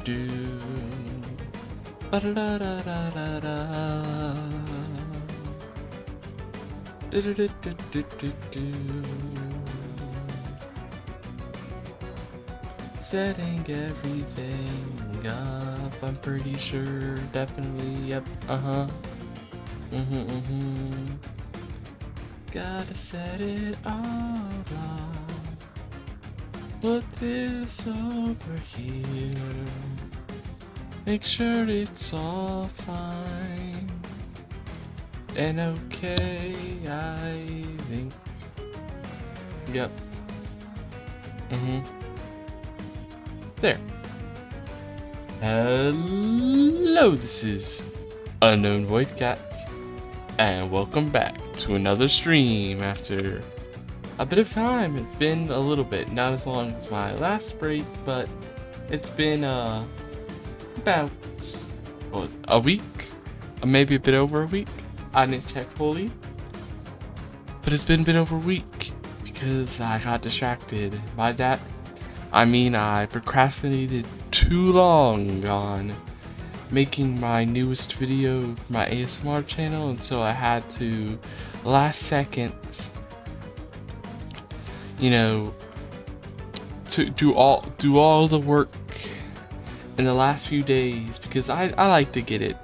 do. Ba-da-da-da-da-da-da. Do-do-do-do-do-do-do. Setting everything up, I'm pretty sure, definitely, yep, Gotta set it all up, put this over here, make sure it's all fine, and okay, I think, yep, there. Hello, this is Unknown Void Cat, and welcome back to another stream after a bit of time. It's been a little bit, not as long as my last break, but it's been about what was it, a week, maybe a bit over a week. I didn't check fully, but it's been a bit over a week because I got distracted by that. I mean, I procrastinated too long on making my newest video for my ASMR channel, and so I had to last second, to do all the work in the last few days because I like to get it.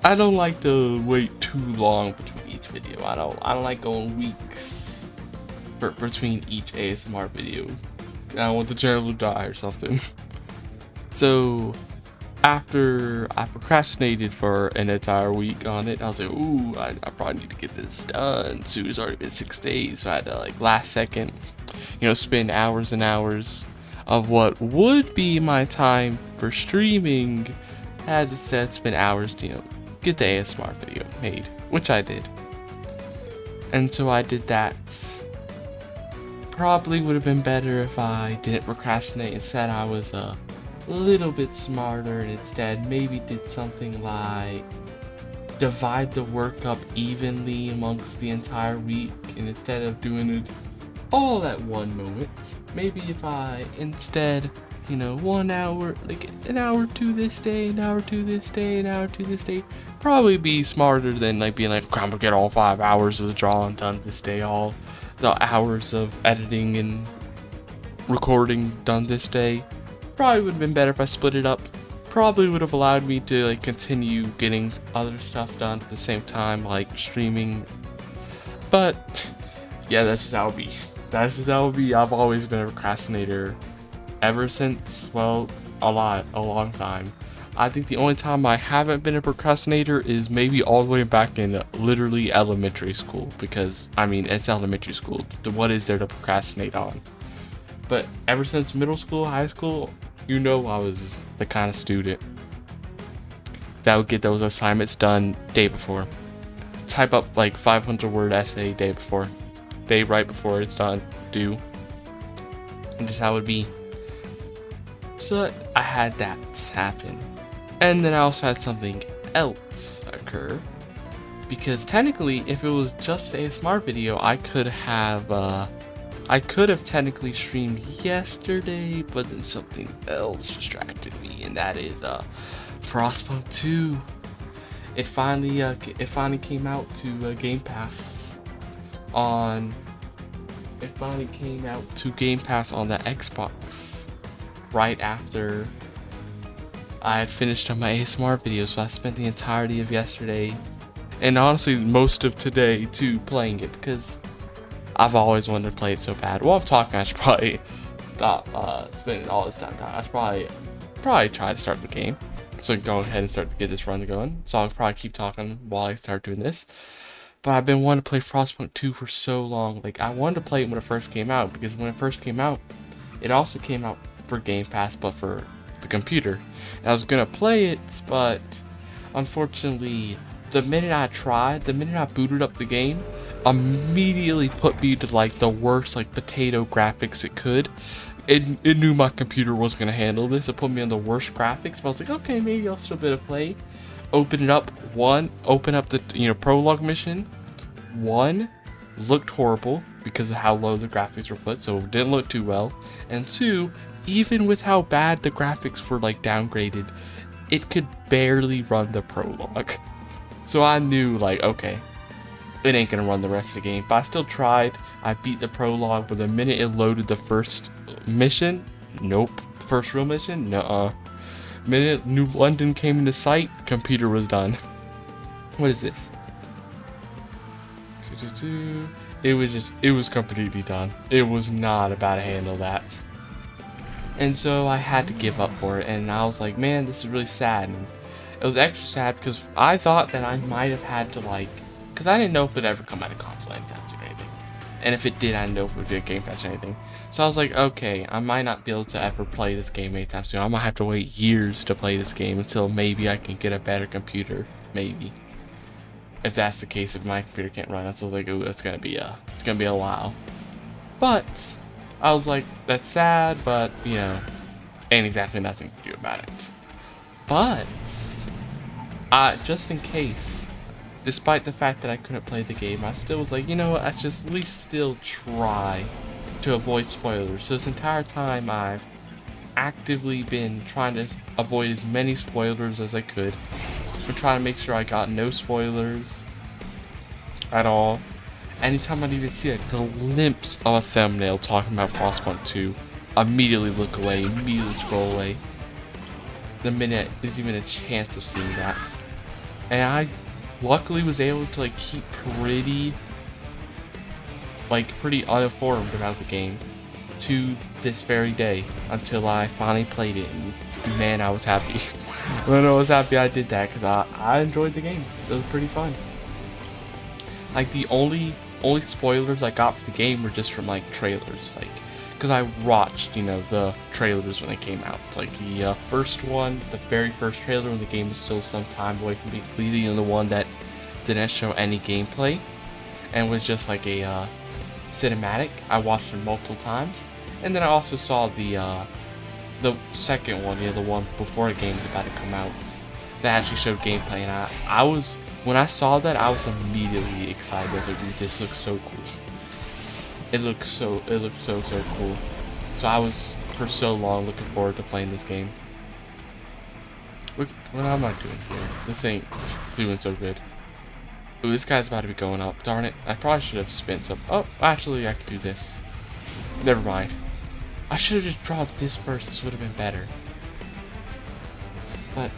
I don't like to wait too long between each video. I don't like going weeks between each ASMR video. I don't want the channel to die or something. So after I procrastinated for an entire week on it, I was like, ooh, I probably need to get this done. So it's already been 6 days, so I had to like last second, spend hours and hours of what would be my time for streaming. I had to spend hours to, get the ASMR video made, which I did. And so I did that. Probably would have been better if I didn't procrastinate. Instead, I was a little bit smarter and instead maybe did something like divide the work up evenly amongst the entire week, and instead of doing it all at one moment, maybe if I instead 1 hour, like an hour to this day, an hour to this day, an hour to this day, probably be smarter than like being like, I'm gonna get all 5 hours of the drawing done this day, all the hours of editing and recording done this day. Probably would have been better if I split it up. Probably would have allowed me to like continue getting other stuff done at the same time, like streaming. But yeah, that's just how it be. That's just how it be. I've always been a procrastinator ever since, well, a long time. I think the only time I haven't been a procrastinator is maybe all the way back in literally elementary school, because I mean, it's elementary school. What is there to procrastinate on? But ever since middle school, high school, I was the kind of student that would get those assignments done day before. Type up like 500-word essay day right before it's done, due. And just how it would be. So I had that happen. And then I also had something else occur. Because technically, if it was just an ASMR video, I could have technically streamed yesterday, but then something else distracted me, and that is Frostpunk 2. It finally came out to Game Pass on. It finally came out to Game Pass on the Xbox right after I had finished on my ASMR video, so I spent the entirety of yesterday and honestly most of today too playing it because I've always wanted to play it so bad. While I'm talking, I should probably stop spending all this time. I should probably try to start the game. So I can go ahead and start to get this run going. So I'll probably keep talking while I start doing this. But I've been wanting to play Frostpunk 2 for so long. Like, I wanted to play it when it first came out, because when it first came out, it also came out for Game Pass, but for the computer. And I was gonna play it, but unfortunately, the minute I booted up the game, immediately put me to like the worst like potato graphics it could. It knew my computer wasn't gonna handle this. It put me on the worst graphics, but I was like, okay, maybe I'll still be able to play. Open up the prologue mission. One, looked horrible because of how low the graphics were put, so it didn't look too well. And two, even with how bad the graphics were like downgraded, it could barely run the prologue. So I knew like, okay, it ain't gonna run the rest of the game. But I still tried. I beat the prologue, but the minute it loaded the first mission, nope. The first real mission, nuh-uh. Minute New London came into sight, computer was done. What is this? It was completely done. It was not about to handle that. And so I had to give up for it, and I was like, man, this is really sad. And it was extra sad because I thought that I might have had to like, because I didn't know if it would ever come out of console anytime soon or anything. And if it did, I didn't know if it would be a Game Pass or anything. So I was like, okay, I might not be able to ever play this game anytime soon. I might have to wait years to play this game until maybe I can get a better computer, maybe. If that's the case, if my computer can't run it. So I was like, ooh, it's gonna be a while. But I was like, that's sad, but you know, ain't exactly nothing to do about it. But just in case, despite the fact that I couldn't play the game, I still was like, you know what, I should at least still try to avoid spoilers. So this entire time I've actively been trying to avoid as many spoilers as I could. I've been trying to make sure I got no spoilers at all. Anytime I'd even see a glimpse of a thumbnail talking about Frostpunk 2, immediately look away, immediately scroll away. The minute there's even a chance of seeing that. And I luckily was able to like keep pretty uninformed about the game to this very day until I finally played it, and man, I was happy. I was happy I did that because I enjoyed the game. It was pretty fun. Like the only spoilers I got for the game were just from like trailers, like because I watched, you know, the trailers when they came out. Like the first one, the very first trailer when the game was still some time away from being completed, you know, the one that didn't show any gameplay and was just like a cinematic. I watched it multiple times, and then I also saw the second one, you know, the one before the game was about to come out, that actually showed gameplay, and I was, when I saw that, I was immediately excited. I was like, dude, this looks so cool. It looked so cool. So I was for so long looking forward to playing this game. Look, what am I doing here? This ain't doing so good. Ooh, this guy's about to be going up. Darn it. I probably should have spent some. Oh, actually, I could do this. Never mind. I should have just drawn this first. This would have been better. But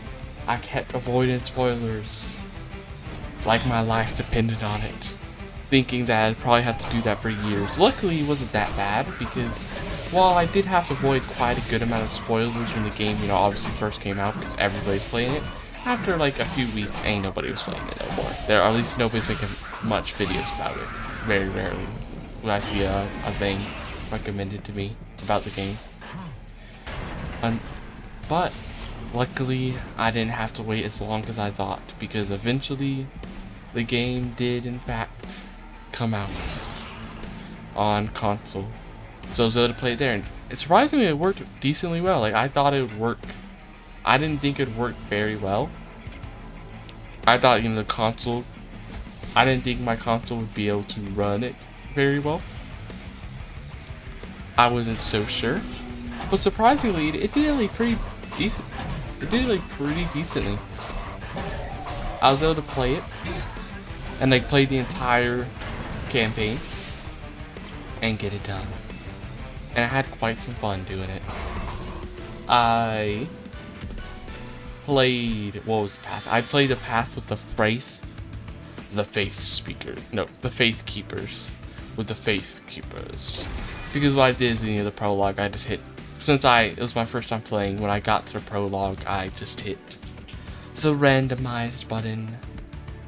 I kept avoiding spoilers. Like my life depended on it. Thinking that I'd probably have to do that for years. Luckily, it wasn't that bad because while I did have to avoid quite a good amount of spoilers when the game, you know, obviously first came out because everybody's playing it, after like a few weeks, ain't nobody was playing it no more. There, or at least nobody's making much videos about it. Very rarely when I see a thing recommended to me about the game. But luckily, I didn't have to wait as long as I thought, because eventually the game did in fact come out on console. So I was able to play it there, and surprisingly it worked decently well. Like, I thought it would work. I didn't think it would work very well. I thought, you know, the console, I didn't think my console would be able to run it very well. I wasn't so sure. But surprisingly, it did like pretty decent. It did like pretty decently. I was able to play it and like play the entire campaign and get it done. And I had quite some fun doing it. I played, what was the path? I played the path with the Faith Keepers. With the Faith Keepers. Because what I did is, you know, the prologue, I just hit, since it was my first time playing, when I got to the prologue, I just hit the randomized button.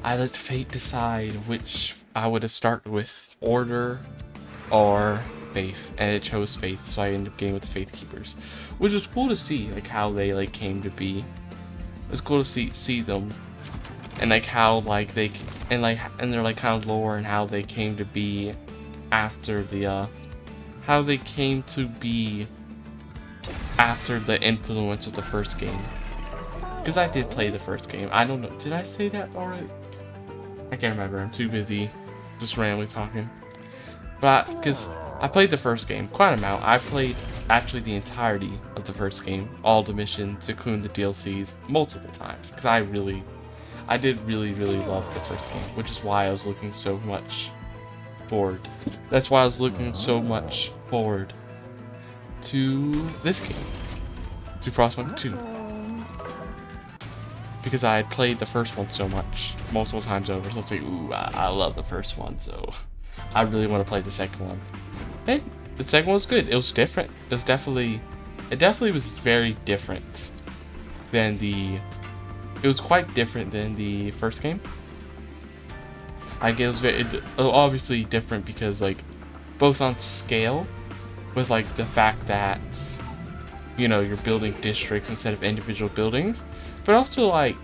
I let fate decide which I would start with, Order or Faith, and it chose Faith, so I ended up getting with the Faith Keepers, which was cool to see, like how they like came to be. It was cool to see them, and like how like they and their like kind of lore and how they came to be after the influence of the first game. Because I did play the first game. I don't know. Did I say that already? I can't remember. I'm too busy just randomly talking. But because I played the first game quite an amount. I played actually the entirety of the first game, all the missions, including the DLCs, multiple times, because I did really love the first game, which is why I was looking so much forward. That's why I was looking so much forward to this game, to Frostpunk 2, because I had played the first one so much, multiple times over. So I was like, ooh, I love the first one, so I really want to play the second one. And the second one was good. It was different. It definitely was very different than it was quite different than the first game. I guess it was obviously different because, like, both on scale, with like the fact that, you know, you're building districts instead of individual buildings, but also like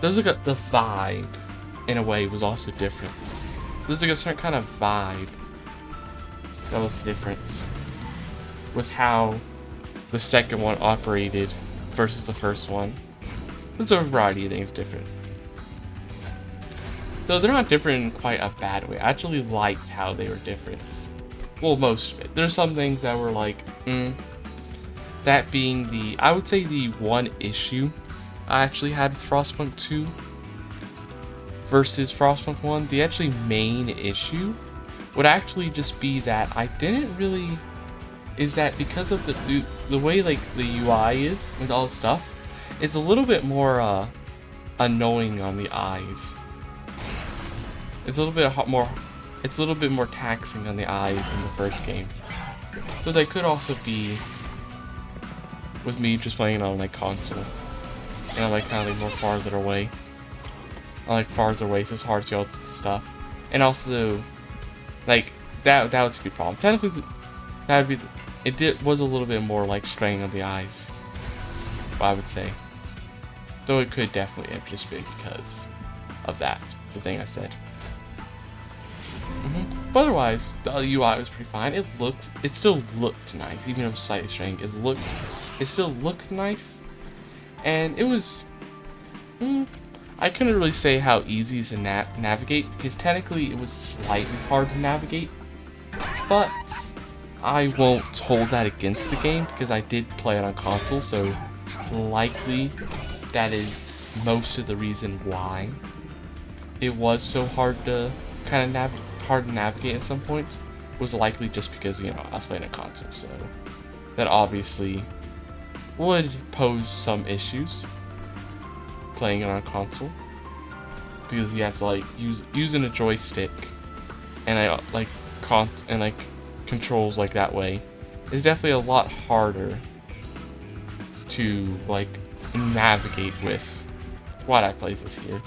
there's like the vibe in a way was also different. There's like a certain kind of vibe that was different with how the second one operated versus the first one. There's a variety of things different. So they're not different in quite a bad way. I actually liked how they were different. Well, most of it. There's some things that were like, that being I would say the one issue I actually had with Frostpunk 2 versus Frostpunk 1. The actually main issue would actually just be that I didn't really, is that because of the way like the UI is and all the stuff, it's a little bit more annoying on the eyes. It's a little bit more taxing on the eyes in the first game. So they could also be with me just playing on like console. And I like kind of like more farther away. I like farther away, so it's hard to see all the stuff. And also, like that would be a problem. Technically, that would be was a little bit more like straining on the eyes, I would say. Though it could definitely have just been because of that, the thing I said. But otherwise, the UI was pretty fine. It still looked nice, even though it was slightly straining. It still looked nice, and it was. I couldn't really say how easy to navigate because technically it was slightly hard to navigate, but I won't hold that against the game because I did play it on console, so likely that is most of the reason why it was so hard to kind of navigate at some points, was likely just because, you know, I was playing a console, so that obviously would pose some issues playing it on console, because you have to like using a joystick and controls like that way is definitely a lot harder to like navigate with. Why'd I place this here?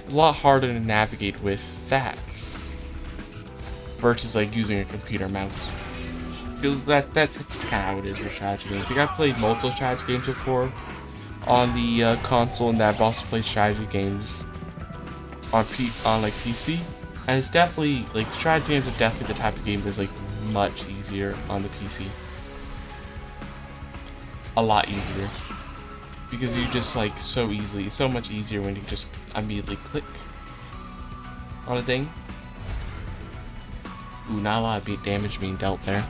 A lot harder to navigate with that versus like using a computer mouse. Because that's kind of how it is with strategy games. Like, I've played multiple strategy games before on the console, and I've also played strategy games on like PC. And it's definitely like strategy games are definitely the type of game that's like much easier on the PC. A lot easier. Because you just like so much easier when you just immediately click on a thing. Ooh, not a lot of damage being dealt there.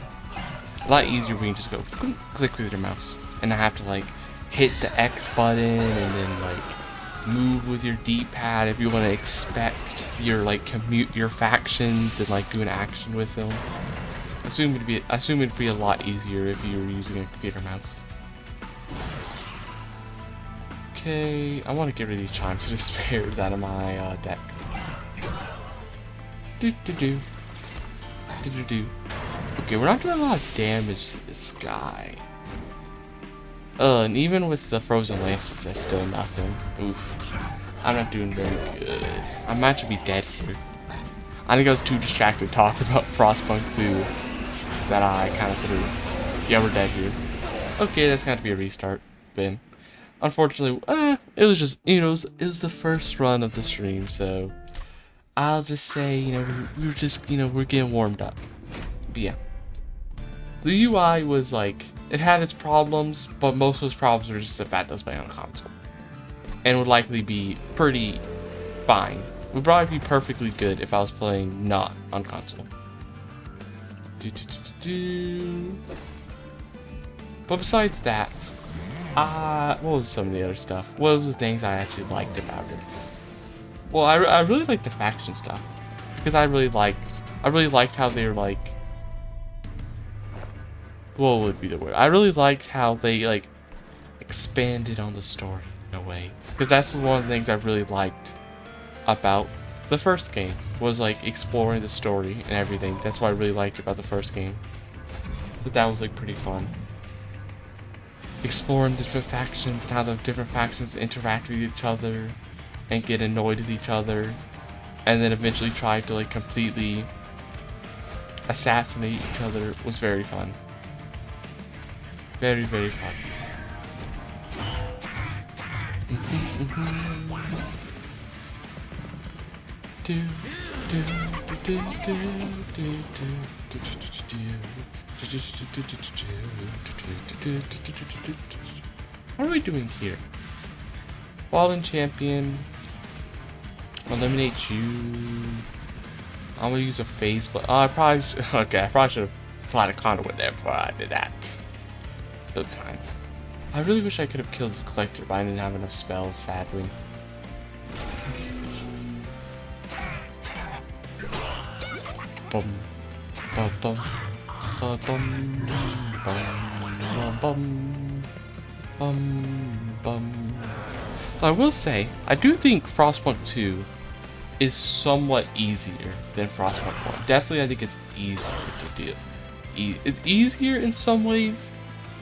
A lot easier when you just go click with your mouse and not have to like hit the X button and then like move with your D-pad if you want to expect your like your factions and like do an action with them. I assume it'd be a lot easier if you were using a computer mouse. Okay, I want to get rid of these chimes to the spares out of my deck. Okay, we're not doing a lot of damage to this guy. And even with the frozen lances, that's still nothing. Oof. I'm not doing very good. I might actually be dead here. I think I was too distracted talking about Frostpunk 2 that I kind of threw. Yeah, we're dead here. Okay, that's got to be a restart, Ben. Unfortunately, it was just, you know, it was the first run of the stream, so I'll just say, you know, we were just, you know, we're getting warmed up. But yeah. The UI was like, it had its problems, but most of those problems were just the fact that I was playing on console. And would likely be pretty fine. Would probably be perfectly good if I was playing not on console. But besides that, what was some of the other stuff? What was the things I actually liked about it? Well, I really liked the faction stuff because I really liked how they were like, what would be the word? I really liked how they like expanded on the story in a way, because that's one of the things I really liked about the first game, was like exploring the story and everything. That's what I really liked about the first game. So that was like pretty fun. Exploring different factions and how the different factions interact with each other and get annoyed with each other, and then eventually try to like completely assassinate each other was very fun. Very, very fun. What are we doing here? Fallen champion. Eliminate you. I'm gonna use a phase, but I probably okay. I probably should have applied a conduit there before I did that. But fine. I really wish I could have killed the collector, but I didn't have enough spells, sadly. Bum, bum, bum, bum, bum, bum, bum, bum, bum. So I will say, I do think Frostpunk 2 is somewhat easier than Frostpunk 1. Definitely, I think it's easier to do. It's easier in some ways,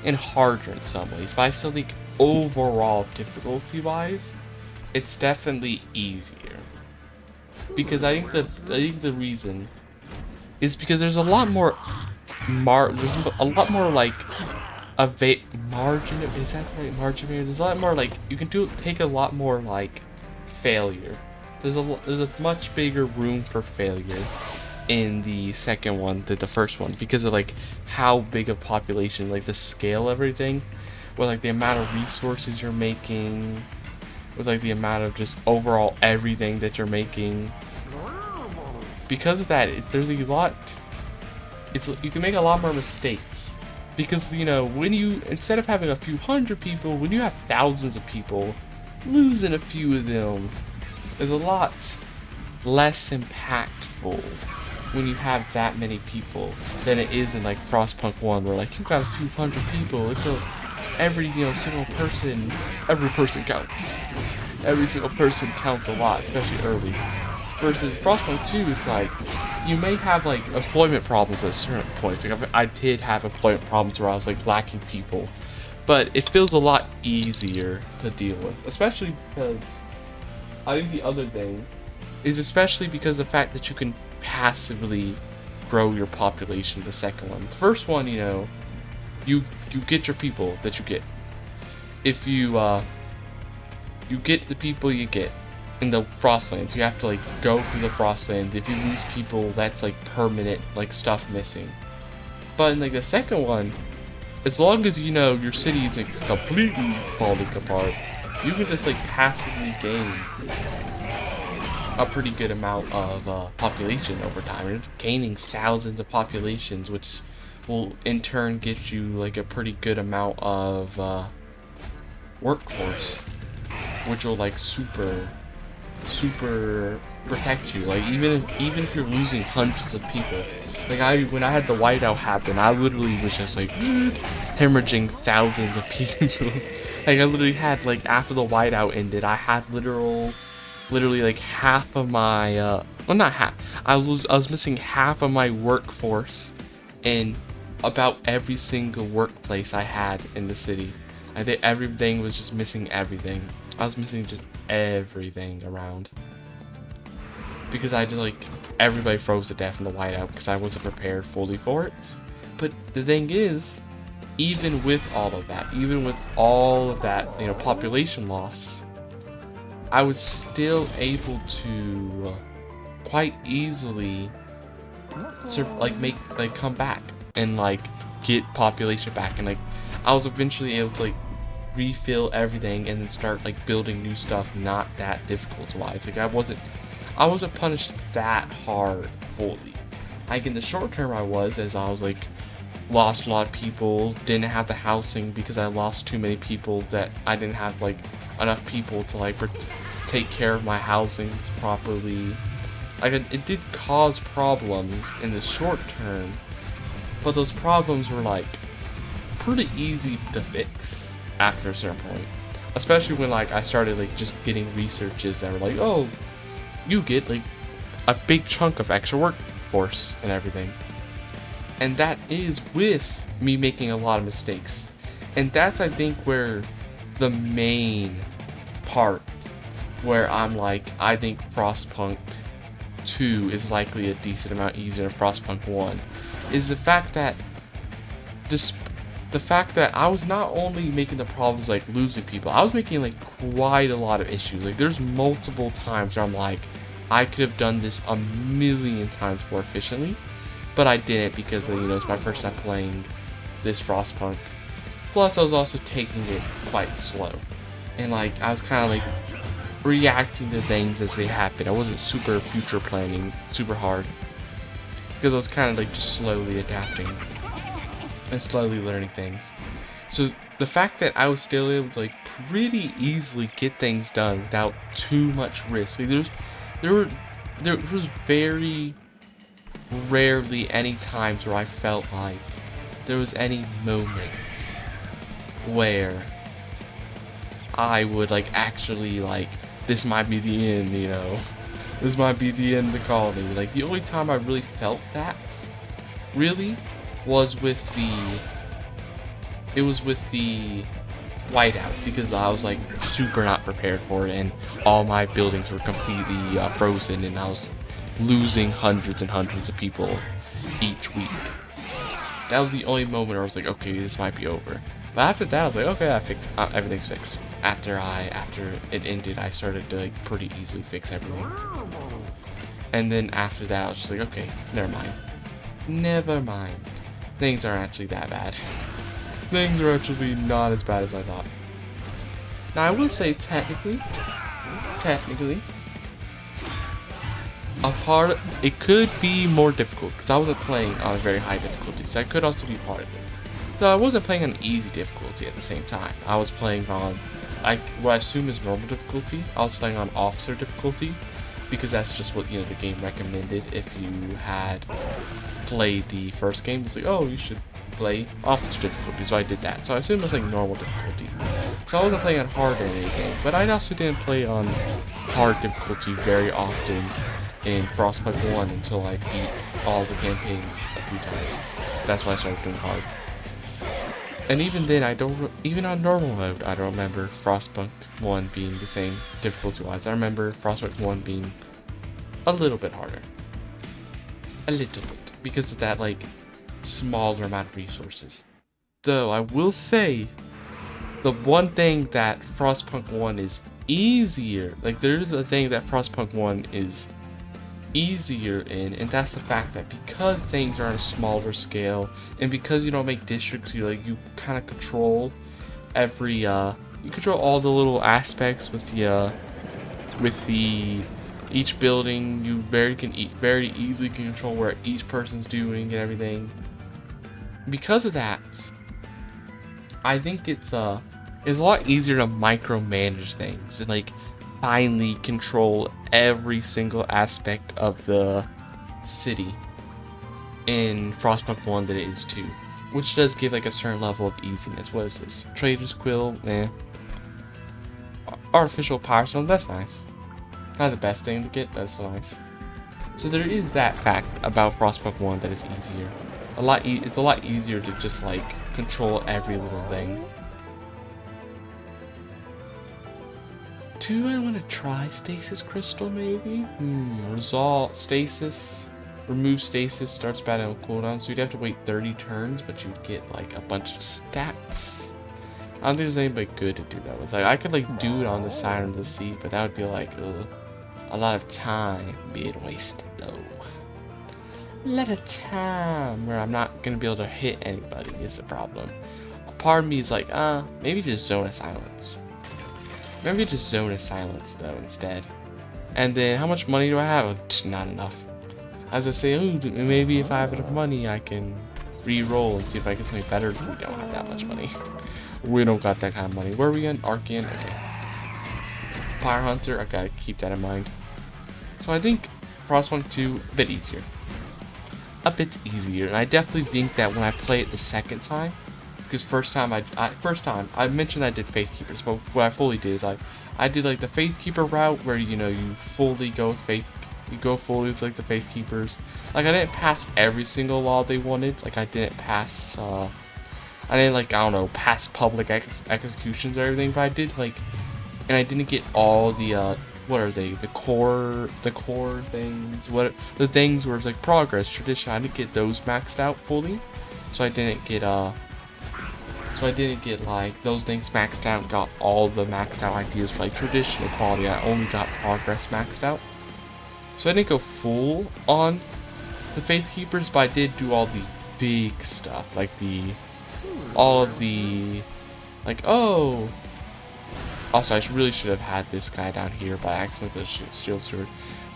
and harder in some ways, but I still think overall difficulty-wise, it's definitely easier. Because I think the reason is because there's a lot more like margin. Is that right? Margin. There's a lot more like you can take a lot more like failure. There's a much bigger room for failure in the second one than the first one, because of like how big a population, like the scale of everything, with like the amount of resources you're making, with like the amount of just overall everything that you're making. Because of that, there's a lot. You can make a lot more mistakes, because you know, when you, instead of having a few hundred people, when you have thousands of people, losing a few of them is a lot less impactful when you have that many people than it is in like Frostpunk 1, where like you got a few hundred people. It's every single person, every person counts. Every single person counts a lot, especially early. Versus Frostpunk 2, it's like you may have like employment problems at certain points. Like I did have employment problems where I was like lacking people, but it feels a lot easier to deal with, especially because I think the other thing is especially because of the fact that you can passively grow your population. The second one, the first one, you get your people that you get. If you get the people you get in the Frostlands, you have to like go through the Frostlands. If you lose people, that's like permanent, like stuff missing. But in like the second one, as long as your city is like completely falling apart, you can just like passively gain a pretty good amount of population over time. You're gaining thousands of populations, which will in turn get you like a pretty good amount of workforce, which will like super protect you. Like even if you're losing hundreds of people, like when I had the whiteout happen, I literally was just like hemorrhaging thousands of people. Like I literally had, like, after the whiteout ended, I had literally like half of my well, not half, I was missing half of my workforce in about every single workplace I had in the city. I think everything was just missing everything. I was missing just everything around, because I just like everybody froze to death in the whiteout because I wasn't prepared fully for it. But the thing is, even with all of that, population loss, I was still able to quite easily come back and like get population back, and like I was eventually able to like refill everything and then start like building new stuff. Not that difficult wise. Like I wasn't punished that hard fully. Like in the short term I was, as I was like lost a lot of people, didn't have the housing because I lost too many people, that I didn't have like enough people to like take care of my housing properly. Like it did cause problems in the short term, but those problems were like pretty easy to fix after a certain point. Especially when like I started like just getting researches that were like, oh, you get like a big chunk of extra workforce and everything. And that is with me making a lot of mistakes. And that's, I think, where the main part where I'm like, I think Frostpunk 2 is likely a decent amount easier than Frostpunk 1, is the fact that I was not only making the problems like losing people, I was making like quite a lot of issues. Like there's multiple times where I'm like, I could have done this a million times more efficiently, but I didn't because, you know, it's my first time playing this Frostpunk. Plus, I was also taking it quite slow. And, like, I was kind of, like, reacting to things as they happen. I wasn't super future planning super hard. Because I was kind of, like, just slowly adapting. And slowly learning things. So, the fact that I was still able to, like, pretty easily get things done without too much risk. Like, there was very rarely any times where I felt like there was any moments where I would like actually like, this might be the end, you know, this might be the end of the colony. Like the only time I really felt that really was with the whiteout, because I was like super not prepared for it and all my buildings were completely frozen and I was losing hundreds and hundreds of people each week. That was the only moment where I was like, okay, this might be over. But after that, I was like, okay, I fixed everything's fixed. After it ended, I started to like pretty easily fix everything. And then after that, I was just like, okay, never mind. Things aren't actually that bad. Things are actually not as bad as I thought. Now I will say technically, it could be more difficult because I wasn't playing on a very high difficulty, so that could also be part of it. So I wasn't playing on easy difficulty at the same time. I was playing on what I assume is normal difficulty. I was playing on officer difficulty because that's just what, you know, the game recommended if you had played the first game. It's like, oh, you should play officer difficulty, so I did that. So I assume it was like normal difficulty. So I wasn't playing on hard or anything, but I also didn't play on hard difficulty very often in Frostpunk 1 until I beat all the campaigns a few times. That's why I started doing hard. And even then, even on normal mode, I don't remember Frostpunk 1 being the same difficulty-wise. I remember Frostpunk 1 being a little bit harder. A little bit. Because of that, like, smaller amount of resources. Though, I will say, the one thing that Frostpunk 1 is easier, like, there's a thing that Frostpunk 1 is easier in, and that's the fact that because things are on a smaller scale and because you don't make districts, you kind of control every you control all the little aspects with each building. You very easily can control where each person's doing and everything. Because of that, I think it's a lot easier to micromanage things and like finally control every single aspect of the city in Frostpunk 1 than it is 2, which does give like a certain level of easiness. What is this? Trader's Quill? Artificial Power Stone? That's nice. Not the best thing to get, but it's nice. So there is that fact about Frostpunk 1 that is easier. It's a lot easier to just like control every little thing. Do I want to try Stasis Crystal, maybe? Resolve Stasis. Remove Stasis, starts battle on cooldown, so you'd have to wait 30 turns, but you'd get, like, a bunch of stats. I don't think there's anybody good to do that with. Like, I could, like, do it on the side of the sea, but that would be, like, a lot of time being wasted, though. A lot of time where I'm not gonna be able to hit anybody is the problem. A part of me is like, maybe just Zone of Silence. Maybe just Zone of Silence, though, instead. And then, how much money do I have? Just not enough. I was gonna say, ooh, maybe if I have enough money, I can re-roll and see if I get something better. We don't have that much money. We don't got that kind of money. Where are we in? Arcan? Okay. Fire Hunter? I gotta keep that in mind. So I think Frostpunk 2, a bit easier. A bit easier. And I definitely think that when I play it the second time, because first time I mentioned I did Faith Keepers, but what I fully did is I did like the Faith Keeper route where you fully go with you go fully with like the Faith Keepers. Like I didn't pass every single law they wanted. Like I didn't pass I didn't like, I don't know, pass public executions or everything, but I did like, and I didn't get all the what are they, the core things, the things where it's like progress, tradition. I didn't get those maxed out fully, so I didn't get like those things maxed out and got all the maxed out ideas for like tradition equality. I only got progress maxed out, so I didn't go full on the Faith Keepers, but I did do all the big stuff, like all of the oh, also I really should have had this guy down here by accident with the shield sword,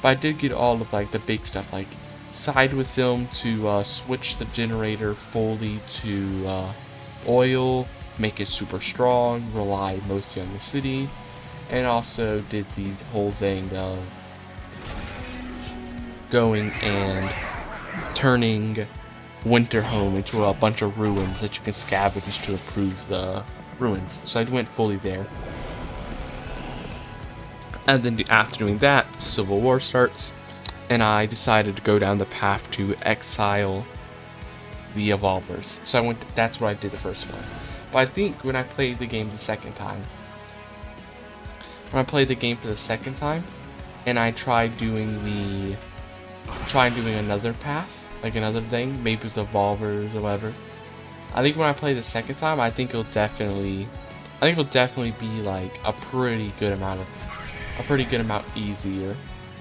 but I did get all of like the big stuff, like side with them to switch the generator fully to oil, make it super strong, rely mostly on the city, and also did the whole thing of going and turning Winterhome into a bunch of ruins that you can scavenge to improve the ruins. So I went fully there. And then after doing that, Civil War starts, and I decided to go down the path to exile the Evolvers. So that's what I did the first one. But I think when I played the game the second time, and I tried doing another path, like another thing, maybe with Evolvers or whatever. I think when I play the second time, I think it'll definitely be like a pretty good amount easier.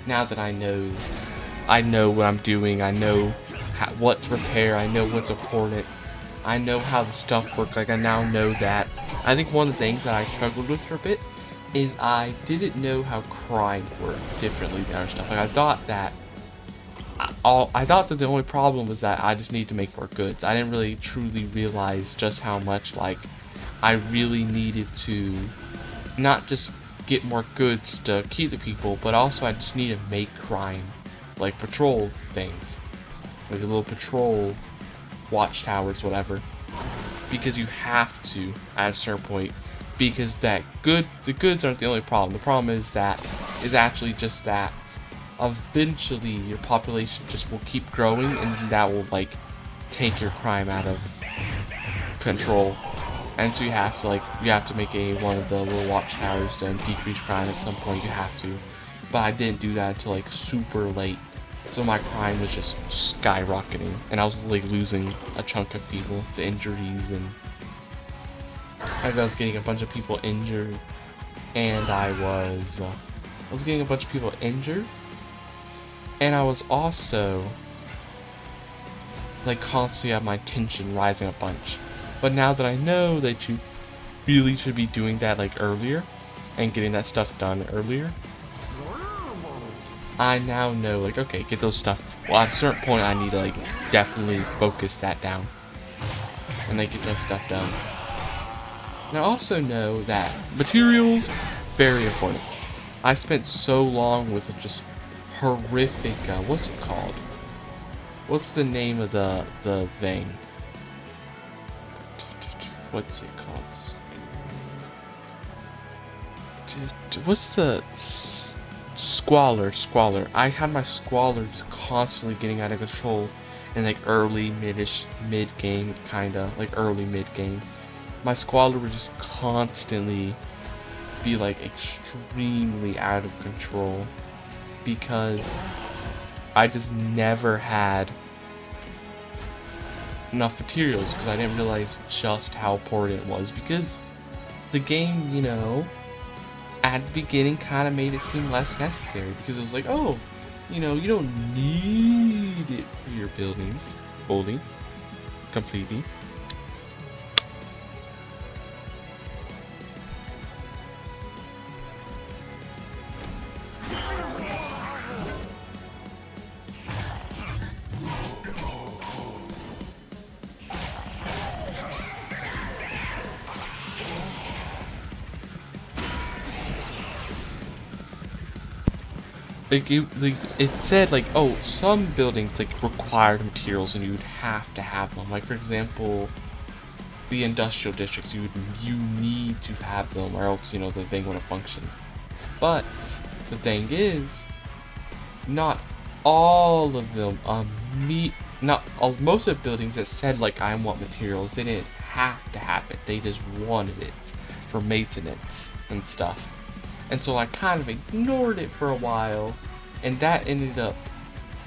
Now that I know what I'm doing, I know what to repair, I know what's important, I know how the stuff works. Like I now know that. I think one of the things that I struggled with for a bit is I didn't know how crime worked differently than other stuff. Like I thought that the only problem was that I just need to make more goods. I didn't really truly realize just how much like I really needed to not just get more goods to keep the people, but also I just need to make crime, like patrol things, like the little patrol watchtowers, whatever, because you have to at a certain point, because the goods aren't the only problem. The problem is actually just that eventually your population just will keep growing, and that will like take your crime out of control. And so you have to make one of the little watchtowers to decrease crime at some point. You have to, but I didn't do that until like super late, so my crime was just skyrocketing, and I was like losing a chunk of people to injuries, and I was getting a bunch of people injured, and I was getting a bunch of people injured. And I was also like constantly have my tension rising a bunch. But now that I know that you really should be doing that like earlier and getting that stuff done earlier, I now know like, okay, get those stuff. Well, at a certain point I need to like definitely focus that down and like get that stuff done. And I also know that materials, very important. I spent so long with just horrific, what's it called? What's the name of the thing? What's it called? What's the squalor? I had my squalor just constantly getting out of control in like early mid game, kinda like early mid game. My squalor would just constantly be like extremely out of control, because I just never had enough materials, because I didn't realize just how important it was, because the game, at the beginning kind of made it seem less necessary, because it was like, oh, you don't need it for your buildings fully, completely. it said like, oh, some buildings like required materials and you would have to have them. Like for example, the industrial districts, you need to have them, or else the thing wouldn't function. But the thing is, not all of them most of the buildings that said like I want materials, they didn't have to have it, they just wanted it for maintenance and stuff. And so I kind of ignored it for a while, and that ended up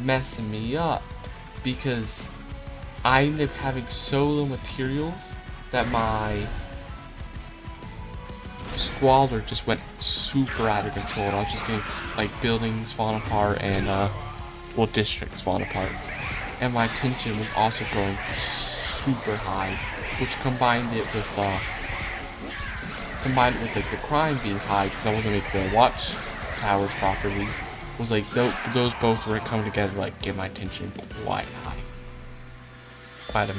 messing me up because I ended up having so little materials that my squalor just went super out of control, and I was just getting like buildings falling apart and districts falling apart, and my tension was also going super high, which combined with like the crime being high because I wasn't making the watch towers properly, was like those both were coming together like get my tension quite high, quite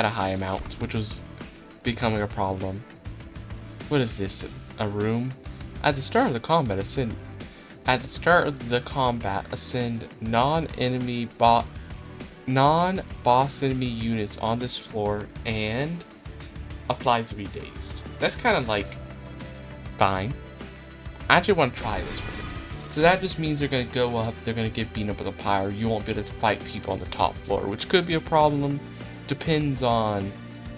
a high amount, which was becoming a problem. What is this? A room? At the start of the combat, ascend non-boss enemy units on this floor and apply 3 dazed. That's kind of like fine. I actually want to try this one. So that just means they're going to go up, they're going to get beaten up with a pyre. You won't be able to fight people on the top floor, which could be a problem. Depends on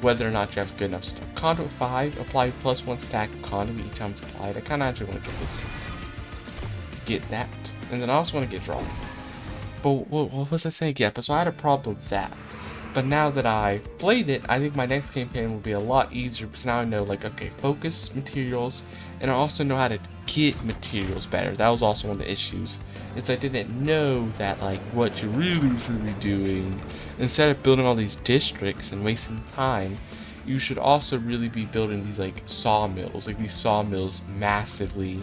whether or not you have good enough stuff. Conduit 5, apply +1 stack of conduit each time it's applied. I kind of actually want to get that. And then I also want to get drawn. But what was I saying? Yeah, but so I had a problem with that. But now that I played it, I think my next campaign will be a lot easier because now I know, like, okay, focus materials, and I also know how to get materials better. That was also one of the issues. Is I didn't know that, like, what you really should be doing. Instead of building all these districts and wasting time, you should also really be building these, like, sawmills. Like, these sawmills massively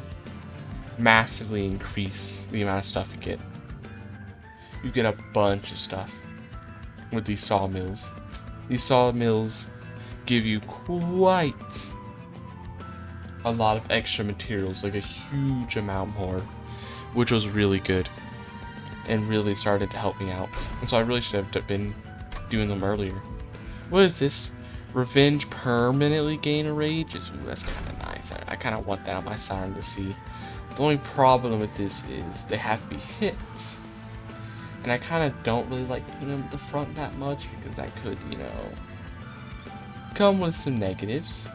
increase the amount of stuff you get. You get a bunch of stuff with these sawmills. These sawmills give you quite a lot of extra materials, like a huge amount more, which was really good and really started to help me out. And so I really should have been doing them earlier. What is this? Revenge permanently gain a rage? Ooh, that's kind of nice. I kind of want that on my side to see. The only problem with this is they have to be hits. And I kind of don't really like putting them at the front that much because that could, come with some negatives.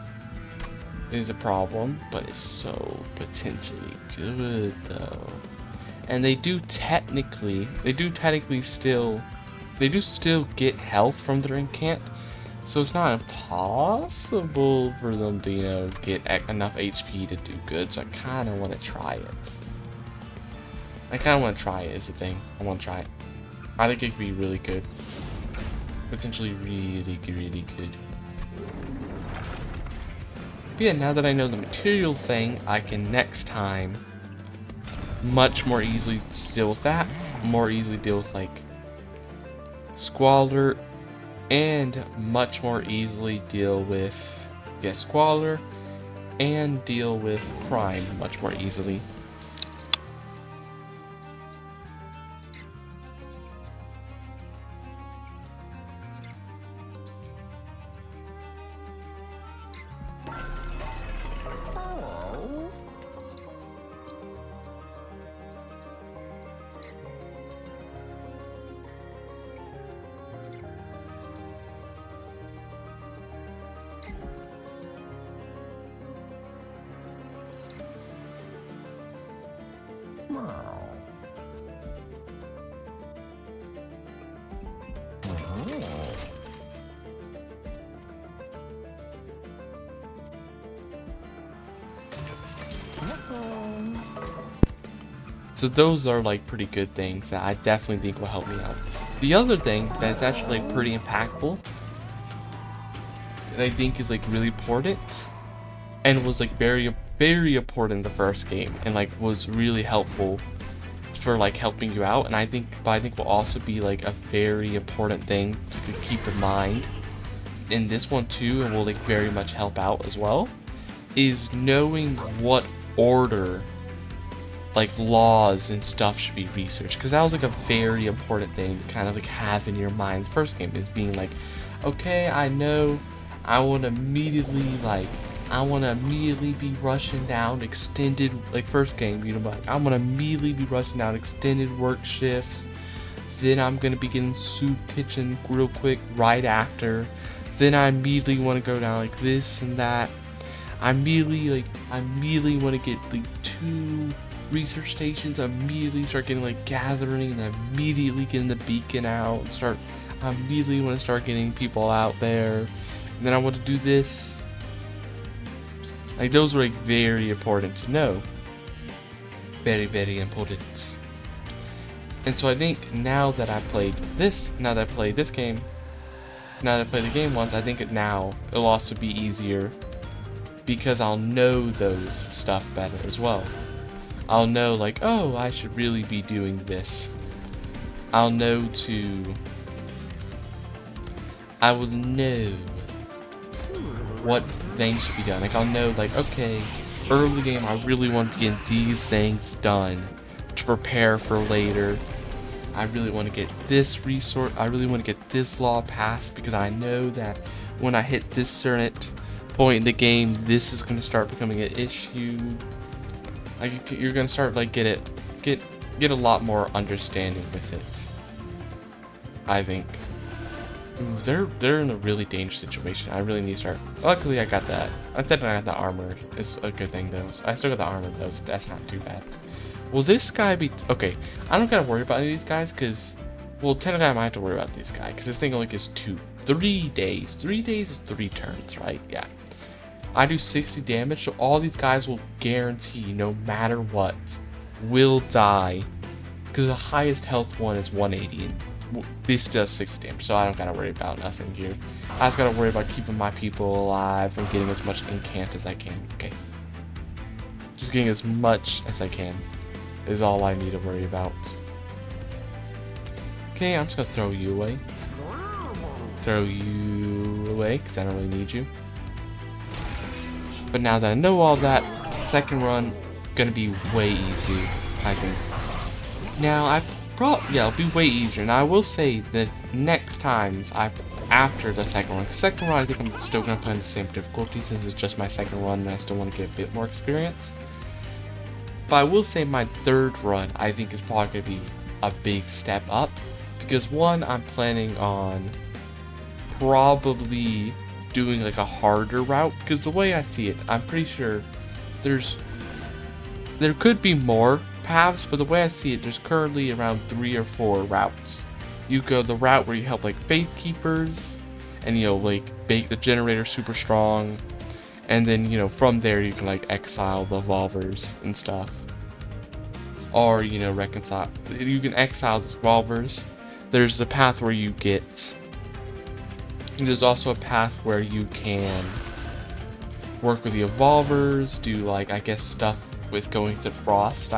It is a problem, but it's so potentially good though. And they do still get health from their incant. So it's not impossible for them to, get enough HP to do good. So I kind of want to try it. Is the thing. I want to try it. I think it could be really good. Potentially really good. But yeah, now that I know the materials thing, I can next time much more easily deal with that. More easily deal with, like, squalor, and much more easily deal with, squalor, and deal with crime much more easily. So those are, like, pretty good things that I definitely think will help me out. The other thing that's actually, like, pretty impactful that I think is, like, really important and was, like, very important in the first game and, like, was really helpful for, like, helping you out, and I think will also be, like, a very important thing to keep in mind in this one too, and will, like, very much help out as well, is knowing what order like laws and stuff should be researched, because that was like a very important thing to kind of like have in your mind. The first game is being like, okay, I know I want to immediately be rushing down extended, like first game, you know, like I'm gonna immediately be rushing down extended work shifts. Then I'm gonna be getting soup kitchen real quick right after. Then I immediately want to go down like this and that. I immediately want to get like 2 research stations. I immediately start getting like gathering, and I immediately getting the beacon out. I immediately want to start getting people out there. And then I want to do this. Like those were like very important to know. Very, very important. And so I think now that I played this game, now that I played the game once, I think now it'll also be easier because I'll know those stuff better as well. I'll know like, oh, I should really be doing this. I will know what things should be done. Like I'll know like, okay, early in the game I really want to get these things done to prepare for later. I really want to get this resource, I really want to get this law passed, because I know that when I hit this certain point in the game, this is going to start becoming an issue. Like you're going to start like get a lot more understanding with it, I think. Ooh, they're in a really dangerous situation. I really need to start. Luckily I got that. I said I got the armor. It's a good thing though. I still got the armor though, so that's not too bad. Will this guy be okay? I don't gotta worry about any of these guys, because, well, technically I might have to worry about this guy, because this thing only gets 3 days. 3 days is 3 turns, right? Yeah. I do 60 damage, so all these guys will guarantee, no matter what, will die, because the highest health one is 180, and this does 60 damage, so I don't gotta worry about nothing here. I just gotta worry about keeping my people alive and getting as much incant as I can. Okay. Just getting as much as I can is all I need to worry about. Okay, I'm just gonna throw you away. Throw you away, because I don't really need you. But now that I know all that, second run gonna be way easier, I think. Now it'll be way easier. And I will say that next times after the second run, I think I'm still gonna play on the same difficulty, since it's just my second run and I still want to get a bit more experience. But I will say my third run, I think, is probably going to be a big step up. Because one, I'm planning on probably doing like a harder route. Because the way I see it, I'm pretty sure there could be more paths. But the way I see it, there's currently around 3 or 4 routes. You go the route where you help like Faith Keepers. And, you know, like make the generator super strong. And then, you know, from there you can like exile the evolvers and stuff. Or, you know, reconcile. You can exile the evolvers. There's the path where you get. There's also a path where you can work with the evolvers, do like, I guess, stuff with going to Frost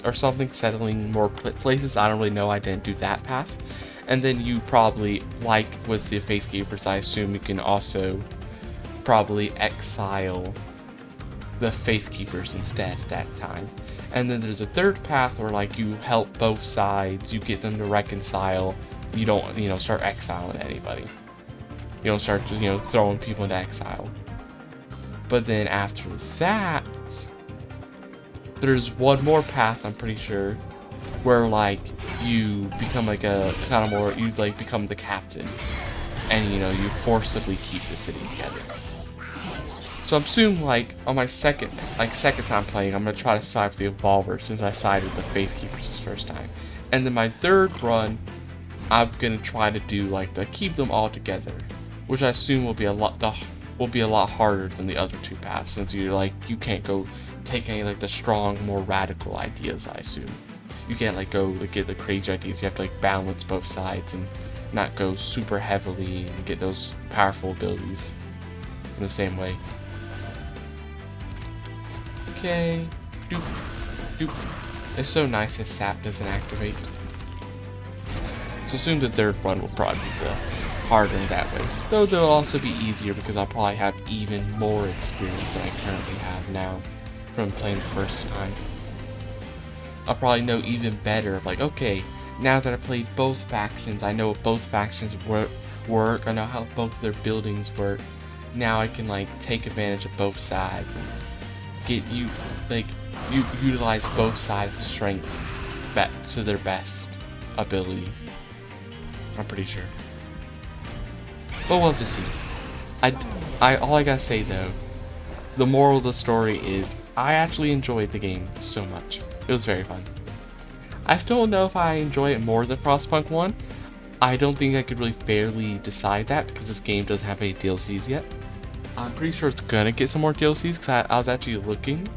or something, settling more places. I don't really know. I didn't do that path. And then you probably, like with the Faith Keepers, I assume you can also probably exile the Faith Keepers instead at that time. And then there's a third path where like you help both sides, you get them to reconcile. You don't, you know, start exiling anybody. You don't start just, you know, throwing people into exile. But then after that, there's one more path, I'm pretty sure, where like you become like a kind of more, you like become the captain, and you know, you forcibly keep the city together. So I'm assuming like on my second time playing, I'm gonna try to side with the Evolver, since I sided with the Faith Keepers this first time. And then my third run, I'm gonna try to do like the keep them all together, which I assume will be a lot harder than the other 2 paths, since you're like, you can't go take any like the strong, more radical ideas. I assume you can't like go like get the crazy ideas. You have to like balance both sides and not go super heavily and get those powerful abilities in the same way. Okay, doop, doop. It's so nice his sap doesn't activate. So soon the third run will probably be the harder in that way. Though they'll also be easier because I'll probably have even more experience than I currently have now from playing the first time. I'll probably know even better. Like, okay, now that I played both factions, I know what both factions work. I know how both their buildings work. Now I can like take advantage of both sides and get you like you utilize both sides' strengths to their best ability. I'm pretty sure. But we'll have to see. All I gotta say though, the moral of the story is I actually enjoyed the game so much. It was very fun. I still don't know if I enjoy it more than Frostpunk 1. I don't think I could really fairly decide that because this game doesn't have any DLCs yet. I'm pretty sure it's gonna get some more DLCs because I was actually looking.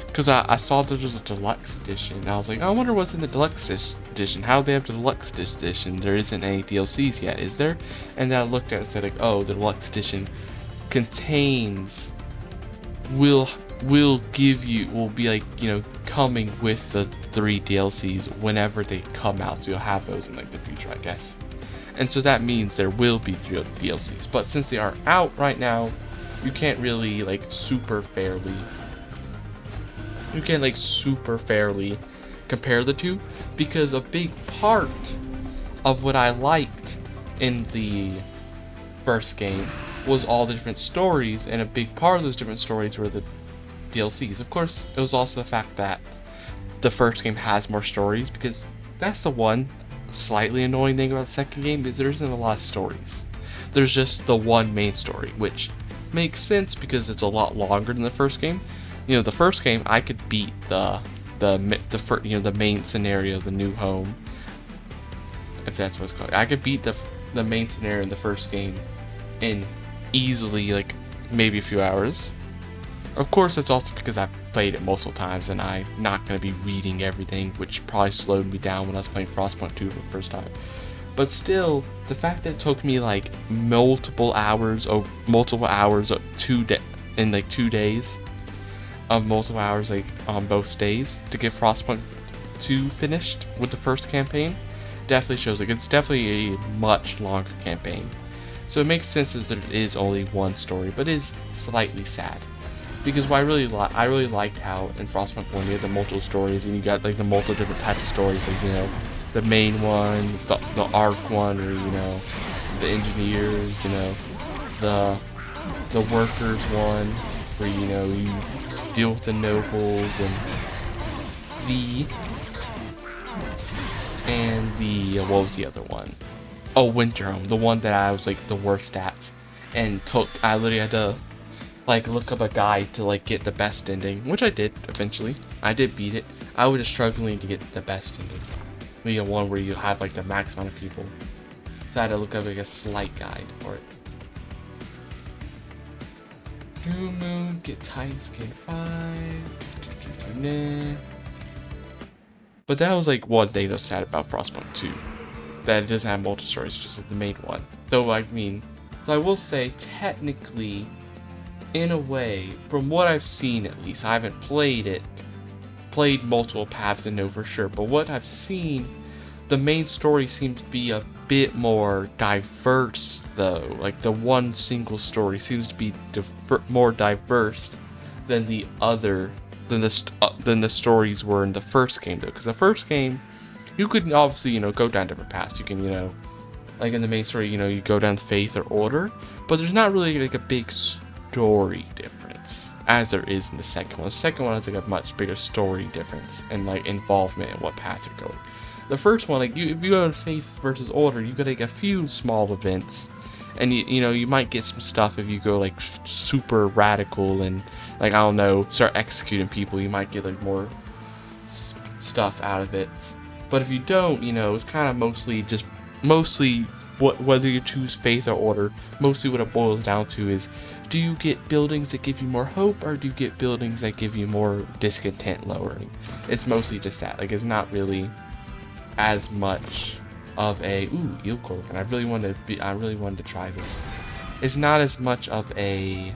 Because I saw there was a deluxe edition. And I was like, I wonder what's in the deluxe edition. How do they have the deluxe edition? There isn't any DLCs yet, is there? And then I looked at it and said, like, oh, the deluxe edition contains, will be like, you know, coming with the 3 DLCs whenever they come out. So you'll have those in like the future, I guess. And so that means there will be 3 DLCs. But since they are out right now, you can't really like super fairly compare the two, because a big part of what I liked in the first game was all the different stories, and a big part of those different stories were the DLCs. Of course, it was also the fact that the first game has more stories, because that's the one slightly annoying thing about the second game, is there isn't a lot of stories. There's just the one main story, which makes sense because it's a lot longer than the first game. You know, the first game I could beat the main scenario, the new home, if that's what it's called. I could beat the main scenario in the first game in easily like maybe a few hours. Of course, it's also because I've played it multiple times and I'm not going to be reading everything, which probably slowed me down when I was playing Frostpunk 2 for the first time. But still, the fact that it took me like multiple hours in like 2 days of multiple hours like on both days to get Frostpunk 2 finished with the first campaign definitely shows like it's definitely a much longer campaign. So it makes sense that there is only one story, but it is slightly sad. Because what I really liked how in Frostpunk 1 you had the multiple stories, and you got like the multiple different types of stories, like, you know, the main one, the arc one, or, you know, the engineers, you know, the workers one, where, you know, you deal with the nobles, and the what was the other one? Oh, Winterhome, the one that I was like the worst at, and I literally had to like look up a guide to like get the best ending, which I did eventually. I did beat it. I was just struggling to get the best ending. Maybe one where you have like the max amount of people. So I had to look up like a slight guide for it. New Moon, get Titans, K5. But that was like one thing that's sad about Frostpunk 2. That it doesn't have multiple stories, just like the main one. So I mean, so I will say technically, in a way, from what I've seen at least, I haven't played multiple paths to know for sure, but what I've seen, the main story seems to be a bit more diverse though. Like the one single story seems to be more diverse than the stories were in the first game though. Because the first game, you could obviously, you know, go down different paths. You can, you know, like in the main story, you know, you go down faith or order, but there's not really like a big story difference as there is in the second one. The second one has like a much bigger story difference and like involvement in what path you're going. The first one, like if you go to faith versus order, you get like a few small events, and you know you might get some stuff if you go like super radical and like, I don't know, start executing people. You might get like more stuff out of it. But if you don't, you know, it's kind of mostly whether you choose faith or order, mostly what it boils down to is, do you get buildings that give you more hope, or do you get buildings that give you more discontent lowering? It's mostly just that. Like, it's not really as much of a eel cork, and I really wanted to try this. It's not as much of a,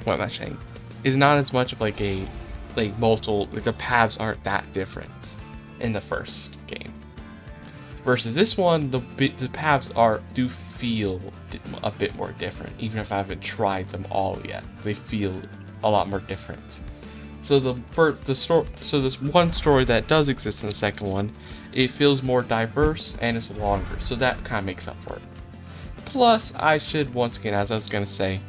what am I saying? It's not as much of like a multiple, like the paths aren't that different in the first game. Versus this one, the paths do feel a bit more different, even if I haven't tried them all yet. They feel a lot more different. So so this one story that does exist in the second one, it feels more diverse and it's longer, so that kind of makes up for it. Plus, I should, once again, as I was gonna say,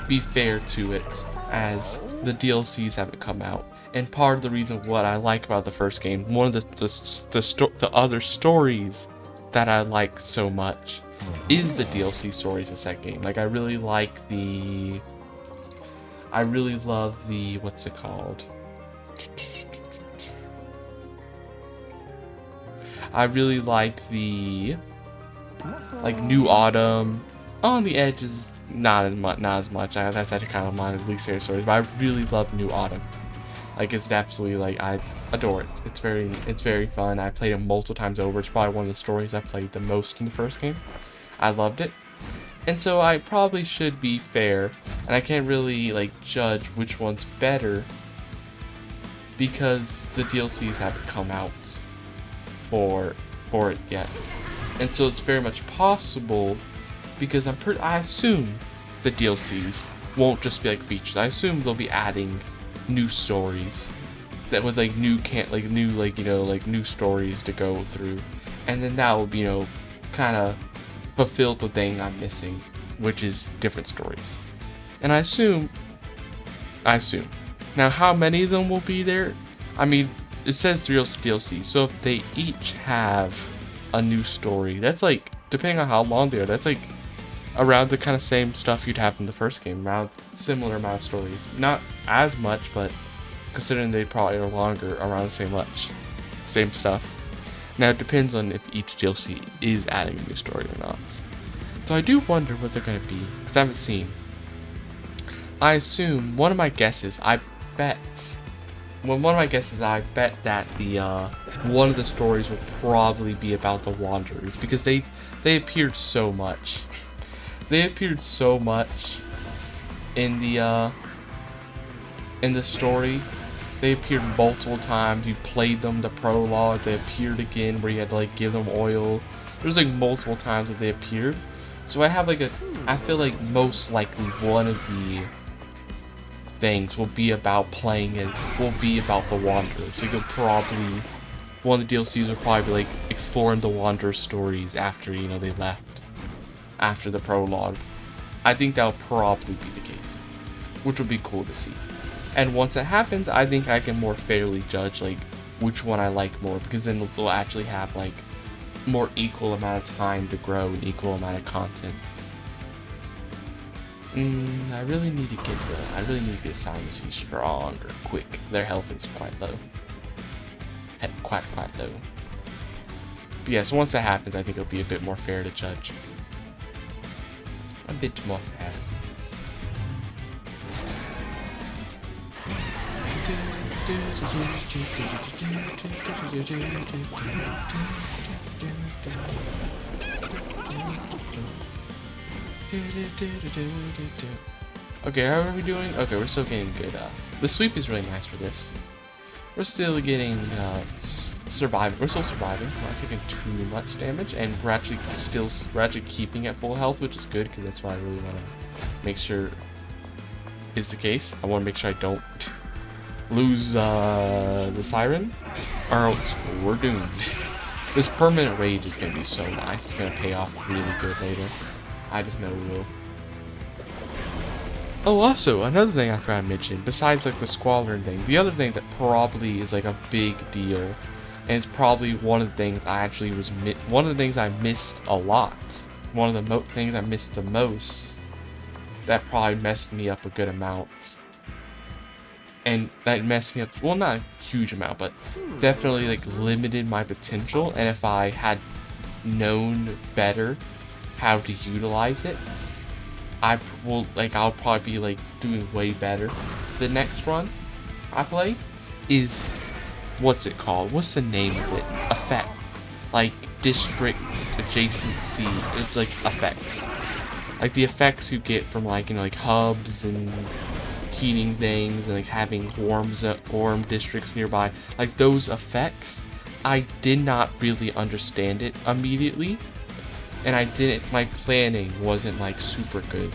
be fair to it, as the DLCs haven't come out. And part of the reason what I like about the first game, one of the other stories that I like so much, is the DLC stories in the second game. Like, I really love the, what's it called? I really like the, like, New Autumn. On the Edges, not as much. That's actually kind of my least favorite stories, but I really love New Autumn. Like, it's absolutely, like, I adore it. It's very fun. I played it multiple times over. It's probably one of the stories I played the most in the first game. I loved it. And so I probably should be fair, and I can't really, like, judge which one's better because the DLCs haven't come out for it yet. And so it's very much possible, because I assume the DLCs won't just be like features. I assume they'll be adding new stories that with like new stories to go through, and then that will be, kind of fulfill the thing I'm missing, which is different stories. And I assume now how many of them will be there. I mean, it says 3 DLC, so if they each have a new story, that's like, depending on how long they are, that's like around the kind of same stuff you'd have in the first game, around similar amount of stories. Not as much, but considering they probably are longer, around the same stuff. Now it depends on if each DLC is adding a new story or not. So I do wonder what they're going to be, because I haven't seen. I assume, one of my guesses, I bet that the one of the stories will probably be about the Wanderers, because they appeared so much. They appeared so much in the story. They appeared multiple times. You played them, the prologue. They appeared again, where you had to like give them oil. There's like multiple times where they appeared. So I have like I feel like most likely one of the things will be about will be about the Wanderers. Like, one of the DLCs will probably be like exploring the Wanderers stories after they left. After the prologue. I think that'll probably be the case, which would be cool to see. And once it happens, I think I can more fairly judge like which one I like more, because then they'll actually have like more equal amount of time to grow and equal amount of content. I really need to get Silency stronger quick. Their health is quite low. Quite low. But yeah, so once that happens, I think it'll be a bit more fair to judge. A bit more fair. Okay, how are we doing? Okay, we're still getting good. The sweep is really nice for this. We're still getting surviving. We're still surviving. We're not taking too much damage, and we're actually keeping at full health, which is good, because that's what I really want to make sure is the case. I want to make sure I don't lose the siren, or else we're doomed. This permanent rage is gonna be so nice. It's gonna pay off really good later. I just know it will. Oh, also, another thing I forgot to mention, besides like the squalor and thing, the other thing that probably is like a big deal, and it's probably one of the things one of the things I missed a lot, one of the things I missed the most, that probably messed me up a good amount, and that messed me up, well, not a huge amount, but definitely like limited my potential, and if I had known better how to utilize it, I'll probably be like doing way better. The next run I play is, what's it called? What's the name of it? Effect. Like district adjacency. It's like effects. Like the effects you get from like like hubs and heating things and like having warm districts nearby. Like those effects, I did not really understand it immediately. And my planning wasn't like super good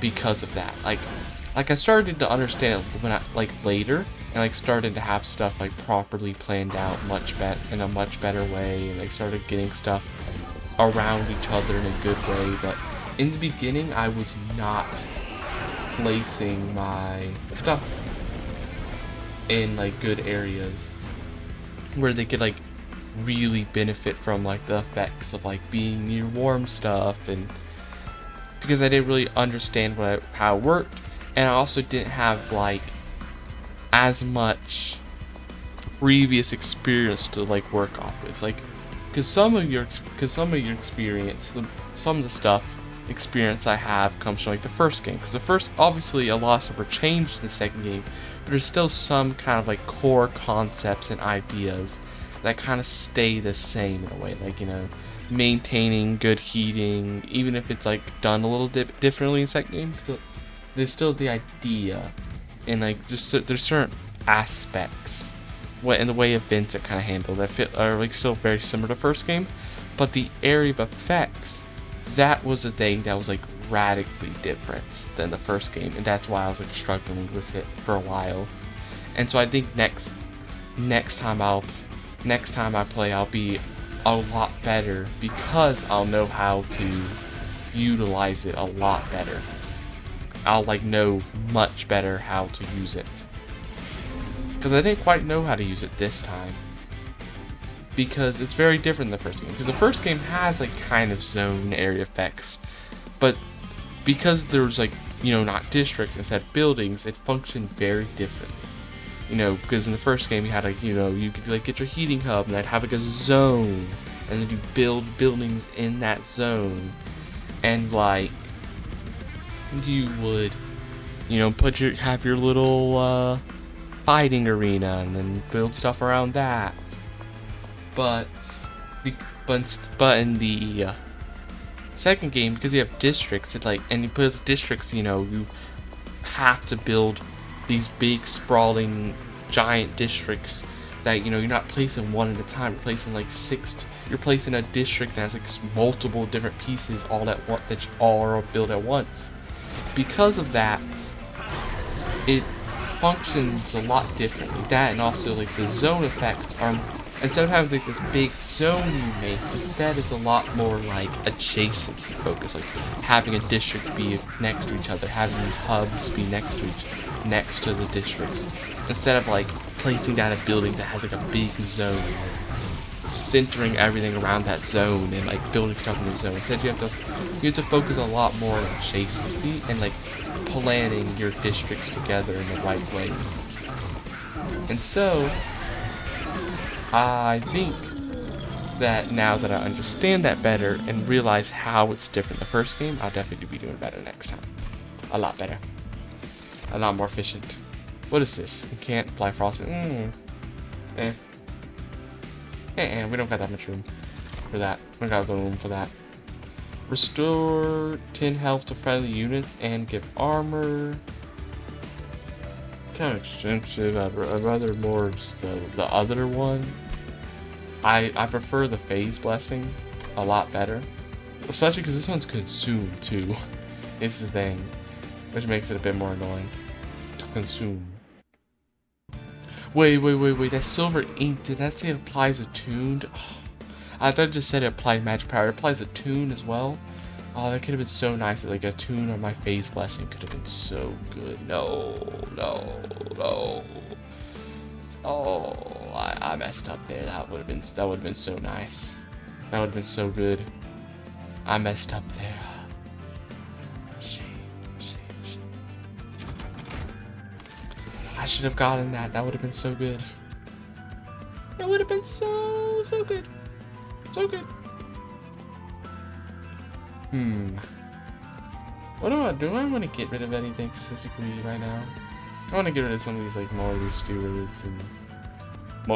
because of that. Like, like I started to understand when I like later, and like started to have stuff like properly planned out much better in a much better way, and like started getting stuff around each other in a good way. But in the beginning, I was not placing my stuff in like good areas where they could like really benefit from like the effects of like being near warm stuff, and because I didn't really understand how it worked, and I also didn't have like as much previous experience to like work off with, like because some of your experience, some of the stuff experience I have comes from like the first game, because the first, obviously a lot of stuff were changed in the second game, but there's still some kind of like core concepts and ideas that kind of stay the same in a way, like, you know, maintaining good heating, even if it's like done a little differently in second game, there's still the idea, and like just there's certain aspects in the way events are kind of handled that are like still very similar to first game, but the area of effects, that was a thing that was like radically different than the first game, and that's why I was like struggling with it for a while. And so I think next time I play, I'll be a lot better, because I'll know how to utilize it a lot better. I'll like know much better how to use it, because I didn't quite know how to use it this time, because it's very different than the first game. Because the first game has like kind of zone area effects, but because there's like, you know, not districts instead of buildings, it functioned very differently. You know, because in the first game you had like, you know, you could like get your heating hub and that'd have like a zone, and then you build buildings in that zone, and like you would, you know, have your little fighting arena and then build stuff around that. But in the second game, because you have districts, it like, and because districts, you know, you have to build these big sprawling giant districts that, you know, you're not placing one at a time, you're placing like 6. You're placing a district that has like multiple different pieces all at once, that all are built at once. Because of that, it functions a lot differently. That, and also like the zone effects are, instead of having like this big zone you make, instead it's a lot more like adjacency focus, like having a district be next to each other, having these hubs be next to the districts, instead of like placing down a building that has like a big zone, centering everything around that zone and like building stuff in the zone. Instead you have to focus a lot more on adjacency and like planning your districts together in the right way. And so I think that now that I understand that better and realize how it's different the first game, I'll definitely be doing better next time. A lot better. A lot more efficient. What is this? You can't apply frostbite. We don't got that much room for that. We don't got the room for that. Restore 10 health to friendly units and give armor. Kind of expensive. I'd rather more just the other one. I prefer the phase blessing a lot better, especially because this one's consumed too. It's the thing, which makes it a bit more annoying to consume. Wait, that silver ink, did that say it applies attuned? Oh, I thought it just said it applied magic power. It applies attune as well. Oh, that could have been so nice. Like a tune on my phase blessing could have been so good. No. Oh, I messed up there. That would have been so nice. That would have been so good. I messed up there. Shame. I should have gotten that. That would have been so good. It would have been so good. So good. What do I want to get rid of anything specifically right now? I want to get rid of some of these, like, more of these stewards and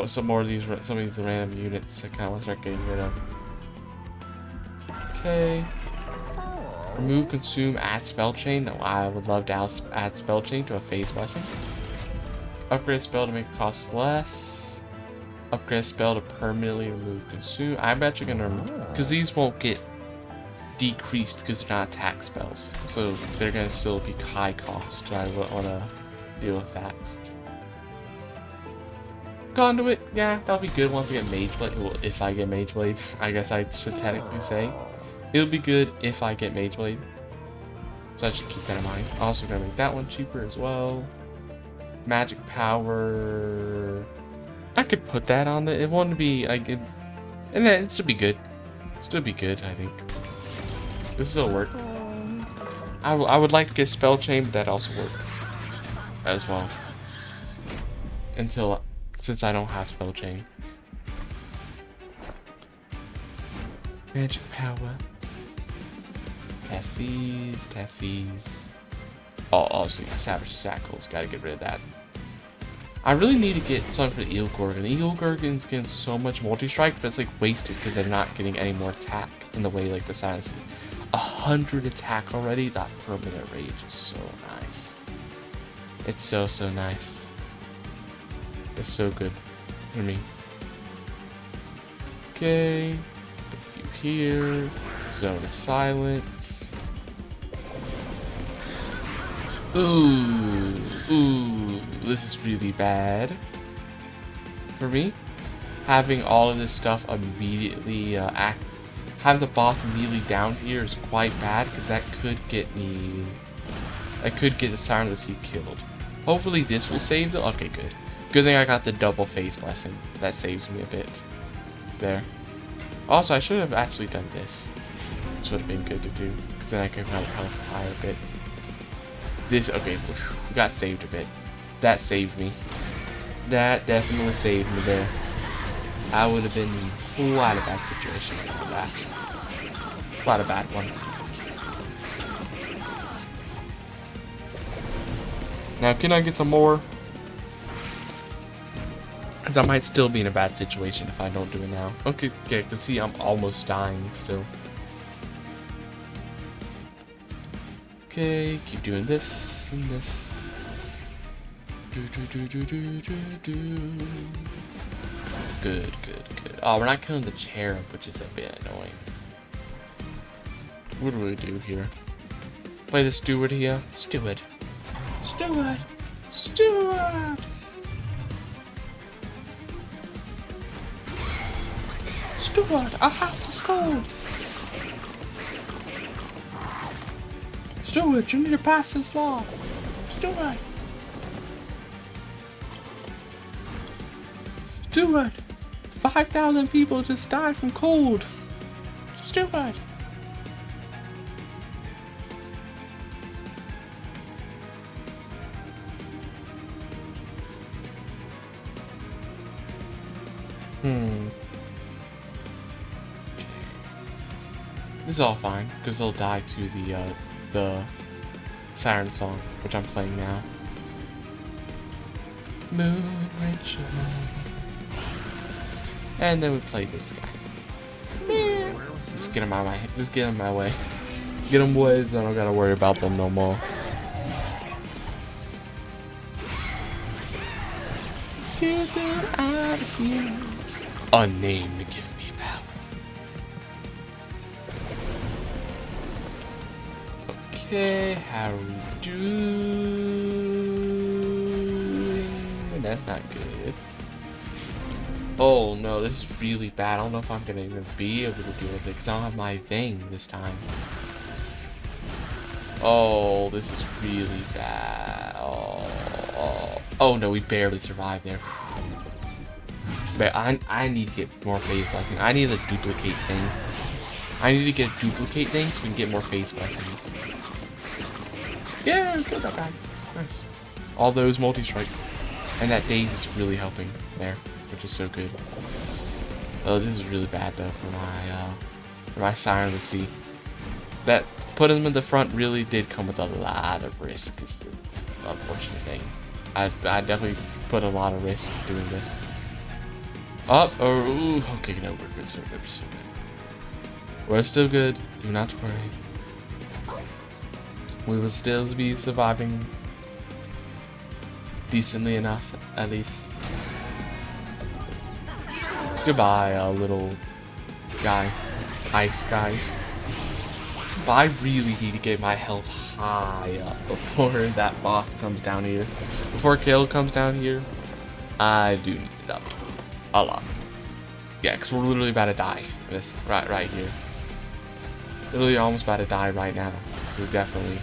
some of these random units I kind of want to start getting rid of. Okay. Remove, consume, add spell chain. No, I would love to add spell chain to a phase blessing. Upgrade spell to make it cost less. Upgrade spell to permanently remove, consume. I'm actually gonna remove, because these won't get decreased because they're not attack spells. So they're gonna still be high cost. I wouldn't wanna deal with that. Conduit, yeah, that'll be good once I get Mageblade. Well, if I get Mageblade, I guess I should technically say. It'll be good if I get Mageblade. So I should keep that in mind. Also gonna make that one cheaper as well. Magic power. I could put that on it. It won't be like it, and then it should be good. Still be good, I think. This will work. I would like to get spell chain, but that also works as well. Since I don't have spell chain. Magic power. Taffies. Oh, obviously, Savage Shackles. Gotta get rid of that. I really need to get something for the Eel Gorgon. The Eel Gorgon's getting so much multi-strike, but it's like wasted because they're not getting any more attack in the way like the Silence. 100 attack already? That permanent rage is so nice. It's so nice. It's so good for me. Okay. Put you here. Zone of Silence. Ooh, this is really bad for me. Having all of this stuff immediately have the boss immediately down here is quite bad because that could get me. I could get the Siren of the Sea killed. Hopefully this will save the. Okay, good. Good thing I got the double phase blessing. That saves me a bit. There. Also, I should have actually done this. This would have been good to do because then I could have health higher a bit. This, okay, we got saved a bit. That saved me. That definitely saved me there. I would have been full out of that situation for that. Quite a bad one. Now, can I get some more? Because I might still be in a bad situation if I don't do it now. Okay, because see, I'm almost dying still. Okay, keep doing this and this. Good. Oh, we're not killing the cherub, which is a bit annoying. What do we do here? Play the steward here. Steward. Steward, our house is cold. Steward, you need to pass this law. Steward. 5,000 people just died from cold. Steward. This is all fine because they'll die to the siren song, which I'm playing now. Moon ritual. And then we play this guy. Just get him out of my. Just get him my way. Get him away, so I don't gotta worry about them no more. Get them out of here. Unnamed to give me power. Okay, how are we doing? That's not good. Oh no, this is really bad. I don't know if I'm gonna even be able to deal with it because I don't have my thing this time. Oh, this is really bad. Oh no, we barely survived there. But I need to get more phase blessing. I need a duplicate thing. I need to get a duplicate thing so we can get more phase blessings. Yeah, killed that guy. Nice. All those multi-strike. And that daze is really helping there, which is so good. Oh, this is really bad though for my Siren of the Sea. That putting them in the front really did come with a lot of risk. Is the unfortunate thing. I definitely put a lot of risk doing this. Ooh, okay, no, we're good, so good. We're still good. Do not worry. We will still be surviving decently enough, at least. Goodbye, little guy. Ice guy. But I really need to get my health high up before that boss comes down here. Before Kale comes down here, I do need it up a lot. Yeah, because we're literally about to die. This right here. Literally almost about to die right now. So definitely.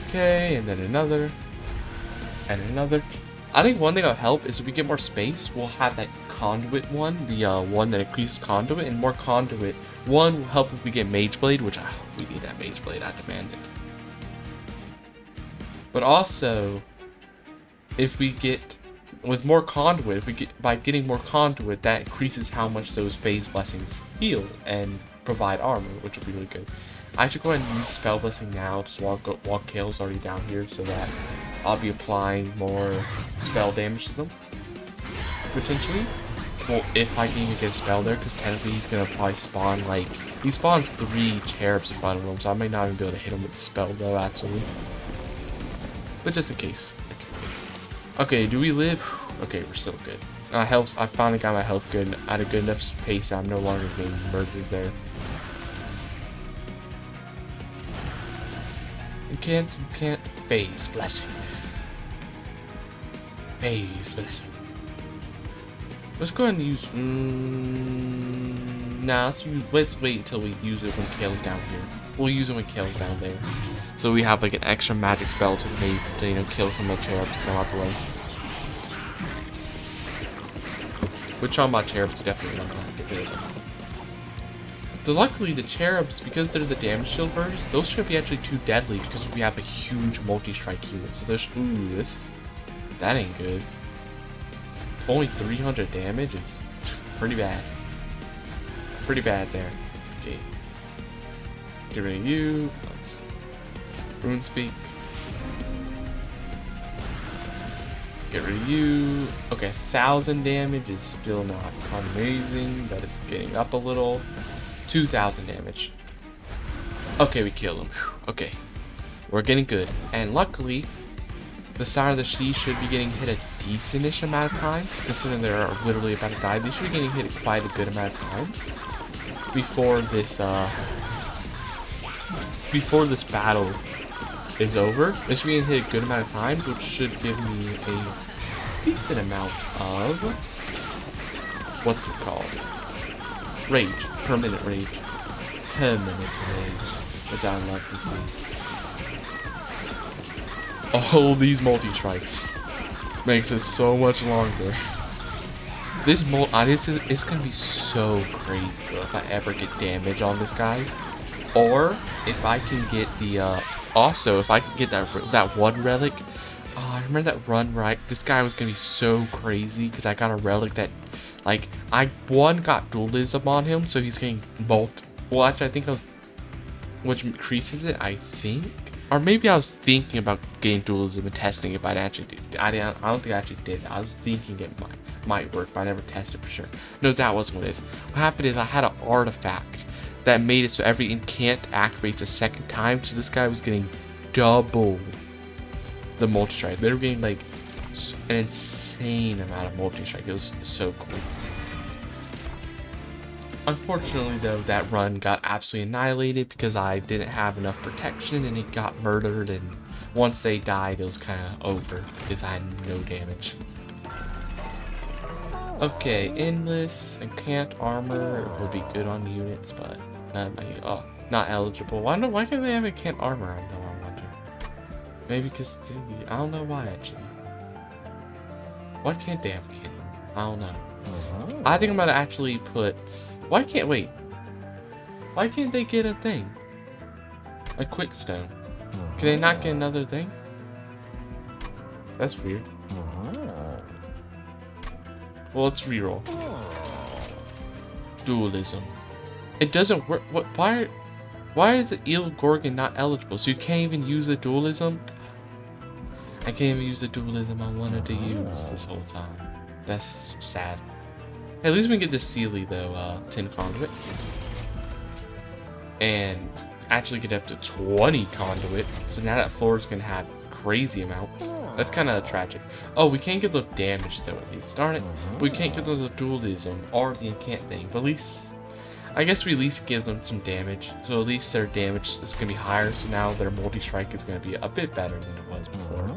Okay, and then another. And another. I think one thing that'll help is if we get more space, we'll have that conduit one, the one that increases conduit, and more conduit. One will help if we get Mageblade, which we need that Mageblade, I demand it. But also, if we get with more conduit, if we get by getting more conduit, that increases how much those phase blessings heal and provide armor, which will be really good. I should go ahead and use spell blessing now, just while Kale's already down here, so that I'll be applying more spell damage to them, potentially. Well, if I can even get a spell there, because technically he's gonna probably spawn like he spawns 3 cherubs in front of him, so I may not even be able to hit him with the spell though, actually. But just in case. Okay, do we live? Okay, we're still good. I finally got my health good at a good enough pace. I'm no longer getting murdered there. You can't phase blessing. Phase blessing. Let's go ahead and use. Nah, let's wait until we use it when Kale's down here. We'll use it when Kale's down there. So we have like an extra magic spell to maybe kill some of the cherubs to come out the way. Which on my cherubs definitely not gonna get rid of them. Luckily the cherubs, because they're the damage shield birds, those shouldn't be actually too deadly because we have a huge multi-strike unit. So there's that ain't good. Only 300 damage is pretty bad. Pretty bad there. Okay. Get rid of you. Let's Rune Speak. Get rid of you. Okay, 1,000 damage is still not amazing, but it's getting up a little. 2,000 damage. Okay, we killed him. Okay. We're getting good. And luckily, the Sire of the Sea should be getting hit a decentish amount of times, considering they're literally about to die. They should be getting hit quite a good amount of times before this battle is over. They should be getting hit a good amount of times, which should give me a decent amount of what's it called? Rage. Permanent rage. Permanent rage. Which I love to see. All these multi-strikes makes it so much longer. This it's gonna be so crazy though, if I ever get damage on this guy. Or if I can get the also if I can get that one relic. I remember that run where this guy was gonna be so crazy because I got a relic that like I got dualism on him, so he's getting well actually I think which increases it, I think. Or maybe I was thinking about getting dualism and testing it, but I actually did. I don't think I actually did. I was thinking it might work, but I never tested for sure. No, that wasn't what it is. What happened is I had an artifact that made it so every incant activates a second time, so this guy was getting double the multi-strike. They were getting like an insane amount of multi-strike. It was so cool. Unfortunately though, that run got absolutely annihilated because I didn't have enough protection and he got murdered, and once they died it was kind of over because I had no damage. Okay, endless and can't armor would be good on units, but not eligible. Why can't they have a can't armor on though, I wonder? Maybe because I don't know why actually. Why can't they have a can't armor? I don't know. I think I'm gonna actually put. Why can't they get a thing? A quick stone. Can they not get another thing? That's weird. Well, let's reroll. Dualism. It doesn't work. What? Why is the Eel Gorgon not eligible? So you can't even use the dualism? I can't even use the dualism I wanted to use this whole time. That's sad. Hey, at least we can get the Sealy though, 10 conduit. And actually get up to 20 conduit. So now that floor is gonna have crazy amounts. That's kind of tragic. Oh, we can't get the damage though at least. Darn it. We can't get the dualism or the incant thing. But at least I guess we at least give them some damage. So at least their damage is going to be higher. So now their multi-strike is going to be a bit better than it was before.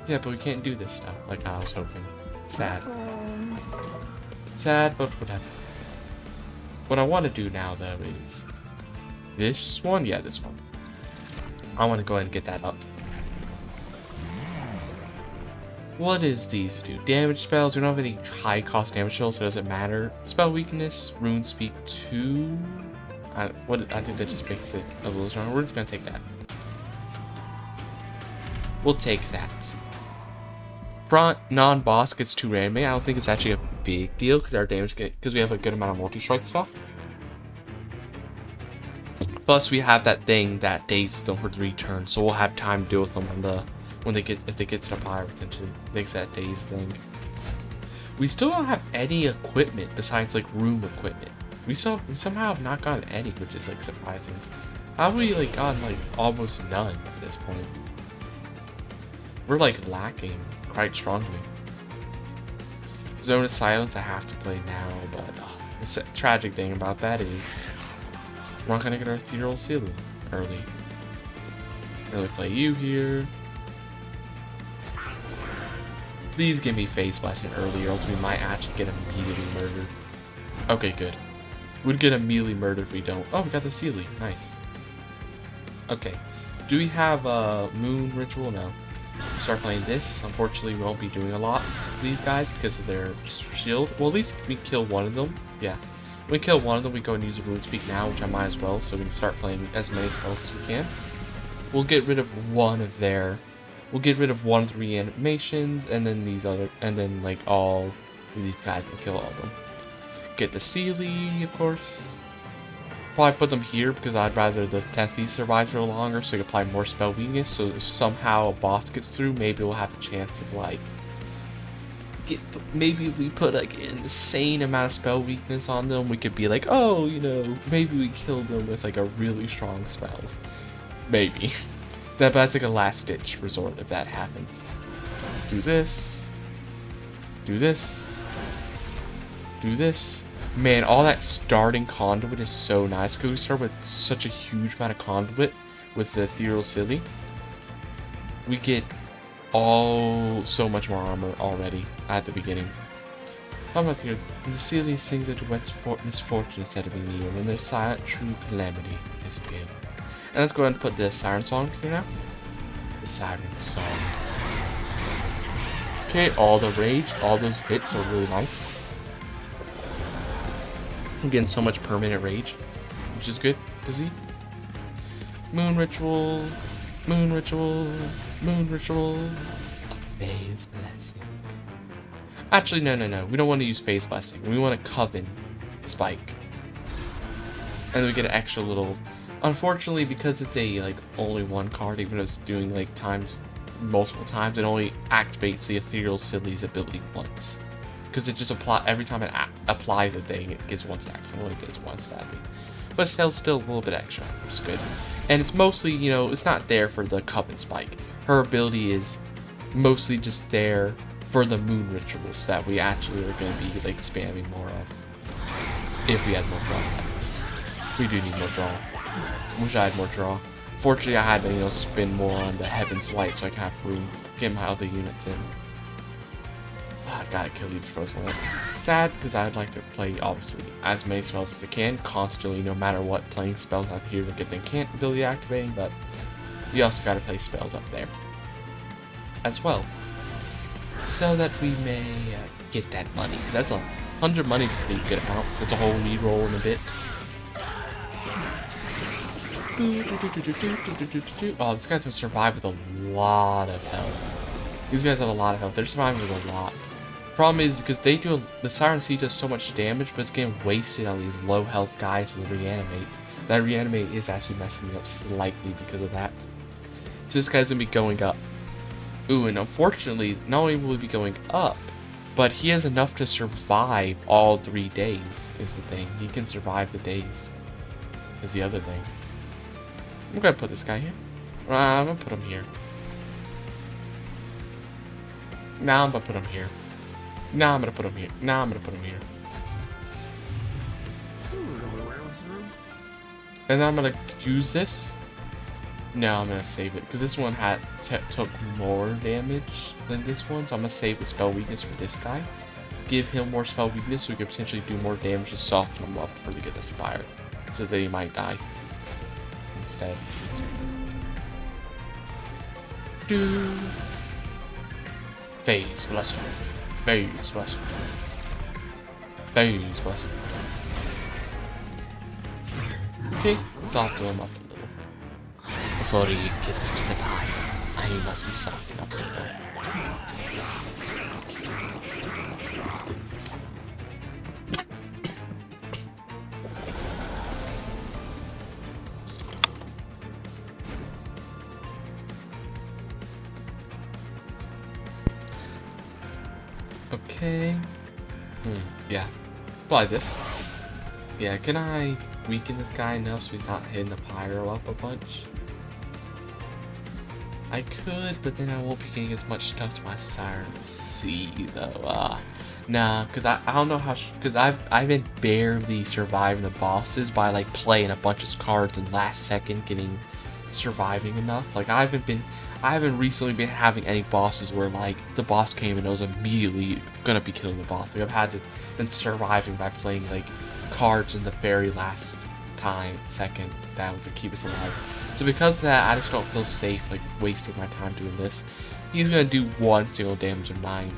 Yeah, but we can't do this stuff like I was hoping. Sad. Sad, but whatever. What I want to do now, though, is this one. Yeah, this one. I want to go ahead and get that up. What is these do? Damage spells. We don't have any high cost damage spells, so it doesn't matter. Spell weakness, rune speak 2. I think that just makes it a little stronger. We're just gonna take that. We'll take that. Front non-boss gets 2 randomly. I don't think it's actually a big deal because our damage because we have a good amount of multi-strike stuff. Plus we have that thing that dazes them for 3 turns, so we'll have time to deal with them on the if they get to the fire potentially. Thanks to that daze thing. We still don't have any equipment besides like room equipment. We somehow have not gotten any, which is like surprising. How have we like gotten like almost none at this point? We're like lacking quite strongly. Zone of Silence I have to play now, but the tragic thing about that is we're not gonna get our Ethereal Ceiling early. I'm gonna play you here. Please give me Face Blessing early, or else we might actually get immediately murdered. Okay, good. We'd get immediately murdered if we don't. Oh, we got the Sealy. Nice. Okay. Do we have a Moon Ritual? No. Start playing this. Unfortunately, we won't be doing a lot to these guys because of their shield. Well, at least we kill one of them. Yeah. When we kill one of them, we go and use a Rune Speak now, which I might as well, so we can start playing as many spells as we can. We'll get rid of one of their... We'll get rid of one of the reanimations, and then these other... And then, like, all these guys can kill all of them. Get the Sealy, of course. Probably put them here because I'd rather the 10th Thief survives for longer so you can apply more spell weakness. So if somehow a boss gets through, maybe we'll have a chance of like maybe if we put like an insane amount of spell weakness on them, we could be like, oh, you know, maybe we killed them with like a really strong spell. Maybe. That's like a last ditch resort if that happens. Do this. Do this. Do this. Man, all that starting conduit is so nice because we start with such a huge amount of conduit with the Ethereal Silly. We get so much more armor already at the beginning. Talking about the Silly sings that duets misfortune instead of being evil, and their silent true calamity is big. And let's go ahead and put the Siren Song here now. The Siren Song. Okay, all the rage, all those hits are really nice. I'm getting so much permanent rage, which is good to see. Moon Ritual, Moon Ritual, Moon Ritual, Phase Blessing. Actually, no. We don't want to use Phase Blessing. We want to Coven Spike. And then we get an extra little... Unfortunately, because it's a like only one card, even though it's doing like multiple times, it only activates the Ethereal Silly's ability once. Because it just every time it applies a thing, it gives 1 stack, so it only does 1 sadly. But still a little bit extra, which is good. And it's mostly, you know, it's not there for the Coven Spike. Her ability is mostly just there for the Moon Rituals that we actually are going to be like spamming more of. If we had more draw patterns. We do need more draw. Wish I had more draw. Fortunately, I had to, you know, spin more on the Heaven's Light so I can have room to get my other units in. I gotta kill these Frozen Lights. Sad, because I'd like to play, obviously, as many spells as I can, constantly, no matter what, playing spells up here to get them can't ability activating, but we also gotta play spells up there as well. So that we may get that money. That's 100 money is a pretty good amount. It's a whole reroll in a bit. Oh, this guy's gonna survive with a lot of health. These guys have a lot of health. They're surviving with a lot. Problem is because the Siren Sea does so much damage, but it's getting wasted on these low health guys with Reanimate. That Reanimate is actually messing me up slightly because of that. So this guy's gonna be going up. Ooh, and unfortunately, not only will he be going up, but he has enough to survive all 3 days, is the thing. He can survive the days, is the other thing. I'm gonna put this guy here. I'm gonna put him here. Now I'm gonna put him here. Now I'm gonna put him here. Now I'm gonna put him here. And then I'm gonna use this. No, I'm gonna save it because this one took more damage than this one, so I'm gonna save the spell weakness for this guy. Give him more spell weakness so he can potentially do more damage to soften him up before they get this fire, so that he might die instead. Phase blessing. Phase blessing. Phase blessing. Okay, soften him up a little. Before he gets to the pie, he must be softened up a little. Okay. Yeah. Apply this. Yeah, can I weaken this guy enough so he's not hitting the pyro up a bunch? I could, but then I won't be getting as much stuff to my Siren to see though. Nah, cause I don't know how, cause I've been barely surviving the bosses by like playing a bunch of cards and last second surviving enough. Like I haven't recently been having any bosses where like the boss came and I was immediately gonna be killing the boss. Like I've been surviving by playing like cards in the very last second that would keep us alive. So because of that, I just don't feel safe like wasting my time doing this. He's gonna do 1 single damage of 9,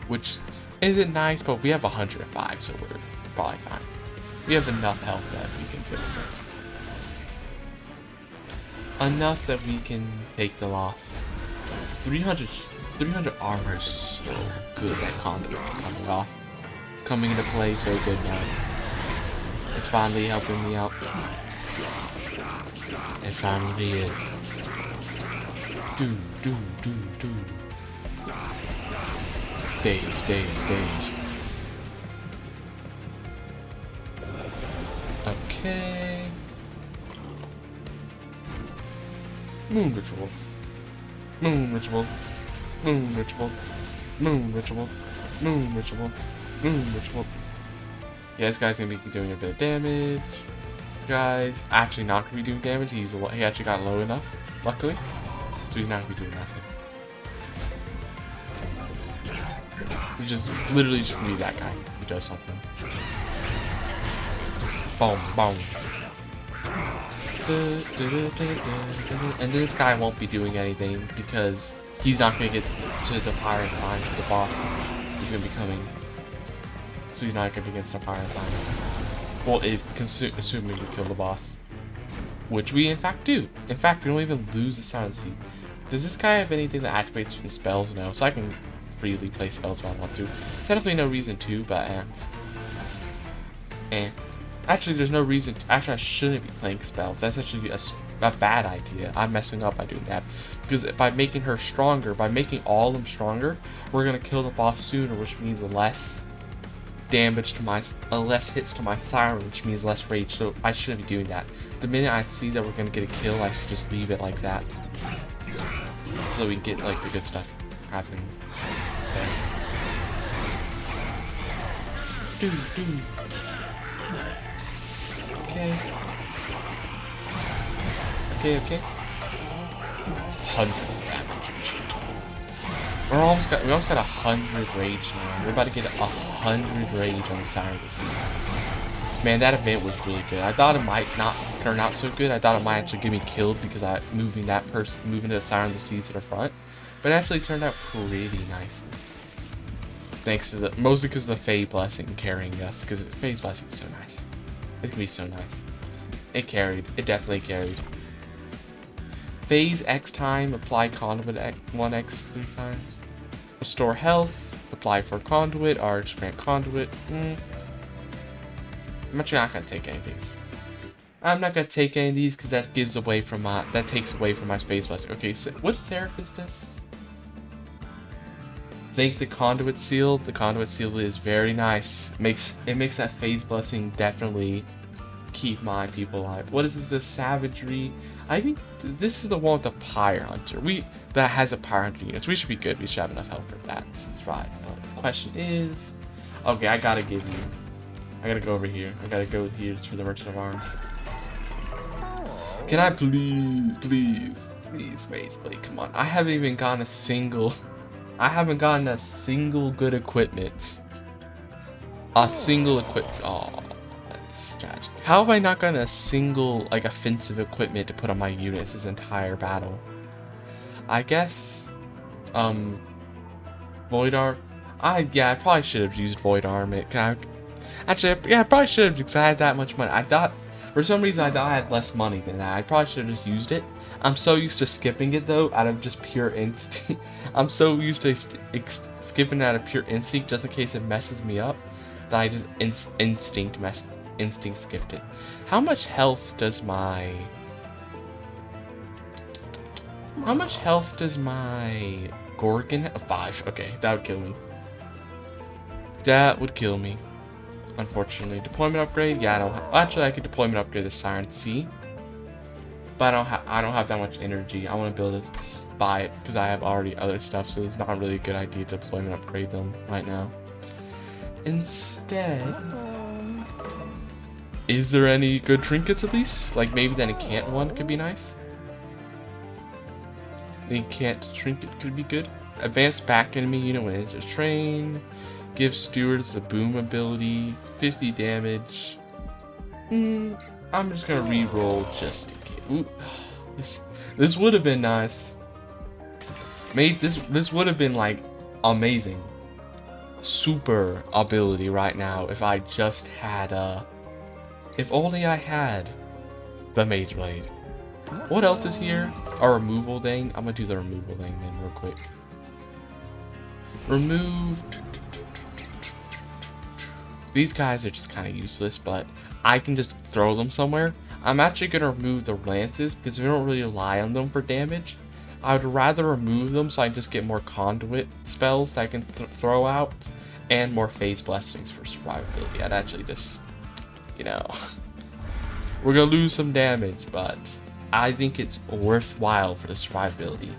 which isn't nice, but we have 105, so we're probably fine. We have enough health that we can kill him. Enough that we can take the loss. 300 armor is so good. That conduit coming into play so good now. It's finally helping me out. It finally is. Do. Days. Okay. Moon ritual. Yeah, this guy's gonna be doing a bit of damage. This guy's actually not gonna be doing damage. He actually got low enough, luckily, so he's not gonna be doing nothing. He's just literally just gonna be that guy who does something. Boom. And this guy won't be doing anything because he's not gonna get to the pirate sign for the boss. He's gonna be coming, so he's not gonna be against the pirate sign. Well, assuming we kill the boss, which we in fact do. In fact, we don't even lose the silent seed. Does this guy have anything that activates from spells? No, so I can freely play spells if I want to. Technically, no reason to, but Actually, there's no reason to. Actually, I shouldn't be playing spells. That's actually a bad idea. I'm messing up by doing that. Because by making her stronger, by making all of them stronger, we're going to kill the boss sooner, which means less damage to less hits to my Siren, which means less rage. So I shouldn't be doing that. The minute I see that we're going to get a kill, I should just leave it like that. So we can get like the good stuff happening. Okay. 100 damage. We almost got 100 rage now. We're about to get 100 rage on the Siren of the Sea. Man, that event was really good. I thought it might not turn out so good. I thought it might actually get me killed because I moving the Siren of the Sea to the front. But it actually turned out pretty nicely. Thanks to mostly because of the Fae Blessing carrying us, because Fae's Blessing is so nice. It can be so nice. It carried. It definitely carried. Phase X time, apply conduit 1x 3 times. Restore health, apply for conduit, or just grant conduit. I'm actually not gonna take any of these. I'm not gonna take any of these because that takes away from my space blessing. Okay, so what seraph is this? Think the conduit seal. The conduit seal is very nice. It makes that phase blessing definitely keep my people alive. What is this? The savagery. I think this is the one with the Pyre Hunter. That has a Pyre Hunter unit. So we should be good. We should have enough health for that. That's right. But the question is, okay, I gotta go over here. I gotta go here just for the Merchant of Arms. Can I please, Mageblade, come on. I haven't even gotten a single good equipment. Oh, that's tragic. How have I not gotten a single, like, offensive equipment to put on my units this entire battle? I guess, Void Arm. Yeah, I probably should have used Void Arm. Actually, yeah, I probably should have because I had that much money. For some reason, I thought I had less money than that. I probably should have just used it. I'm so used to skipping it though, out of just pure instinct. I'm so used to skipping out of pure instinct just in case it messes me up, that I just instinct skipped it. How much health does my Gorgon have? 5. Okay, that would kill me. That would kill me. Unfortunately. Deployment upgrade? Yeah, I don't have, actually I could deployment upgrade the Siren Sea. But I don't have that much energy. I want to build it, buy it, because I have already other stuff, so it's not really a good idea to deployment upgrade them right now. Instead, is there any good trinkets at least? Like maybe the Encant one could be nice. The Encant trinket could be good. Advanced back enemy unit when it's a train. Give stewards the boom ability. 50 damage. I'm just gonna re-roll just in case. Ooh, this would have been nice. This would have been like amazing. Super ability right now if I just had if only I had the Mageblade. What else is here? A removal thing. I'm gonna do the removal thing then real quick. Remove. These guys are just kind of useless, but I can just throw them somewhere. I'm actually going to remove the lances because we don't really rely on them for damage. I would rather remove them so I just get more conduit spells that I can throw out and more phase blessings for survivability. I'd actually just, you know, we're going to lose some damage, but I think it's worthwhile for the survivability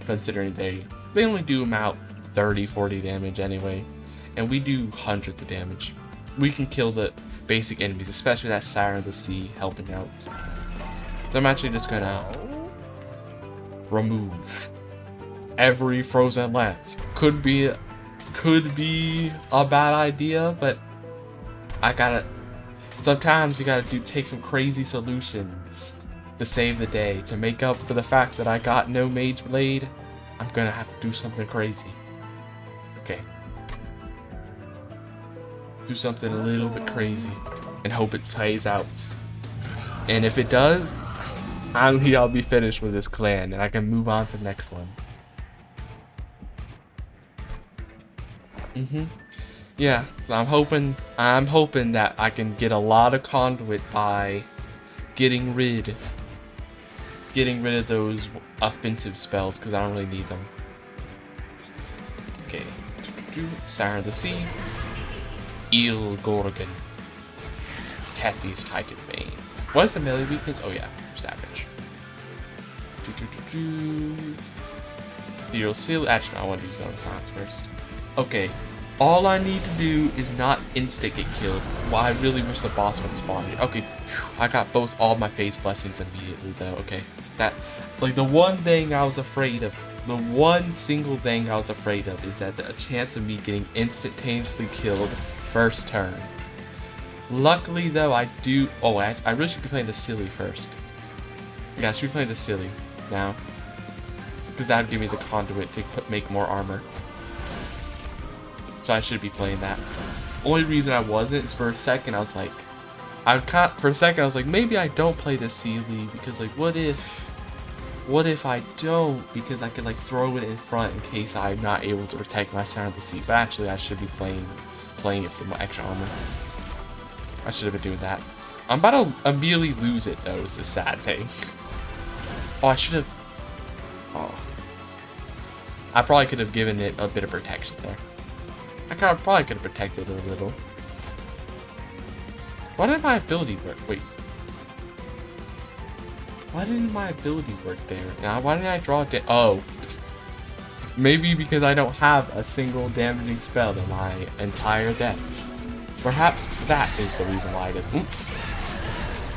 considering they only do about 30-40 damage anyway. And we do hundreds of damage. We can kill the basic enemies, especially that Siren of the Sea helping out. So I'm actually just gonna remove every frozen lance. Could be a bad idea, but sometimes you gotta take some crazy solutions to save the day. To make up for the fact that I got no Mageblade, I'm gonna have to do something crazy. Okay. Do something a little bit crazy and hope it plays out. And if it does, I'll be finished with this clan and I can move on to the next one. Yeah, so I'm hoping that I can get a lot of conduit by getting rid of those offensive spells because I don't really need them. Okay. Siren of the Sea. Eel Gorgon. Tethys Titan Bane. What is the melee weakness? Oh yeah, Savage. Ethereal Seal. Actually, I want to do Zone of Silence first. Okay. All I need to do is not instant get killed. Well, I really wish the boss would spawn here. Okay, I got all my phase blessings immediately though. Okay, that, like, the one thing I was afraid of, the one single thing I was afraid of is that the chance of me getting instantaneously killed first turn. Luckily though, I do. Oh, I really should be playing the Silly first. Yeah, I should be playing the Silly now, because that would give me the conduit to make more armor. So I should be playing that. Only reason I wasn't is for a second I was like, maybe I don't play the Sealy because, like, what if I don't, because I could, like, throw it in front in case I'm not able to protect my Siren of the Sea. But actually I should be playing it for my extra armor. I should have been doing that. I'm about to immediately lose it though, is the sad thing. Oh, I should have. Oh, I probably could have given it a bit of protection there. I probably could have protected it a little. Why didn't my ability work? Wait. Why didn't my ability work there? Now, why didn't I draw it? Oh. Maybe because I don't have a single damaging spell in my entire deck. Perhaps that is the reason why I didn't.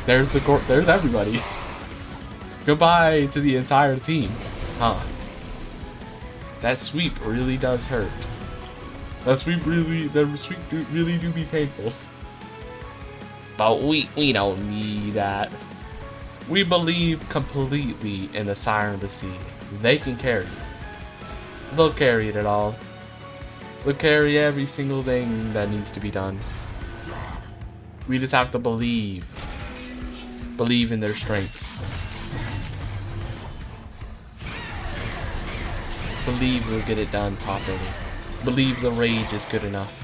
There's there's everybody. Goodbye to the entire team. Huh. That sweep really does hurt. That sweep really do be painful. But we don't need that. We believe completely in the Siren of the Sea. They can carry it. They'll carry it at all. They'll carry every single thing that needs to be done. We just have to believe. Believe in their strength. Believe we'll get it done properly. Believe the rage is good enough.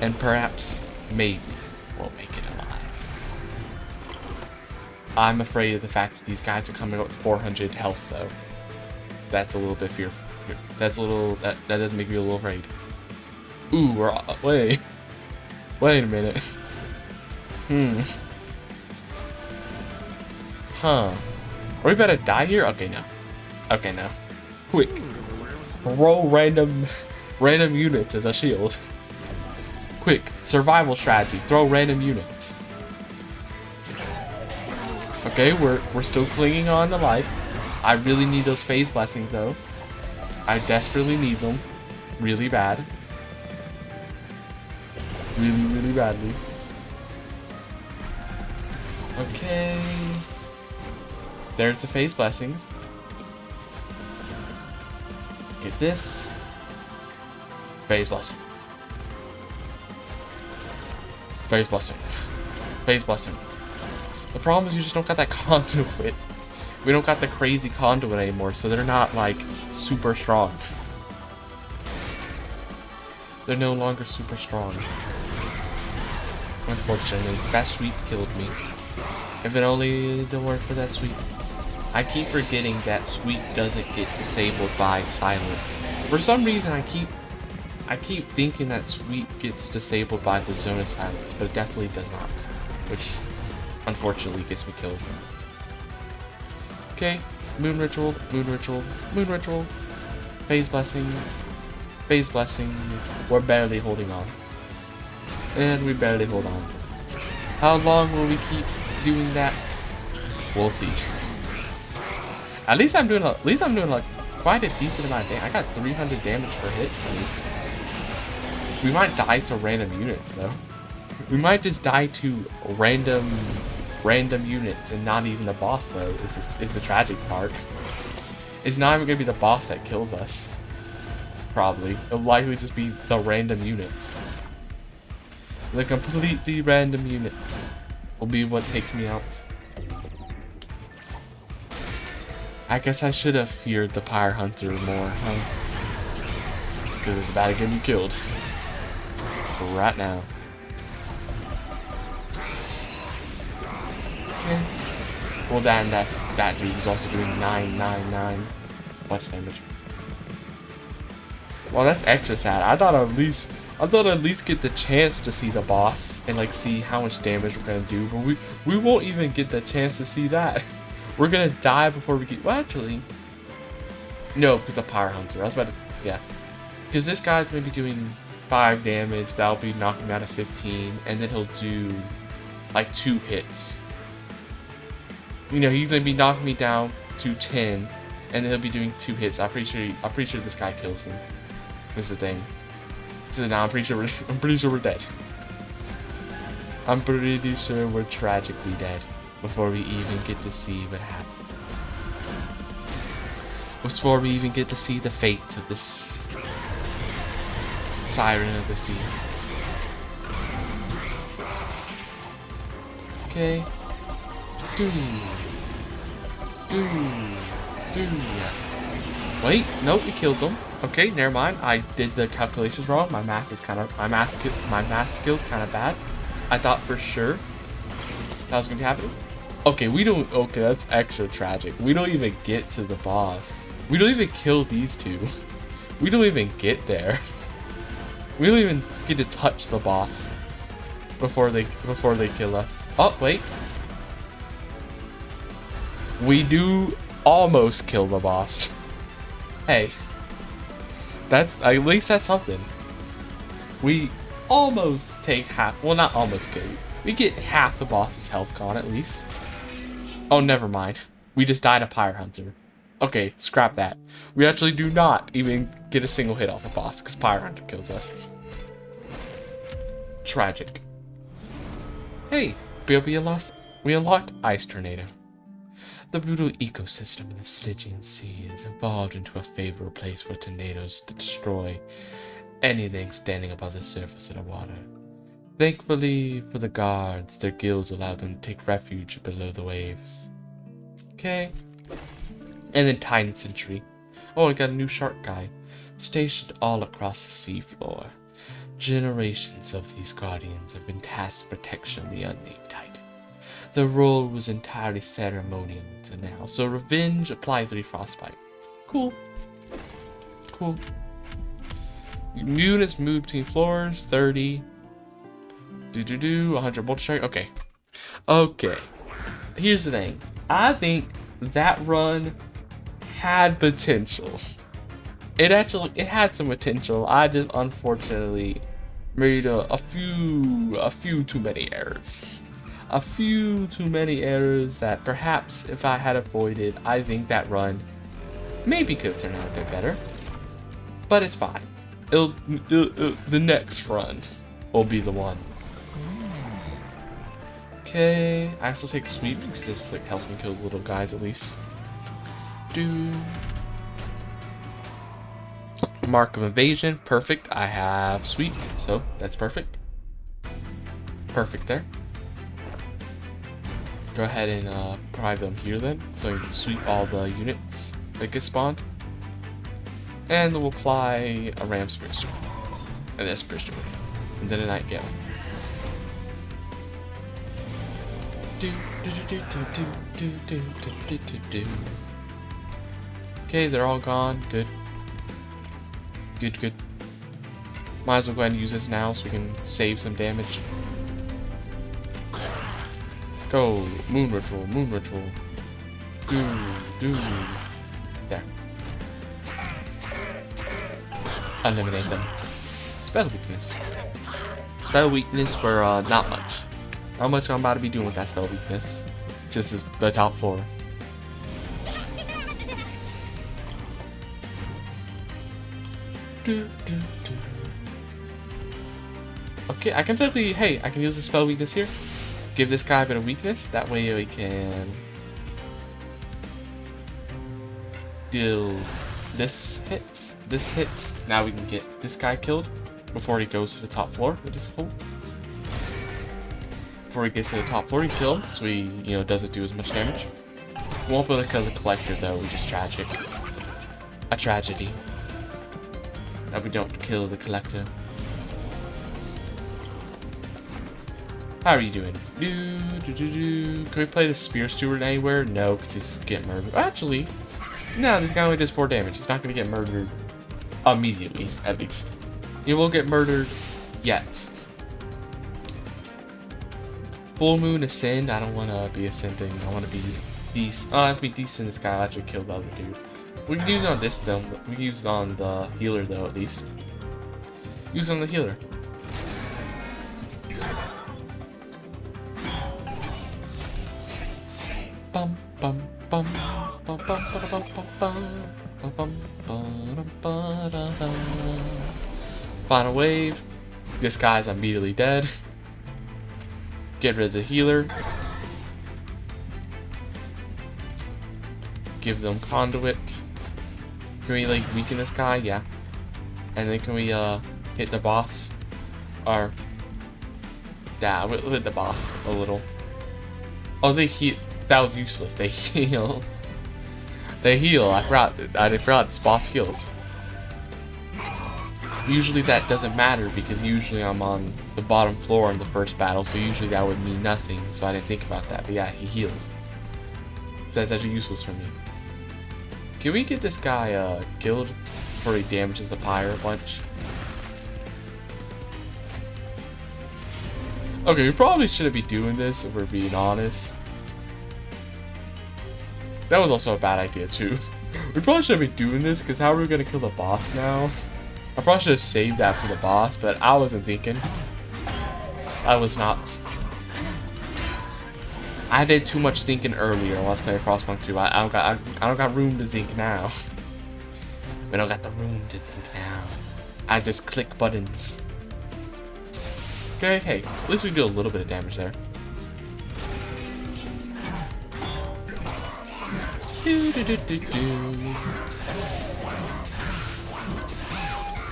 And perhaps, maybe, we'll make it alive. I'm afraid of the fact that these guys are coming up with 400 health, though. That's a little bit fearful. That's a little, that does make me a little afraid. Ooh, wait a minute. Huh. Are we about to die here? Okay, no. Okay, no. Quick. Throw random units as a shield. Quick. Survival strategy. Throw random units. Okay, we're still clinging on to life. I really need those phase blessings, though. I desperately need them. Really bad. Really badly. Okay. There's the phase blessings. Get this. Phase blessing. Phase blessing. Phase blessing. The problem is you just don't got that conduit. We don't got the crazy conduit anymore, so they're not like super strong. They're no longer super strong. Unfortunately, that sweep killed me. If it only didn't work for that sweep. I keep forgetting that sweep doesn't get disabled by silence. For some reason, I keep thinking that sweep gets disabled by the zone of silence, but it definitely does not. Which, unfortunately, gets me killed. Okay, moon ritual, moon ritual, moon ritual, phase blessing, phase blessing. We're barely holding on. And we barely hold on. How long will we keep doing that? We'll see. At least I'm doing like quite a decent amount of damage. I got 300 damage per hit at least. We might die to random units though. We might just die to random units and not even the boss though. Is the tragic part. It's not even gonna be the boss that kills us. Probably. It'll likely just be the random units. The completely random units will be what takes me out. I guess I should have feared the Pyre Hunter more, huh? Because it's about to get me killed. Right now. Yeah. Well, then that dude is also doing 999 much damage. Well, that's extra sad. I thought I'd at least get the chance to see the boss and like see how much damage we're gonna do, but we won't even get the chance to see that. We're gonna die before we get. Well, actually, no, because of Pyre Hunter. I was about to, yeah, because this guy's gonna be doing 5 damage. That'll be knocking me out of 15, and then he'll do like 2 hits. You know, he's gonna be knocking me down to 10, and then he'll be doing 2 hits. I'm pretty sure this guy kills me. That's the thing. So now I'm pretty sure we're dead. I'm pretty sure we're tragically dead before we even get to see what happened. Before we even get to see the fate of this Siren of the Sea. Okay. Wait, nope, we killed them. Okay, never mind. I did the calculations wrong. My math skills kind of bad. I thought for sure that was gonna be happening. Okay, okay, that's extra tragic. We don't even get to the boss. We don't even kill these two. We don't even get there. We don't even get to touch the boss before they kill us. Oh, wait. We do almost kill the boss. Hey. At least that's something. We almost take half, well, not almost kill you. We get half the boss's health gone at least. Oh, never mind. We just died a Pyre Hunter. Okay, scrap that. We actually do not even get a single hit off the boss because Pyre Hunter kills us. Tragic. Hey, we unlocked Ice Tornado. The brutal ecosystem of the Stygian Sea has evolved into a favorable place for tornadoes to destroy anything standing above the surface of the water. Thankfully for the guards, their guilds allow them to take refuge below the waves. Okay. And then Tiny Sentry. Oh, I got a new shark guy. Stationed all across the seafloor. Generations of these guardians have been tasked with protection of the unnamed titan. Their role was entirely ceremonial until now, so revenge applied 3 frostbite. Cool. Cool. Units move between floors, 30. 100 bolt strike. Okay. Okay. Here's the thing. I think that run had potential. It had some potential. I just unfortunately made a few too many errors. A few too many errors that perhaps if I had avoided, I think that run maybe could have turned out a bit better. But it's fine. The next run will be the one. Okay, I also take sweep because it just like helps me kill little guys at least. Mark of Invasion, perfect. I have sweep, so that's perfect. Perfect there. Go ahead and provide them here then, so I can sweep all the units that get spawned. And we'll apply a Ram Spear Sword, and then Spear Sword, and then a Nightgale. Okay, they're all gone. Good. Good. Might as well go ahead and use this now so we can save some damage. Go, Moon Ritual. Do. There. Eliminate them. Spell weakness. Spell weakness for not much. How much I'm about to be doing with that spell weakness. This is the top floor. Okay, I can technically, hey, I can use the spell weakness here. Give this guy a bit of weakness. That way we can deal this hit. Now we can get this guy killed before he goes to the top floor, which is cool. Before he gets to the top floor, he kill him, so he, doesn't do as much damage. Won't be able to kill the collector though, which is tragic. A tragedy. That we don't kill the collector. How are you doing? Can we play the Spear Steward anywhere? No, because he's getting murdered. Actually, no, this guy only does 4 damage. He's not going to get murdered immediately, at least. He will get murdered yet. Full Moon Ascend. I don't want to be ascending. I want to be decent. I have to be decent. This guy will actually kill the other dude. We can use it on this though. We can use it on the healer though, at least. Use it on the healer. Bum bum bum bum bum bum bum bum. Final wave. This guy's immediately dead. Get rid of the healer. Give them conduit. Can we like weaken this guy? Yeah. And then can we hit the boss? Or yeah, we'll hit the boss a little. Oh, they heal. That was useless. They heal. They heal. I forgot this boss heals. Usually that doesn't matter because usually I'm on the bottom floor in the first battle, so usually that would mean nothing. So I didn't think about that. But yeah, he heals. So that's actually useless for me. Can we get this guy killed before he damages the pyre a bunch? Okay, we probably shouldn't be doing this if we're being honest. That was also a bad idea too. We probably shouldn't be doing this because how are we gonna kill the boss now? I probably should have saved that for the boss, but I wasn't thinking. I was not. I did too much thinking earlier when I was playing Frostpunk 2. I don't got room to think now. I don't got the room to think now. I just click buttons. Okay, hey, at least we do a little bit of damage there.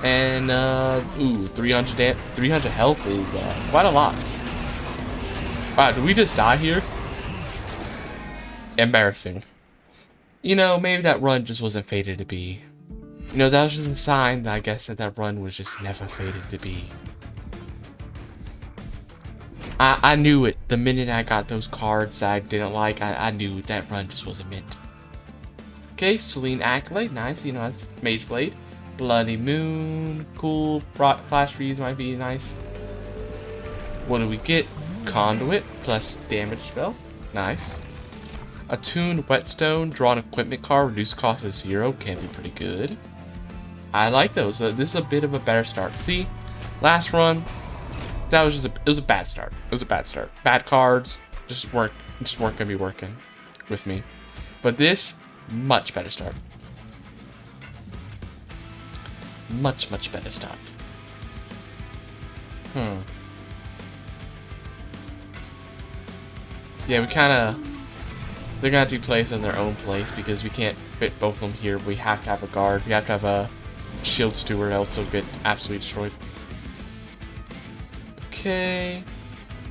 And ooh, 300 health is quite a lot. Wow, did we just die here? Embarrassing. You know, maybe that run just wasn't fated to be. You know, that was just a sign that I guess that run was just never fated to be. I knew it the minute I got those cards that I didn't like. I knew that run just wasn't meant. Okay, Celine Accolade, nice. You know, that's MAGEBLADE. Bloody Moon, cool. Flash Freeze might be nice. What do we get? Conduit plus damage spell, nice. Attuned Whetstone, draw an equipment card, reduce cost to 0, can be pretty good. I like those. This is a bit of a better start. See, last run, that was just it was a bad start. It was a bad start. Bad cards just weren't gonna be working with me. But this, much better start. Much better start. Yeah, we kind of. They're gonna have to be placed in their own place because we can't fit both of them here. We have to have a guard. We have to have a shield steward, else they'll get absolutely destroyed. Okay.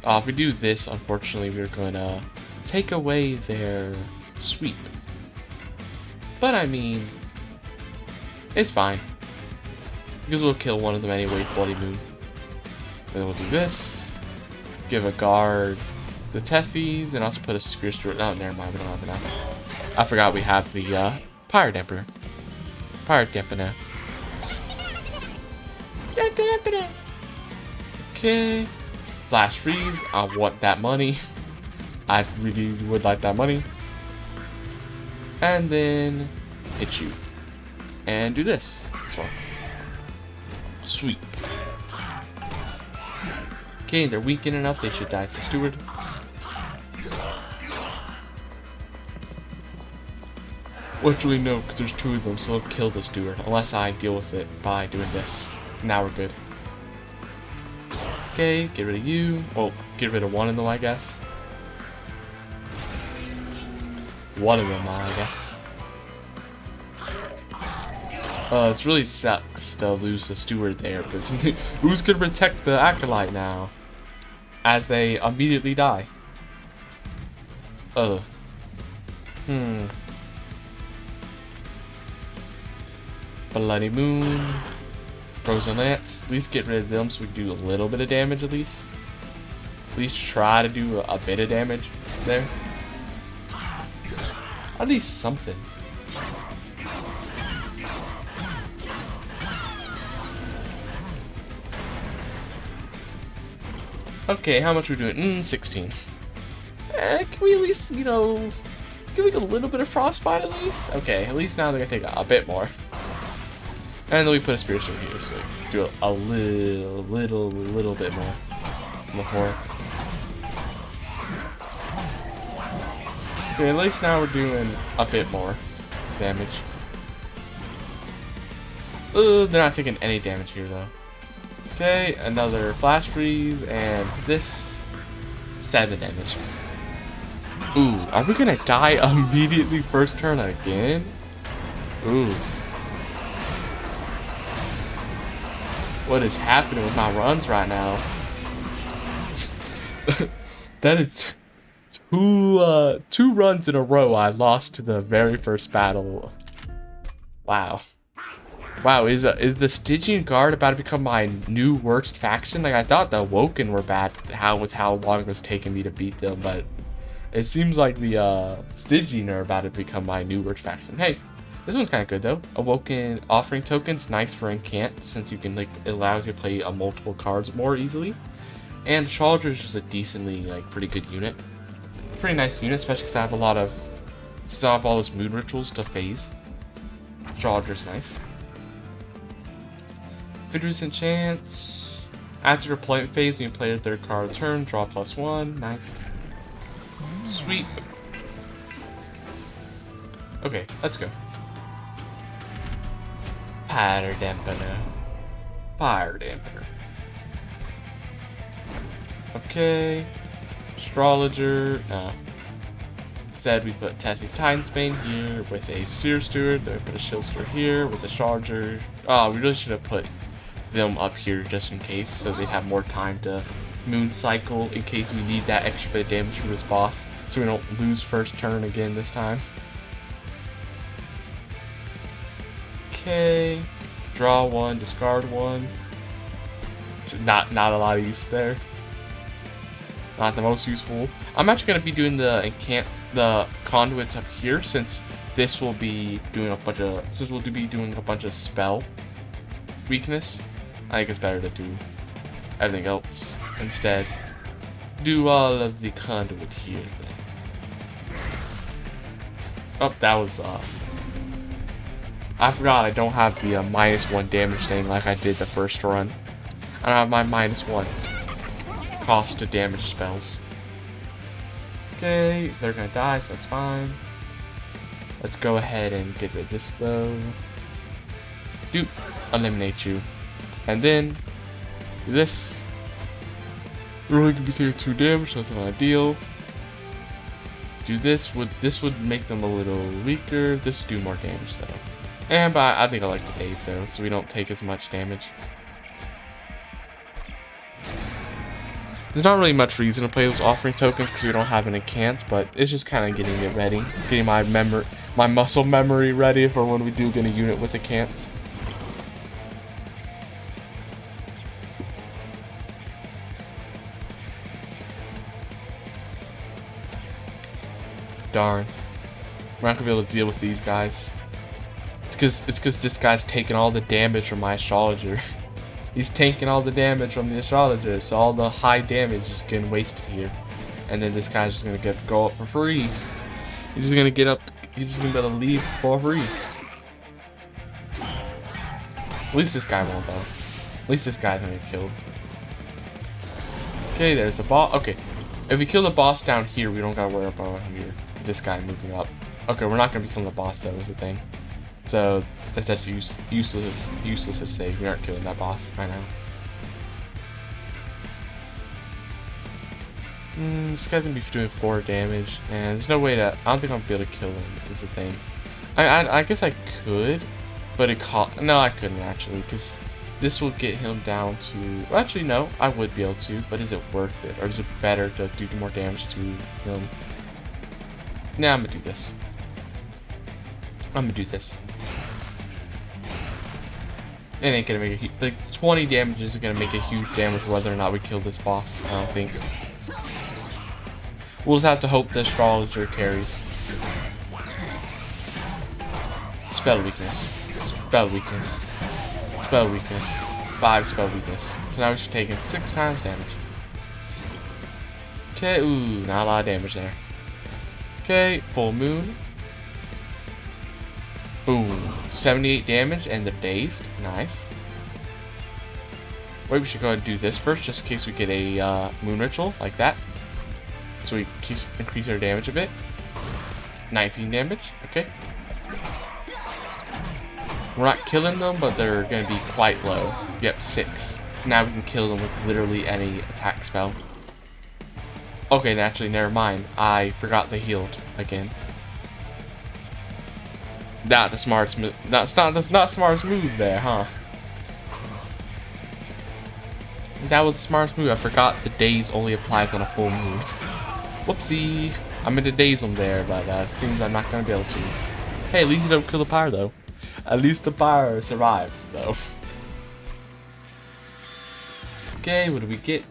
If we do this, unfortunately, we're gonna take away their sweep. But I mean, it's fine because we'll kill one of them anyway. Bloody Moon. Then we'll do this. Give a guard the Tethys, and also put a Spear Steward. Oh, never mind, we don't have enough. I forgot we have the Pirate Emperor. Pirate Dampener. Okay. Flash Freeze. I want that money. I really would like that money. And then hit you. And do this. So, sweep. Okay, they're weakened enough, they should die to Steward. Actually, no, because there's two of them, so they'll kill the Steward. Unless I deal with it by doing this. Now we're good. Okay, get rid of you. Oh, get rid of one of them, I guess. One of them, I guess. It really sucks to lose the Steward there, because who's gonna protect the Acolyte now? As they immediately die. Bloody Moon. Frozen Lance. At least get rid of them so we do a little bit of damage at least. At least try to do a bit of damage there. At least something. Okay, how much are we doing? 16. Can we at least, you know, give like a little bit of frostbite at least? Okay, at least now they're gonna take a bit more. And then we put a Spear Steward here, so do a little bit more. Before. Okay, at least now we're doing a bit more damage. They're not taking any damage here though. Okay, another Flash Freeze, and this 7 damage. Ooh, are we gonna die immediately first turn again? Ooh. What is happening with my runs right now? That is two runs in a row I lost to the very first battle. Wow. Wow, is the Stygian Guard about to become my new worst faction? Like, I thought the Woken were bad how long it was taking me to beat them, but it seems like the Stygian are about to become my new worst faction. Hey, this one's kind of good though. Awoken Offering Token's nice for Incant, since you can, like, it allows you to play multiple cards more easily. And Astrologer is just a decently, like, pretty good unit. Pretty nice unit, especially because I have a lot of, since I have all those moon rituals to phase. Astrologer's nice. 50% chance. After deployment phase, when you play your third card of the turn, draw +1. Nice. Sweep. Okay, let's go. Fire dampener. Fire dampener. Okay. Astrologer. No. Instead, we put Tattooed Titanbane here with a Seer Steward. Then we put a Shield Steward here with a Charger. Oh, we really should have put them up here just in case, so they'd have more time to moon cycle in case we need that extra bit of damage from this boss, so we don't lose first turn again this time. Okay, draw 1, discard 1. It's not a lot of use there. Not the most useful. I'm actually going to be doing the conduits up here, since this will be doing a bunch of spell weakness. I think it's better to do everything else instead. Do all of the conduit here then. Oh, that was I forgot I don't have the -1 damage thing like I did the first run. I don't have my -1 cost to damage spells. Okay, they're gonna die, so that's fine. Let's go ahead and get rid of this though. Dupe, eliminate you. And then do this. We're only gonna be taking 2 damage, so that's not ideal. Do this would make them a little weaker. This would do more damage though. And but I think I like the days though, so we don't take as much damage. There's not really much reason to play those offering tokens because we don't have any cants, but it's just kind of getting it ready, getting my muscle memory ready for when we do get a unit with the cants. Darn, we're not gonna be able to deal with these guys. It's because this guy's taking all the damage from my astrologer. He's taking all the damage from the astrologer, so all the high damage is getting wasted here. And then this guy's just gonna go up for free. He's just gonna get up. He's just gonna be able to leave for free. At least this guy won't though. At least this guy's gonna get killed. Okay, there's the boss. Okay, if we kill the boss down here, we don't gotta worry about here. This guy moving up. Okay, we're not gonna be killing the boss though, is the thing. So that's actually useless to say. We aren't killing that boss right now. This guy's gonna be doing 4 damage, and there's no way to. I don't think I'm gonna be able to kill him. Is the thing. I guess I could, but no, I couldn't actually, because this will get him down to. Well, actually, no, I would be able to, but is it worth it, or is it better to do more damage to him? Nah, I'm gonna do this. It ain't gonna make like 20 damage is gonna make a huge damage whether or not we kill this boss. I don't think. We'll just have to hope the astrologer carries. Spell weakness. Spell weakness. Spell weakness. 5 spell weakness. So now we're just taking 6 times damage. Okay, ooh, not a lot of damage there. Okay, full moon. Boom. 78 damage and they're dazed. Nice. Wait, we should go ahead and do this first just in case we get a moon ritual like that. So we increase our damage a bit. 19 damage. Okay. We're not killing them, but they're going to be quite low. Yep, 6. So now we can kill them with literally any attack spell. Okay, actually, never mind. I forgot they healed again. Not the smartest move. That's not the smartest move there, huh? That was the smartest move. I forgot the daze only applies on a full moon. Whoopsie. I'm gonna daze them there, but seems I'm not gonna be able to. Hey, at least you don't kill the pyre though. At least the pyre survives though. Okay, what do we get?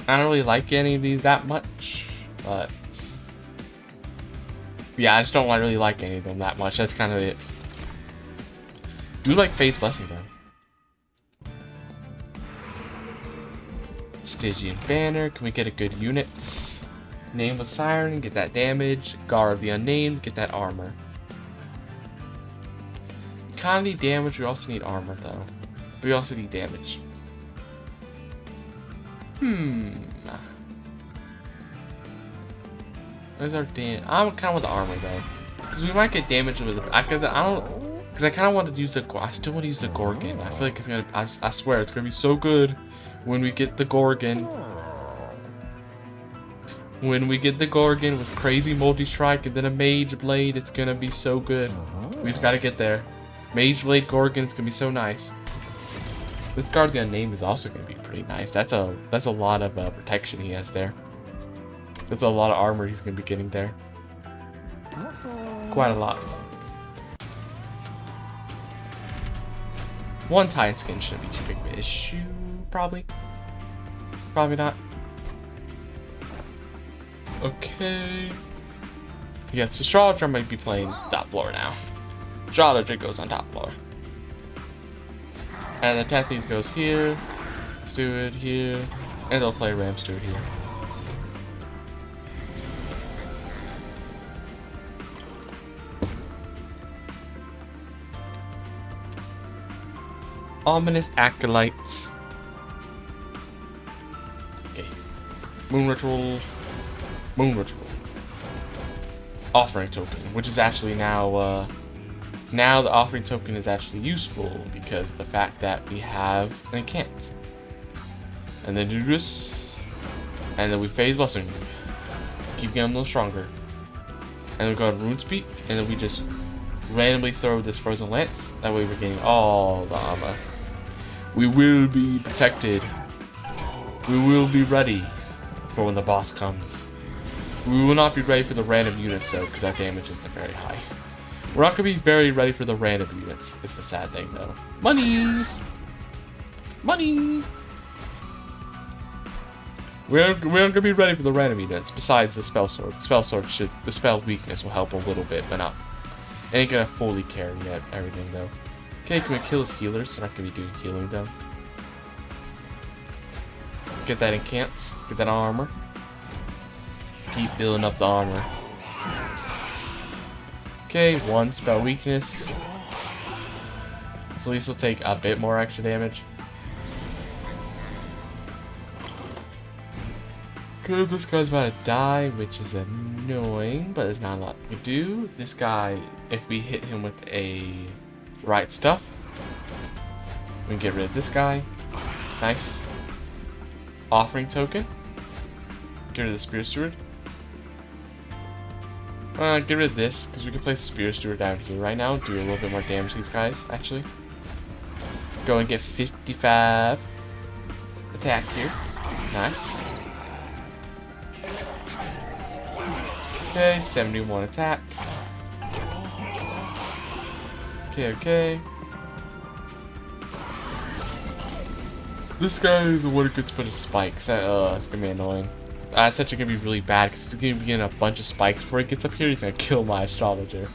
I don't really like any of these that much, but yeah, I just don't really like any of them that much. That's kind of it. Do like Fate's Blessing though. Stygian Banner. Can we get a good unit? Nameless Siren. Get that damage. Guard of the Unnamed. Get that armor. We kind of need damage. We also need armor though. But we also need damage. Where's our damage? I'm kind of with the armor though, because we might get damage with it. Because I kind of want to use the. I still want to use the Gorgon. I feel like it's gonna. I swear it's gonna be so good when we get the Gorgon. When we get the Gorgon with crazy multi-strike and then a Mageblade, it's gonna be so good. We just gotta get there. Mageblade Gorgon, it's gonna be so nice. This Guardian name is also gonna be pretty nice. That's a lot of protection he has there. There's a lot of armor he's gonna be getting there. Quite a lot. One Titan skin shouldn't be too big of an issue, probably. Probably not. Okay. Yes, the Astrologer might be playing top floor now. Astrologer goes on top floor. And the Tethys goes here. Steward here. And they'll play Ram Steward here. Ominous Acolytes. Okay. Moon Ritual. Moon Ritual. Offering token, which is actually now the offering token is actually useful because of the fact that we have an incant. And then do this, and then we phase blessing. Keep getting a little stronger. And then we go to rune speed, and then we just randomly throw this frozen lance. That way we're getting all the armor. We will be protected. We will be ready for when the boss comes. We will not be ready for the random units though, because our damage isn't very high. We're not going to be very ready for the random units. It's the sad thing though. Money! Money! We're not going to be ready for the random units, besides the spell sword. The spell weakness will help a little bit, but not. It ain't going to fully carry everything though. Okay, can we kill his healers? They're not going to be doing healing though. Get that incants. Get that armor. Keep building up the armor. Okay, one spell weakness. So at least we'll take a bit more extra damage. Okay, this guy's about to die, which is annoying, but there's not a lot we can do. This guy, if we hit him with a right stuff, we can get rid of this guy. Nice. Offering token. Get rid of the Spear Steward. Get rid of this, because we can place the Spear Steward down here right now. Do a little bit more damage to these guys, actually. Go and get 55 attack here. Nice. Okay, 71 attack. Okay. This guy is the one who gets a bunch of spikes. It's gonna be annoying. That's actually gonna be really bad because he's gonna be getting a bunch of spikes before he gets up here. He's gonna kill my Astrologer.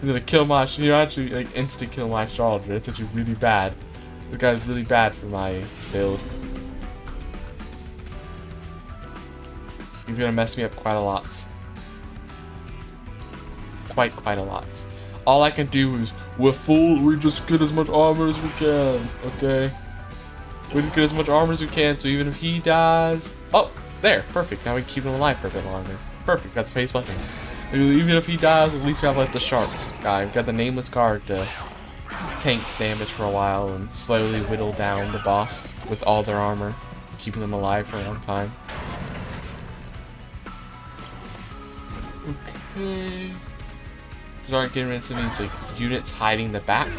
He's gonna kill my. He'll actually like instant kill my Astrologer. It's actually really bad. This guy's really bad for my build. He's gonna mess me up quite a lot. Quite a lot. All I can do is we just get as much armor as we can. Okay. We just get as much armor as we can. So even if he dies, oh. There, perfect. Now we can keep him alive for a bit longer. Perfect, got the phase blessing. Even if he dies, at least we have like the sharp guy. We've got the nameless guard to tank damage for a while and slowly whittle down the boss with all their armor, keeping them alive for a long time. Okay. Start getting rid of some of these like units hiding the back.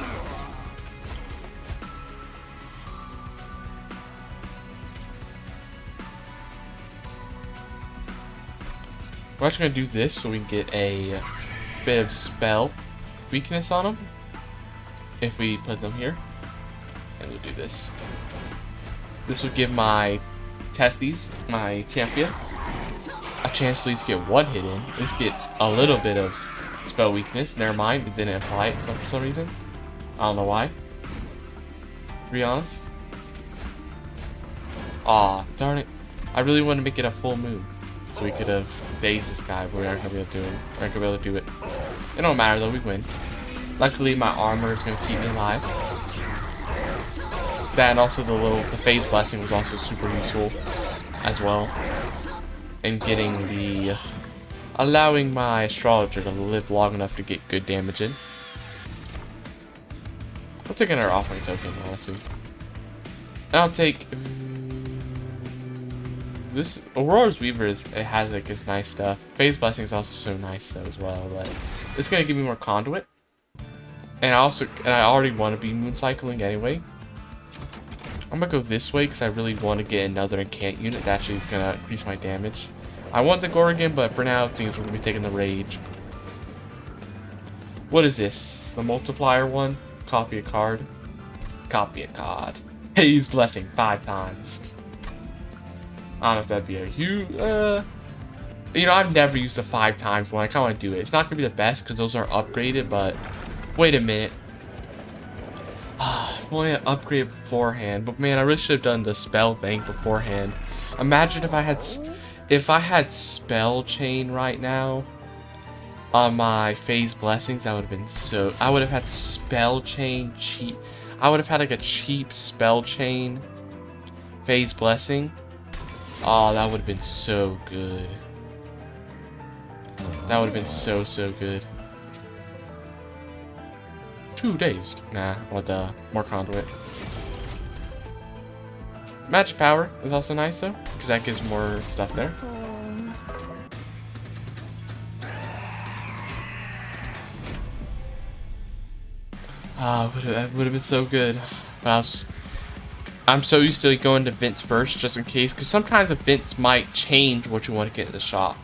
We're actually going to do this so we can get a bit of spell weakness on them. If we put them here. And we'll do this. This will give my Tethys, my champion, a chance to at least get one hit in. At least get a little bit of spell weakness. Never mind, it didn't apply it for some reason. I don't know why. To be honest. Aw, darn it. I really want to make it a full moon. So we could have dazed this guy, but we aren't gonna be able to do it. We aren't gonna be able to do it. It don't matter though, we win. Luckily my armor is gonna keep me alive. That and also the phase blessing was also super useful as well. And getting the allowing my astrologer to live long enough to get good damage in. I'll take another offering token, honestly. And I'll take this Aurora's Weaver it has like its nice stuff. Phase Blessing is also so nice though as well, but it's gonna give me more conduit. And I already want to be moon cycling anyway. I'm gonna go this way because I really want to get another incant unit that actually is gonna increase my damage. I want the Gorgon, but for now, it seems we're gonna be taking the Rage. What is this? The multiplier one? Copy a card. Copy a card. Phase Blessing 5 times. I don't know if that'd be a huge. You know, I've never used the 5 times one. I kind of want to do it. It's not gonna be the best because those are upgraded, but wait a minute. I want to upgrade beforehand, but man, I really should have done the spell thing beforehand. Imagine if I had spell chain right now on my phase blessings. That would have been so. I would have had spell chain cheap. I would have had like a cheap spell chain phase blessing. Oh, that would have been so good. That would have been so good. 2 days. Nah, I want more conduit. Magic power is also nice though, because that gives more stuff there. That would have been so good. But I'm so used to going to events first, just in case, because sometimes events might change what you want to get in the shop.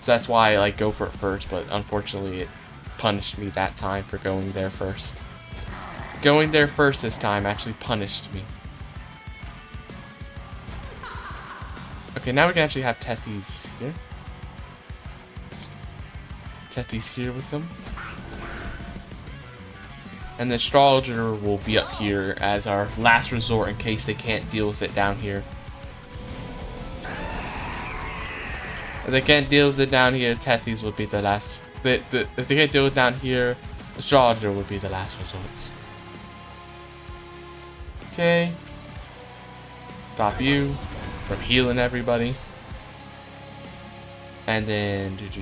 So that's why I like go for it first. But unfortunately, it punished me that time for going there first. Going there first this time actually punished me. Okay, now we can actually have Tethys here. Tethys here with them. And the astrologer will be up here as our last resort in case they can't deal with it down here. If they can't deal with it down here, Tethys will be the last. If they can't deal with it down here, astrologer will be the last resort. Okay. Stop you from healing everybody. And then just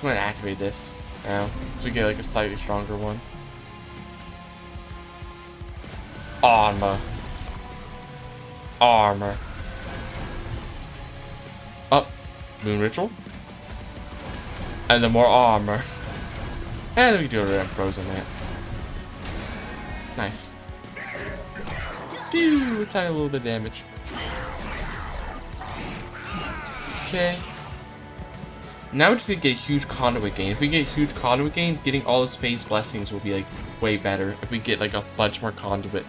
go ahead and activate this now, so we get like a slightly stronger one. Armor. Up. Moon Ritual. And then more armor. And then we do a Frozen Lance. Nice. Phew, a tiny little bit of damage. Okay. Now we just need to get a huge conduit gain. If we get a huge conduit gain, getting all those phase blessings will be like way better. If we get like a bunch more conduit.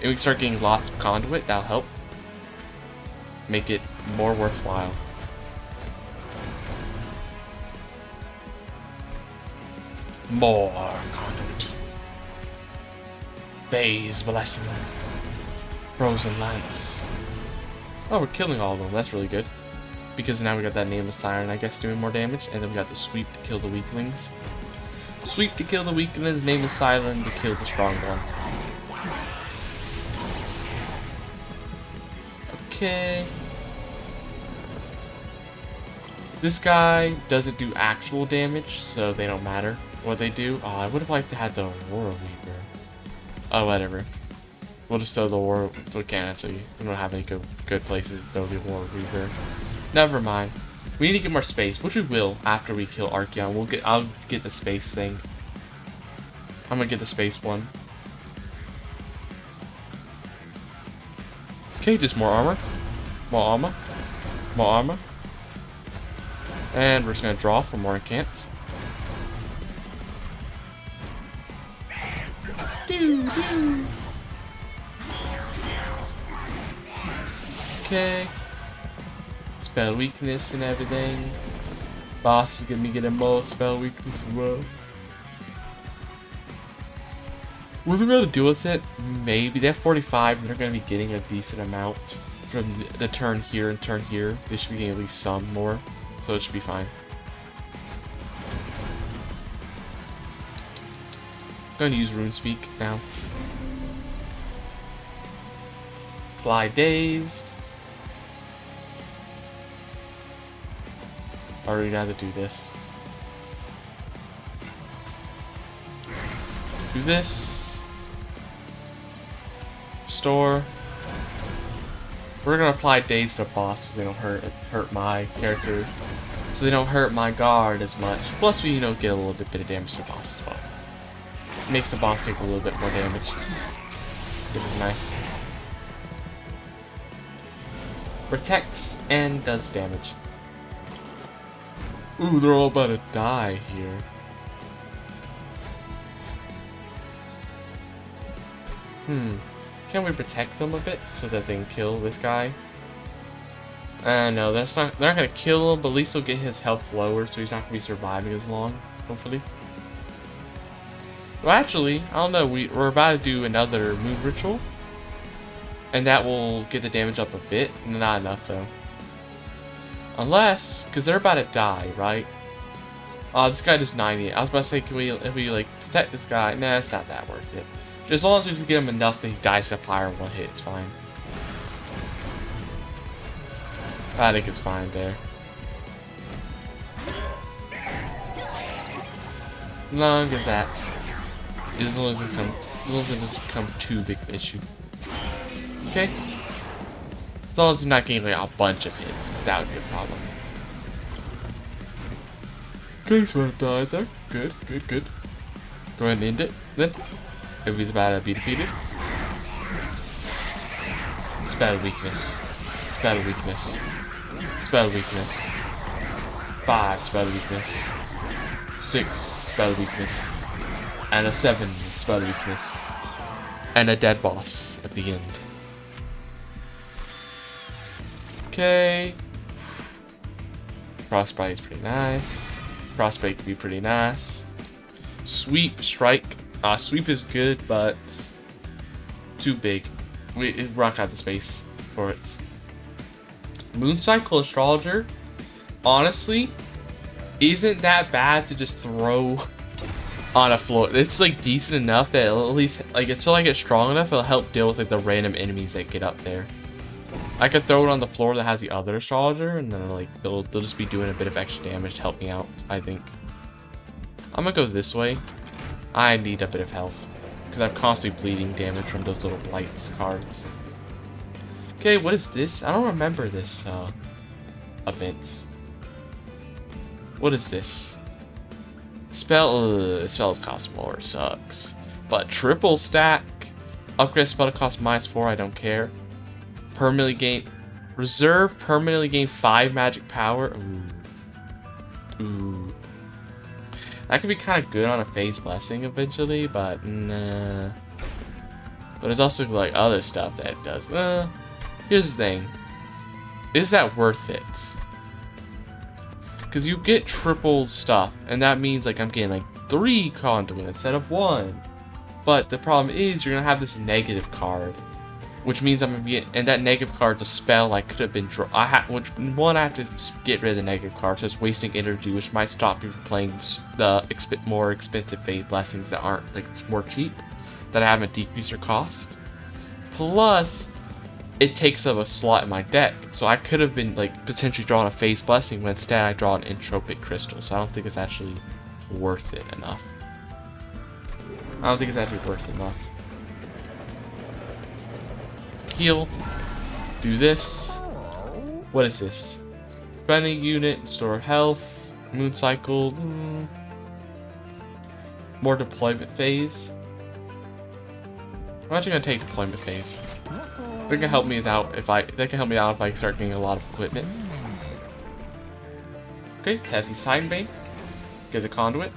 If we start getting lots of conduit, that'll help. Make it more worthwhile. More conduit. Phase blessing. Frozen Lance. Oh, we're killing all of them. That's really good. Because now we got that Nameless Siren, I guess, doing more damage. And then we got the Sweep to kill the weaklings. Sweep to kill the weaklings, Nameless Siren to kill the strong one. Okay. This guy doesn't do actual damage, so they don't matter what they do. Oh, I would have liked to have the Aurora Weaver. Oh, whatever. We'll just throw the Aurora. We can't actually. We don't have any good places to throw the Aurora Weaver. Never mind. We need to get more space, which we will after we kill Archeon. I'll get the space thing. I'm gonna get the space one. Okay, just more armor. More armor. More armor. And we're just gonna draw for more incants. Okay. Spell weakness and everything. Boss is gonna be getting more spell weakness as well. Will they be able to deal with it? Maybe. They have 45 and they're gonna be getting a decent amount from the turn here and turn here. They should be getting at least some more. So it should be fine. I'm going to use Rune Speak now. Fly dazed. Already know how to do this. Do this. Restore. We're gonna apply daze to boss so they don't hurt my character. So they don't hurt my guard as much. Plus we, get a little bit of damage to the boss as well. Makes the boss take a little bit more damage. Which is nice. Protects and does damage. Ooh, they're all about to die here. Can we protect them a bit so that they can kill this guy? No, they're not gonna kill him, but at least they'll get his health lower, so he's not gonna be surviving as long, hopefully. Well, actually, I don't know. We're about to do another moon ritual, and that will get the damage up a bit. Not enough though. Unless, because they're about to die, right? This guy does 90. I was about to say, if we like protect this guy? Nah, it's not that worth it. As long as we just get him enough that he dies to fire in one hit, it's fine. I think it's fine there. Look at that. As long as it doesn't become too big of an issue. Okay. As long as he's not getting like a bunch of hits, because that would be a problem. Okay, so I died there. Good, good, good. Go ahead and end it then. If he's about to be defeated. Spell weakness. Spell weakness. Spell weakness. 5 spell weakness. 6 spell weakness. And a 7 spell weakness. And a dead boss at the end. Okay. Frostbite is pretty nice. Frostbite could be pretty nice. Sweep, strike. Sweep is good, but too big. We rock out the space for it. Mooncycle Astrologer, honestly, isn't that bad to just throw on a floor. It's like decent enough that it'll at least, like, until I get strong enough, it'll help deal with like the random enemies that get up there. I could throw it on the floor that has the other astrologer, and then like they'll just be doing a bit of extra damage to help me out, I think. I'm gonna go this way. I need a bit of health because I'm constantly bleeding damage from those little blights cards. Okay, what is this? I don't remember this event. What is this? Spells cost more, sucks. But triple stack, upgrade spell to cost -4, I don't care. Permanently gain, reserve permanently gain 5 magic power. Ooh. That could be kind of good on a phase blessing eventually, but nah. But there's also like other stuff that it does. Here's the thing. Is that worth it? Because you get triple stuff, and that means like I'm getting like 3 conduit instead of 1. But the problem is you're gonna have this negative card, which means I'm gonna be, and that negative card, the spell I could have been I have to get rid of the negative card, so it's wasting energy, which might stop you from playing the more expensive fade blessings that aren't like more cheap, that haven't decreased their cost. Plus, it takes up a slot in my deck, so I could have been like potentially drawing a phase blessing, but instead I draw an entropic crystal. So I don't think it's actually worth it enough. Heal. Do this. What is this? Spending unit, store health, moon cycle. More deployment phase. I'm actually gonna take deployment phase. They can help me out if I start getting a lot of equipment. Okay, Tessie's Titan Bane. Get the conduit.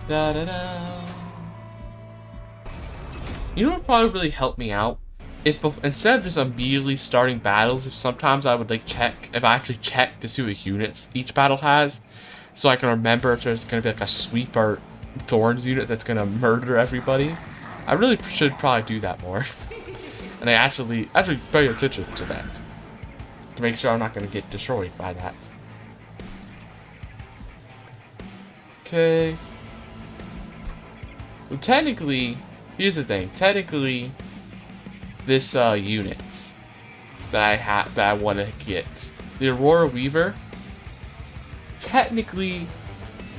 Da da da. You know what would probably really help me out? If instead of just immediately starting battles, if sometimes I would like if I actually check to see what units each battle has, so I can remember if there's gonna be like a sweeper Thorns unit that's gonna murder everybody. I really should probably do that more. And I actually pay attention to that, to make sure I'm not gonna get destroyed by that. Okay. Well, technically, Here's the thing. Technically, this unit that I want to get, the Aurora Weaver. Technically,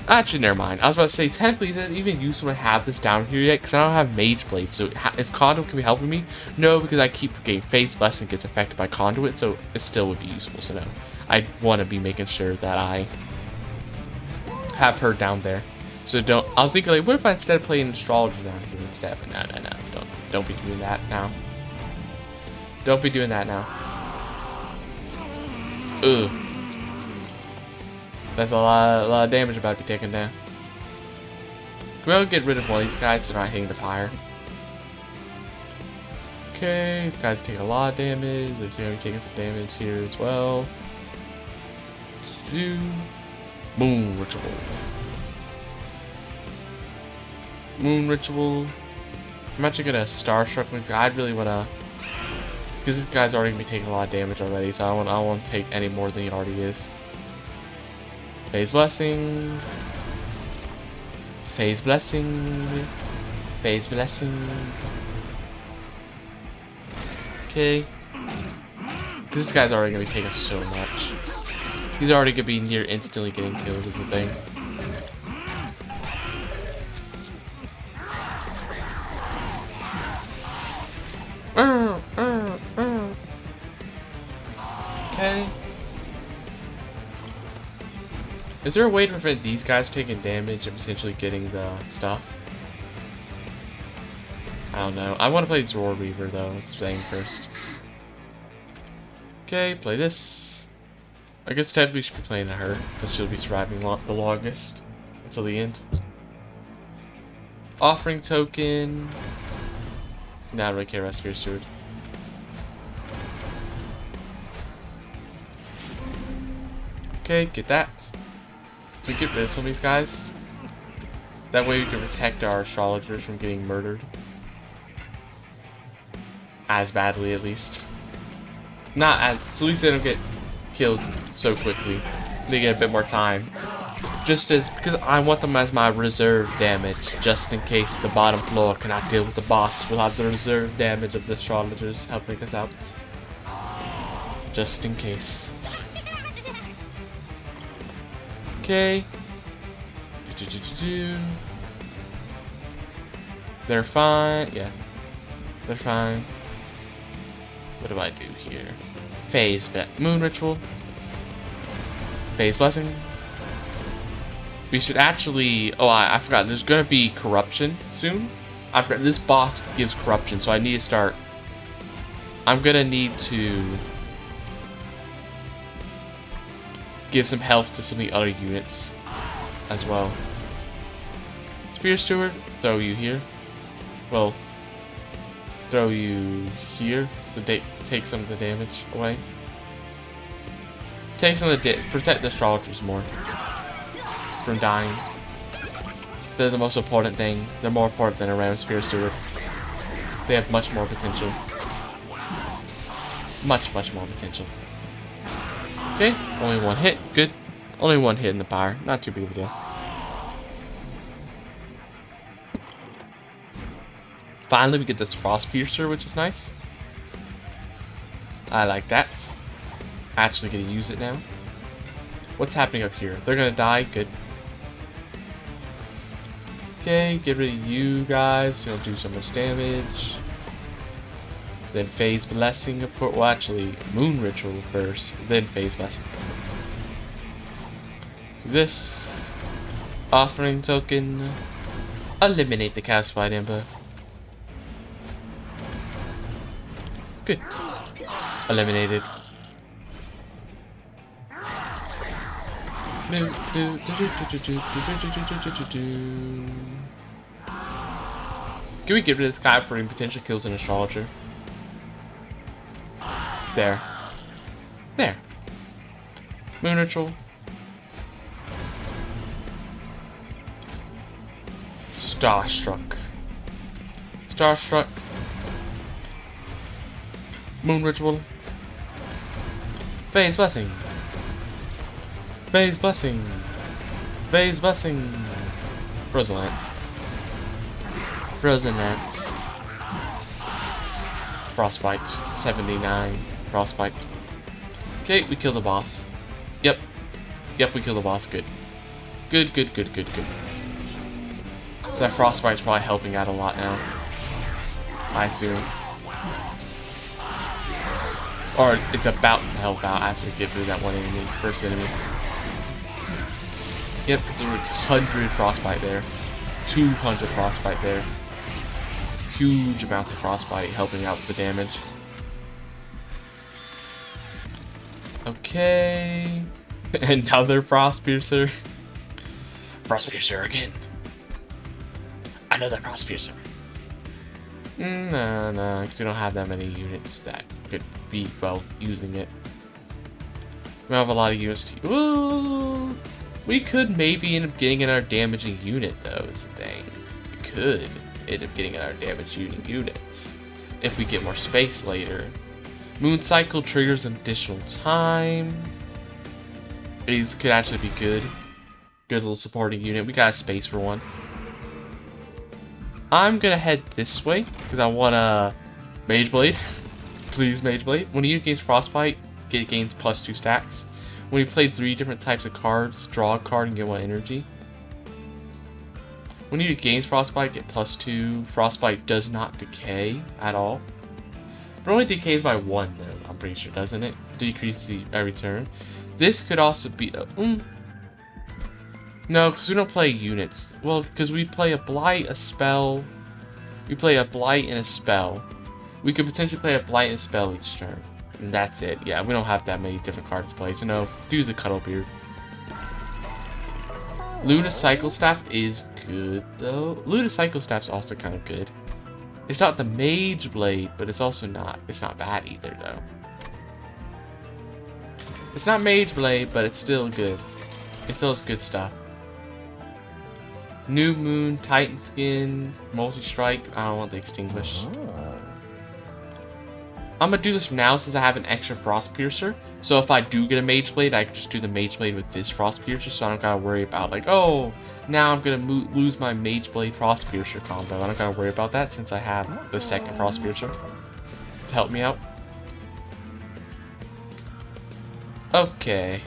actually, never mind. I was about to say, technically, is it even useful to have this down here yet? Because I don't have MAGEBLADE, so is Conduit can be helping me? No, because I keep getting Phase Blessing gets affected by Conduit, so it still would be useful. So no, I want to be making sure that I have her down there. So don't. I was thinking, like, what if I instead of playing Astrologer down here instead? But no, don't be doing that now. Don't be doing that now. Ugh. That's a lot of damage about to be taken down. We'll get rid of one of these guys so they're not hitting the fire. Okay, these guys take a lot of damage. They're going to be taking some damage here as well. Do Moon Ritual. Moon Ritual. I'm actually gonna Starstruck with. I'd really wanna, because this guy's already gonna be taking a lot of damage already, so I don't want to take any more than he already is. Phase Blessing. Phase Blessing. Phase Blessing. Okay. This guy's already gonna be taking so much. He's already gonna be near instantly getting killed is the thing. Okay. Is there a way to prevent these guys taking damage and potentially getting the stuff? I don't know. I want to play Zora Reaver though, that's the thing first. Okay, play this. I guess technically we should be playing her, since she'll be surviving the longest until the end. Offering token. Nah, I don't really care about Spear Steward. Okay, get that. We get rid of some of these guys. That way we can protect our astrologers from getting murdered. As badly, at least. Not as, so at least they don't get killed so quickly. They get a bit more time. Just as, because I want them as my reserve damage, just in case the bottom floor cannot deal with the boss. We'll have the reserve damage of the astrologers helping us out. Just in case. Okay. They're fine. Yeah. They're fine. What do I do here? Phase Moon Ritual. Phase Blessing. We should actually... Oh, I forgot. There's going to be corruption soon. I forgot. This boss gives corruption, so I need to start... I'm going to need to... give some health to some of the other units as well. Spear Steward, throw you here. Well, throw you here to take some of the damage away. Take some of the protect the astrologers more from dying. They're the most important thing. They're more important than a random Spear Steward. They have much more potential. Much more potential. Okay, only one hit. Good. Only one hit in the fire. Not too big of a deal. Finally, we get this Frost Piercer, which is nice. I like that. Actually gonna use it now. What's happening up here? They're gonna die. Good. Okay, get rid of you guys. You'll do so much damage. Then Phase Blessing, of course. Well, actually, Moon Ritual first, then Phase Blessing. This offering token. Eliminate the calcified ember. Good. Eliminated. Can we get rid of this guy for he potentially kills an astrologer? There. There. Moon Ritual. Starstruck. Starstruck. Moon Ritual. Phase Blessing. Phase Blessing. Phase Blessing. Rosalance. Frozen Nets. Frostbite. 79. Frostbite. Okay, we kill the boss. Yep. Yep, we kill the boss. Good. Good, good, good, good, good. So that Frostbite's probably helping out a lot now. I assume. Or it's about to help out after we get through that one enemy, first enemy. Yep, because there were 100 Frostbite there. 200 Frostbite there. Huge amounts of Frostbite helping out with the damage. Okay. Another Frost Piercer. Frost Piercer again. Another Frost Piercer. No, because we don't have that many units that could be, well, using it. We don't have a lot of units to use. Ooh, we could maybe end up getting in our damaging unit, though, is the thing. We could end up getting in our damaging units if we get more space later. Moon Cycle triggers additional time. These could actually be good. Good little supporting unit. We got space for one. I'm gonna head this way because I want a Mageblade. Please, Mageblade. When you gains Frostbite, it gains +2 stacks. When you play 3 different types of cards, draw a card and get 1 energy. When you gains Frostbite, get +2. Frostbite does not decay at all. It only decays by 1 though, I'm pretty sure, doesn't it? Decreases every turn. This could also be no, because we don't play units. Well, because we play a Blight, a Spell. We play a Blight and a Spell. We could potentially play a Blight and a Spell each turn. And that's it. Yeah, we don't have that many different cards to play. So no, do the Cuddlebeard. Luna Cycle Staff is good, though. Luna Cycle Staff's also kind of good. It's not the Mageblade, but it's also not. It's not bad either, though. It's not Mageblade, but it's still good. It still has good stuff. New Moon, Titan Skin, Multi-Strike. I don't want the Extinguish. I'm gonna do this now since I have an extra Frost Piercer. So if I do get a Mageblade, I can just do the Mageblade with this Frost Piercer, so I don't gotta worry about like, oh, now I'm gonna lose my Mageblade Frost Piercer combo. I don't gotta worry about that since I have the second Frost Piercer to help me out. Okay.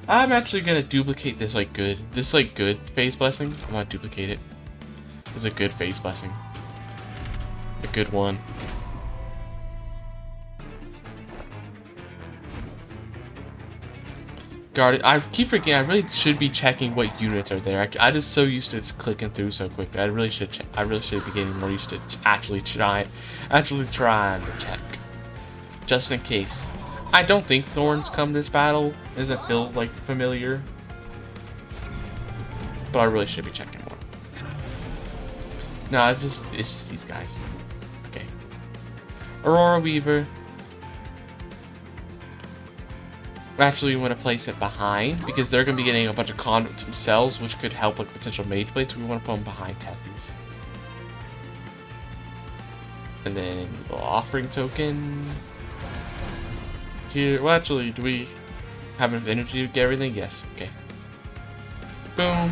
I'm actually gonna duplicate this good phase blessing. I'm gonna duplicate it. It's a good phase blessing. A good one. Guard, I keep forgetting. I really should be checking what units are there. I'm just so used to just clicking through so quickly. I really should be getting more used to actually trying to check, just in case. I don't think Thorns come this battle. Doesn't feel like familiar, but I really should be checking more. No, it's just these guys. Okay, Aurora Weaver. Actually, we want to place it behind because they're going to be getting a bunch of conduits themselves, which could help like potential mage blades. So we want to put them behind Tethys. And then a little offering token. Here, well, actually, do we have enough energy to get everything? Yes. Okay. Boom.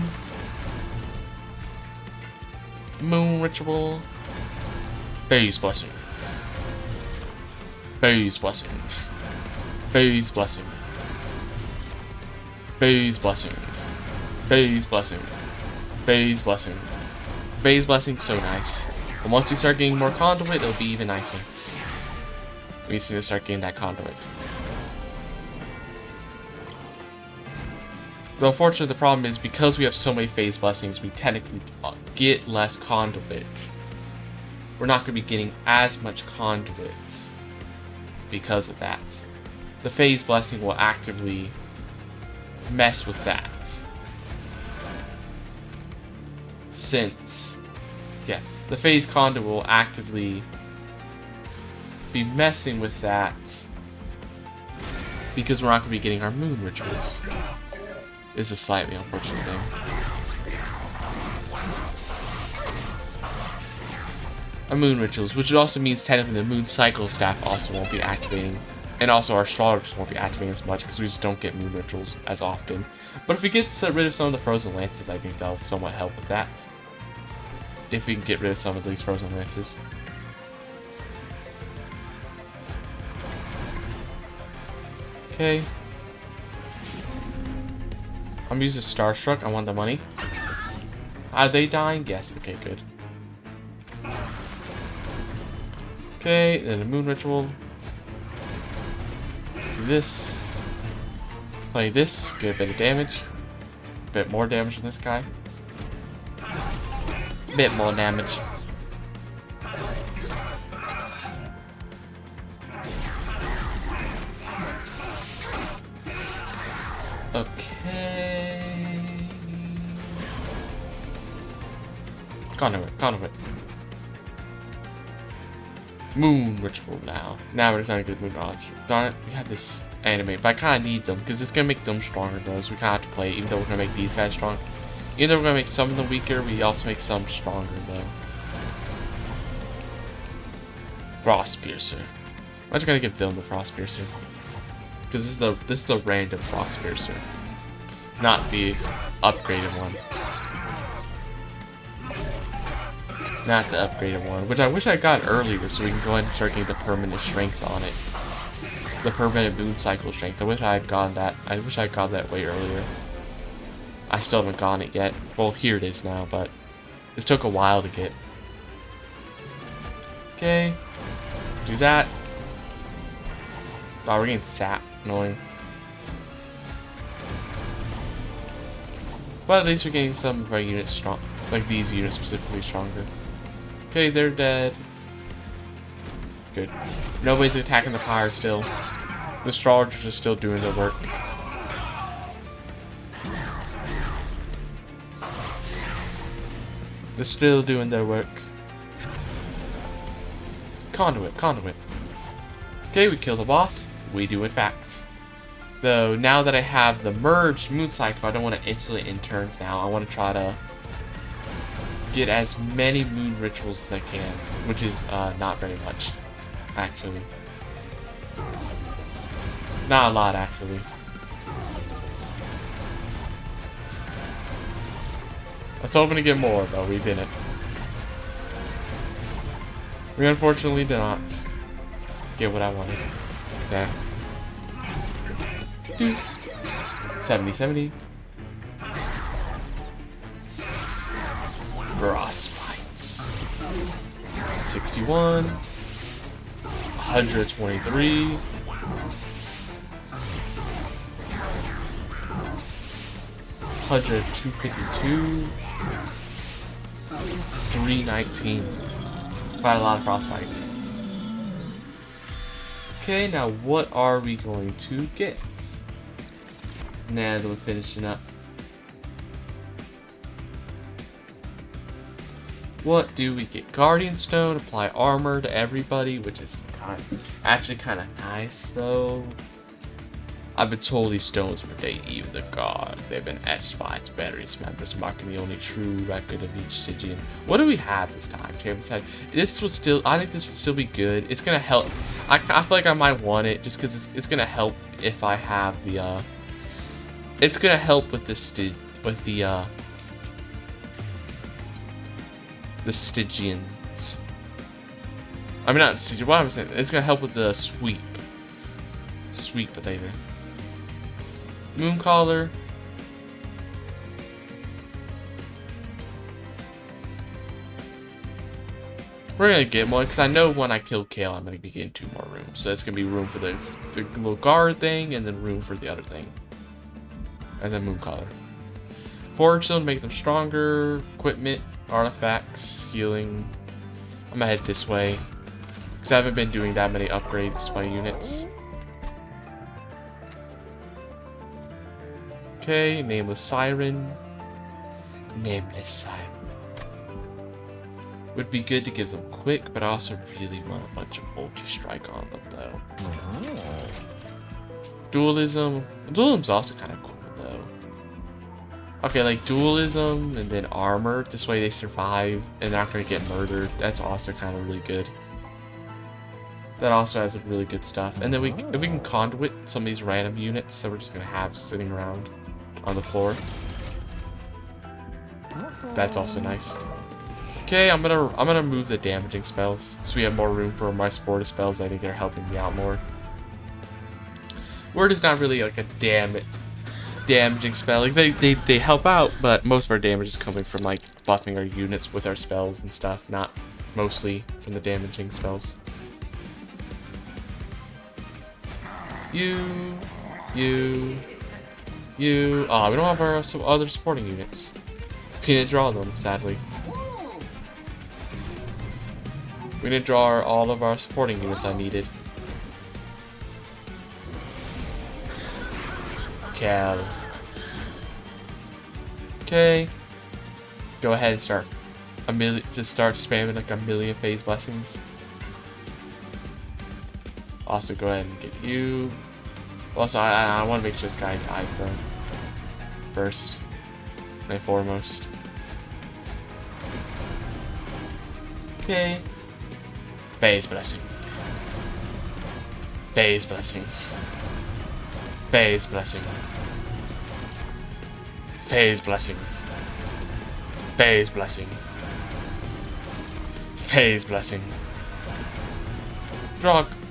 Moon Ritual. Phase Blessing. Phase Blessing. Phase Blessing. Phase Blessing. Phase Blessing. Phase Blessing. Phase Blessing, so nice. And once we start getting more conduit, it'll be even nicer. We need to start getting that conduit. But unfortunately, the problem is because we have so many phase blessings, we technically get less conduit. We're not going to be getting as much conduit because of that. The phase blessing will actively mess with that. Since, yeah, the phase conduit will actively be messing with that because we're not going to be getting our moon rituals. Is a slightly unfortunate thing. Moon rituals, which also means technically the moon cycle staff also won't be activating, and also our astrologers won't be activating as much because we just don't get moon rituals as often. But if we get rid of some of the frozen lances, I think that'll somewhat help with that. If we can get rid of some of these frozen lances. Okay. I'm using Starstruck. I want the money. Are they dying? Yes. Okay, good. Okay, then the moon ritual. Do this. Play this. Get a bit of damage. A bit more damage on this guy. Bit more damage. Okay. Conduit. Moon ritual now. Now we're trying to get moon knowledge. Darn it, we have this animate, but I kind of need them because it's gonna make them stronger though. So we kind of have to play, even though we're gonna make these guys strong. Even though we're gonna make some of them weaker, we also make some stronger though. Frost Piercer. I'm just gonna give them the Frost Piercer because this is the random Frost Piercer, not the upgraded one. Not the upgraded one, which I wish I got earlier so we can go ahead and start getting the permanent strength on it. The permanent moon cycle strength. I wish I had gotten that. I wish I got that way earlier. I still haven't gotten it yet. Well, here it is now, but this took a while to get. Okay. Do that. Oh, we're getting sap. Annoying. But at least we're getting some of our units strong. Like these units specifically stronger. Okay, they're dead. Good. Nobody's attacking the fire still. The astrologers are still doing their work. They're still doing their work. Conduit. Okay, we kill the boss. We do in fact. Though, now that I have the merged moon cycle, I don't want to instantly end turns now. I want to try to get as many moon rituals as I can, which is not very much, actually. Not a lot, actually. I was hoping to get more, but we didn't. We unfortunately did not get what I wanted. Yeah. 70. Frostbites. 61. 123. 252. 319. Quite a lot of frostbite. Okay, now what are we going to get? Now that we're finishing up. What do we get? Guardian Stone, apply armor to everybody, which is actually kind of nice though. I've been told these stones predate even the god. They've been etched by its various members, marking the only true record of each Stygian. What do we have this time? This would still, I think this would still be good. It's gonna help. I feel like I might want it just because it's gonna help if I have the it's gonna help with the Stygians. I mean, not Stygian. What I'm saying, it's gonna help with the sweep potato. Mooncaller. We're gonna get more because I know when I kill Kale, I'm gonna be getting 2 more rooms. So it's gonna be room for the little guard thing, and then room for the other thing, and then Mooncaller. Forge Stone, make them stronger. Equipment, artifacts, healing. I'm gonna head this way because I haven't been doing that many upgrades to my units. Okay, Nameless Siren. Would be good to give them quick, but I also really want a bunch of Ultra Strike on them, though. Dualism. Dualism's also kind of cool, though. Okay, like dualism and then armor. This way they survive and they're not going to get murdered. That's also kind of really good. That also has really good stuff. And then we can conduit some of these random units that we're just going to have sitting around on the floor. That's also nice. Okay, I'm gonna move the damaging spells so we have more room for my supportive spells. I think they're helping me out more. Word is not really like a damaging spell. Like they help out, but most of our damage is coming from like buffing our units with our spells and stuff, not mostly from the damaging spells. You. Oh, we don't have our some other supporting units. We didn't draw them, sadly. We didn't draw all of our supporting units I needed. Cal. Okay. Go ahead and start just start spamming like a million phase blessings. Also, go ahead and get you. Also, I want to make sure this guy dies though. First and foremost. Okay. Phase blessing. Phase blessing. Phase blessing. Phase blessing. Phase blessing. Phase blessing.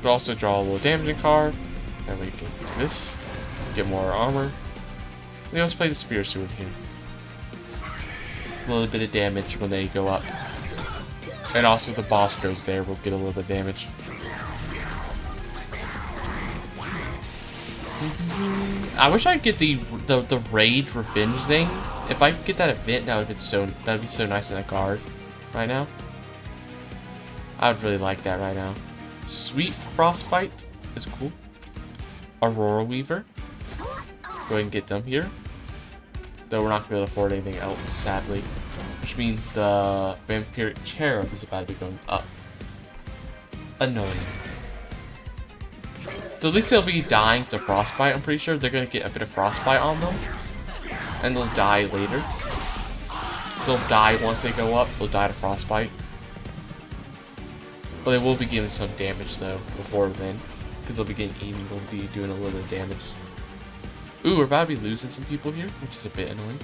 Also draw a little damaging card. That way you can do this. Get more armor. Let's play the Spear Sword here. A little bit of damage when they go up. And also the boss goes there, we'll get a little bit of damage. I wish I could get the Rage Revenge thing. If I could get that event, that'd be so nice in a card right now. I would really like that right now. Sweet Frostbite is cool. Aurora Weaver. Go ahead and get them here. Though we're not gonna be able to afford anything else, sadly. Which means the Vampiric Cherub is about to be going up. Annoying. So at least they'll be dying to Frostbite, I'm pretty sure. They're gonna get a bit of Frostbite on them. And they'll die later. They'll die once they go up, they'll die to Frostbite. But they will be getting some damage though, before then. Because they'll be getting eaten, they'll be doing a little bit of damage. Ooh, we're about to be losing some people here, which is a bit annoying.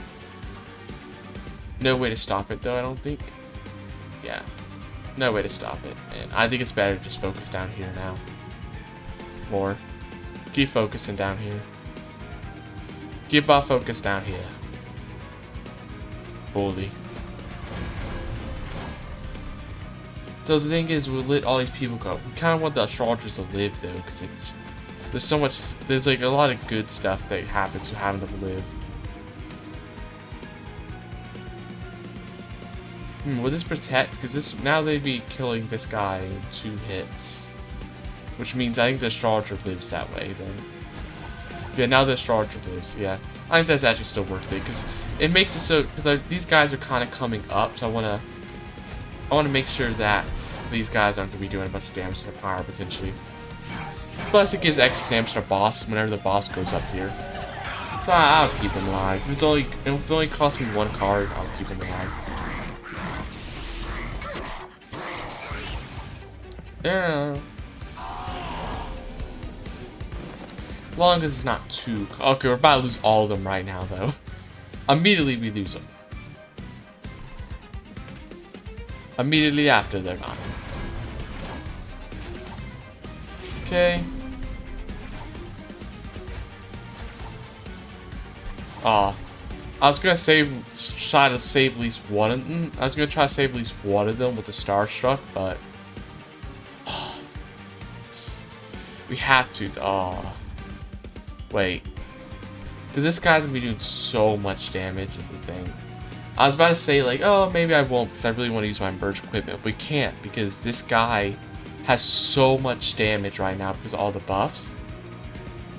No way to stop it though, I don't think. Yeah. No way to stop it. And I think it's better to just focus down here now. More. Keep focusing down here. Keep our focus down here. Bully. So the thing is, we'll let all these people go. We kind of want the astrologers to live though, because there's like a lot of good stuff that happens with having them live. Will this protect? Because now they'd be killing this guy in 2 hits. Which means I think the astrologer lives that way then. Yeah, now the astrologer lives, yeah. I think that's actually still worth it, because it makes it so, because these guys are kind of coming up, so I want to make sure that these guys aren't going to be doing a bunch of damage to the power, potentially. Plus, it gives extra damage to the boss whenever the boss goes up here. So I'll keep him alive. If it only costs me 1 card, I'll keep him alive. Yeah. As long as it's not too... Okay, we're about to lose all of them right now, though. Immediately, we lose them. Immediately after, they're not. Okay. I was gonna try to save at least one of them. I was gonna try to save at least one of them with the Starstruck, but... we have to... Wait. Because this guy's gonna be doing so much damage is the thing. I was about to say, like, oh, maybe I won't because I really want to use my merge equipment. But we can't because this guy has so much damage right now because of all the buffs.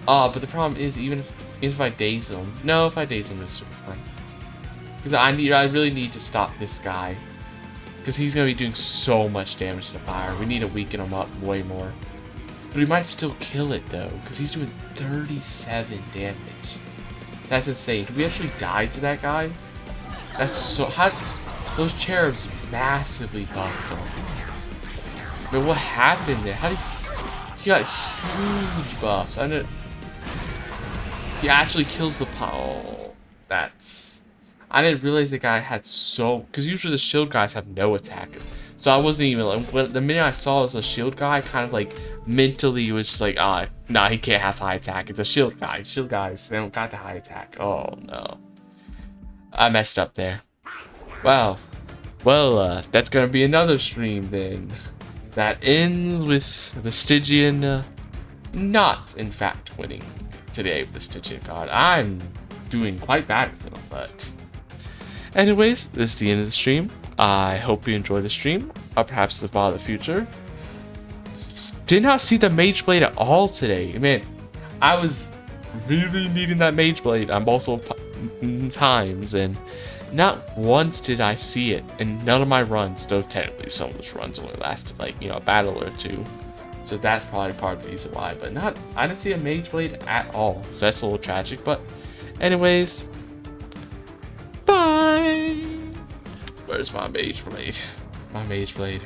But the problem is, even if I daze him. No, if I daze him, it's fine. Because I really need to stop this guy. Because he's going to be doing so much damage to the fire. We need to weaken him up way more. But we might still kill it, though. Because he's doing 37 damage. That's insane. Did we actually die to that guy? That's so... How... Those cherubs massively buffed him. But what happened there? How did... He got huge buffs. I know... He actually kills the... Oh, that's... I didn't realize the guy had so... Because usually the shield guys have no attack. So I wasn't even... Like, when, the minute I saw it was a shield guy, I kind of like... Mentally was just like, ah, nah, he can't have high attack. It's a shield guy. Shield guys, they don't got the high attack. Oh, no. I messed up there. Wow. Well, that's gonna be another stream then. That ends with the Stygian not, in fact, winning today with the Stygian God. I'm doing quite bad with him, but... Anyways, this is the end of the stream. I hope you enjoyed the stream, or perhaps the far of the future. Did not see the Mageblade at all today. Man, I was really needing that Mageblade on multiple times, and not once did I see it in none of my runs, though technically some of those runs only lasted like, you know, a battle or two. So that's probably part of the reason why, but I didn't see a Mageblade at all. So that's a little tragic, but anyways, bye! Where's my Mageblade? My Mageblade.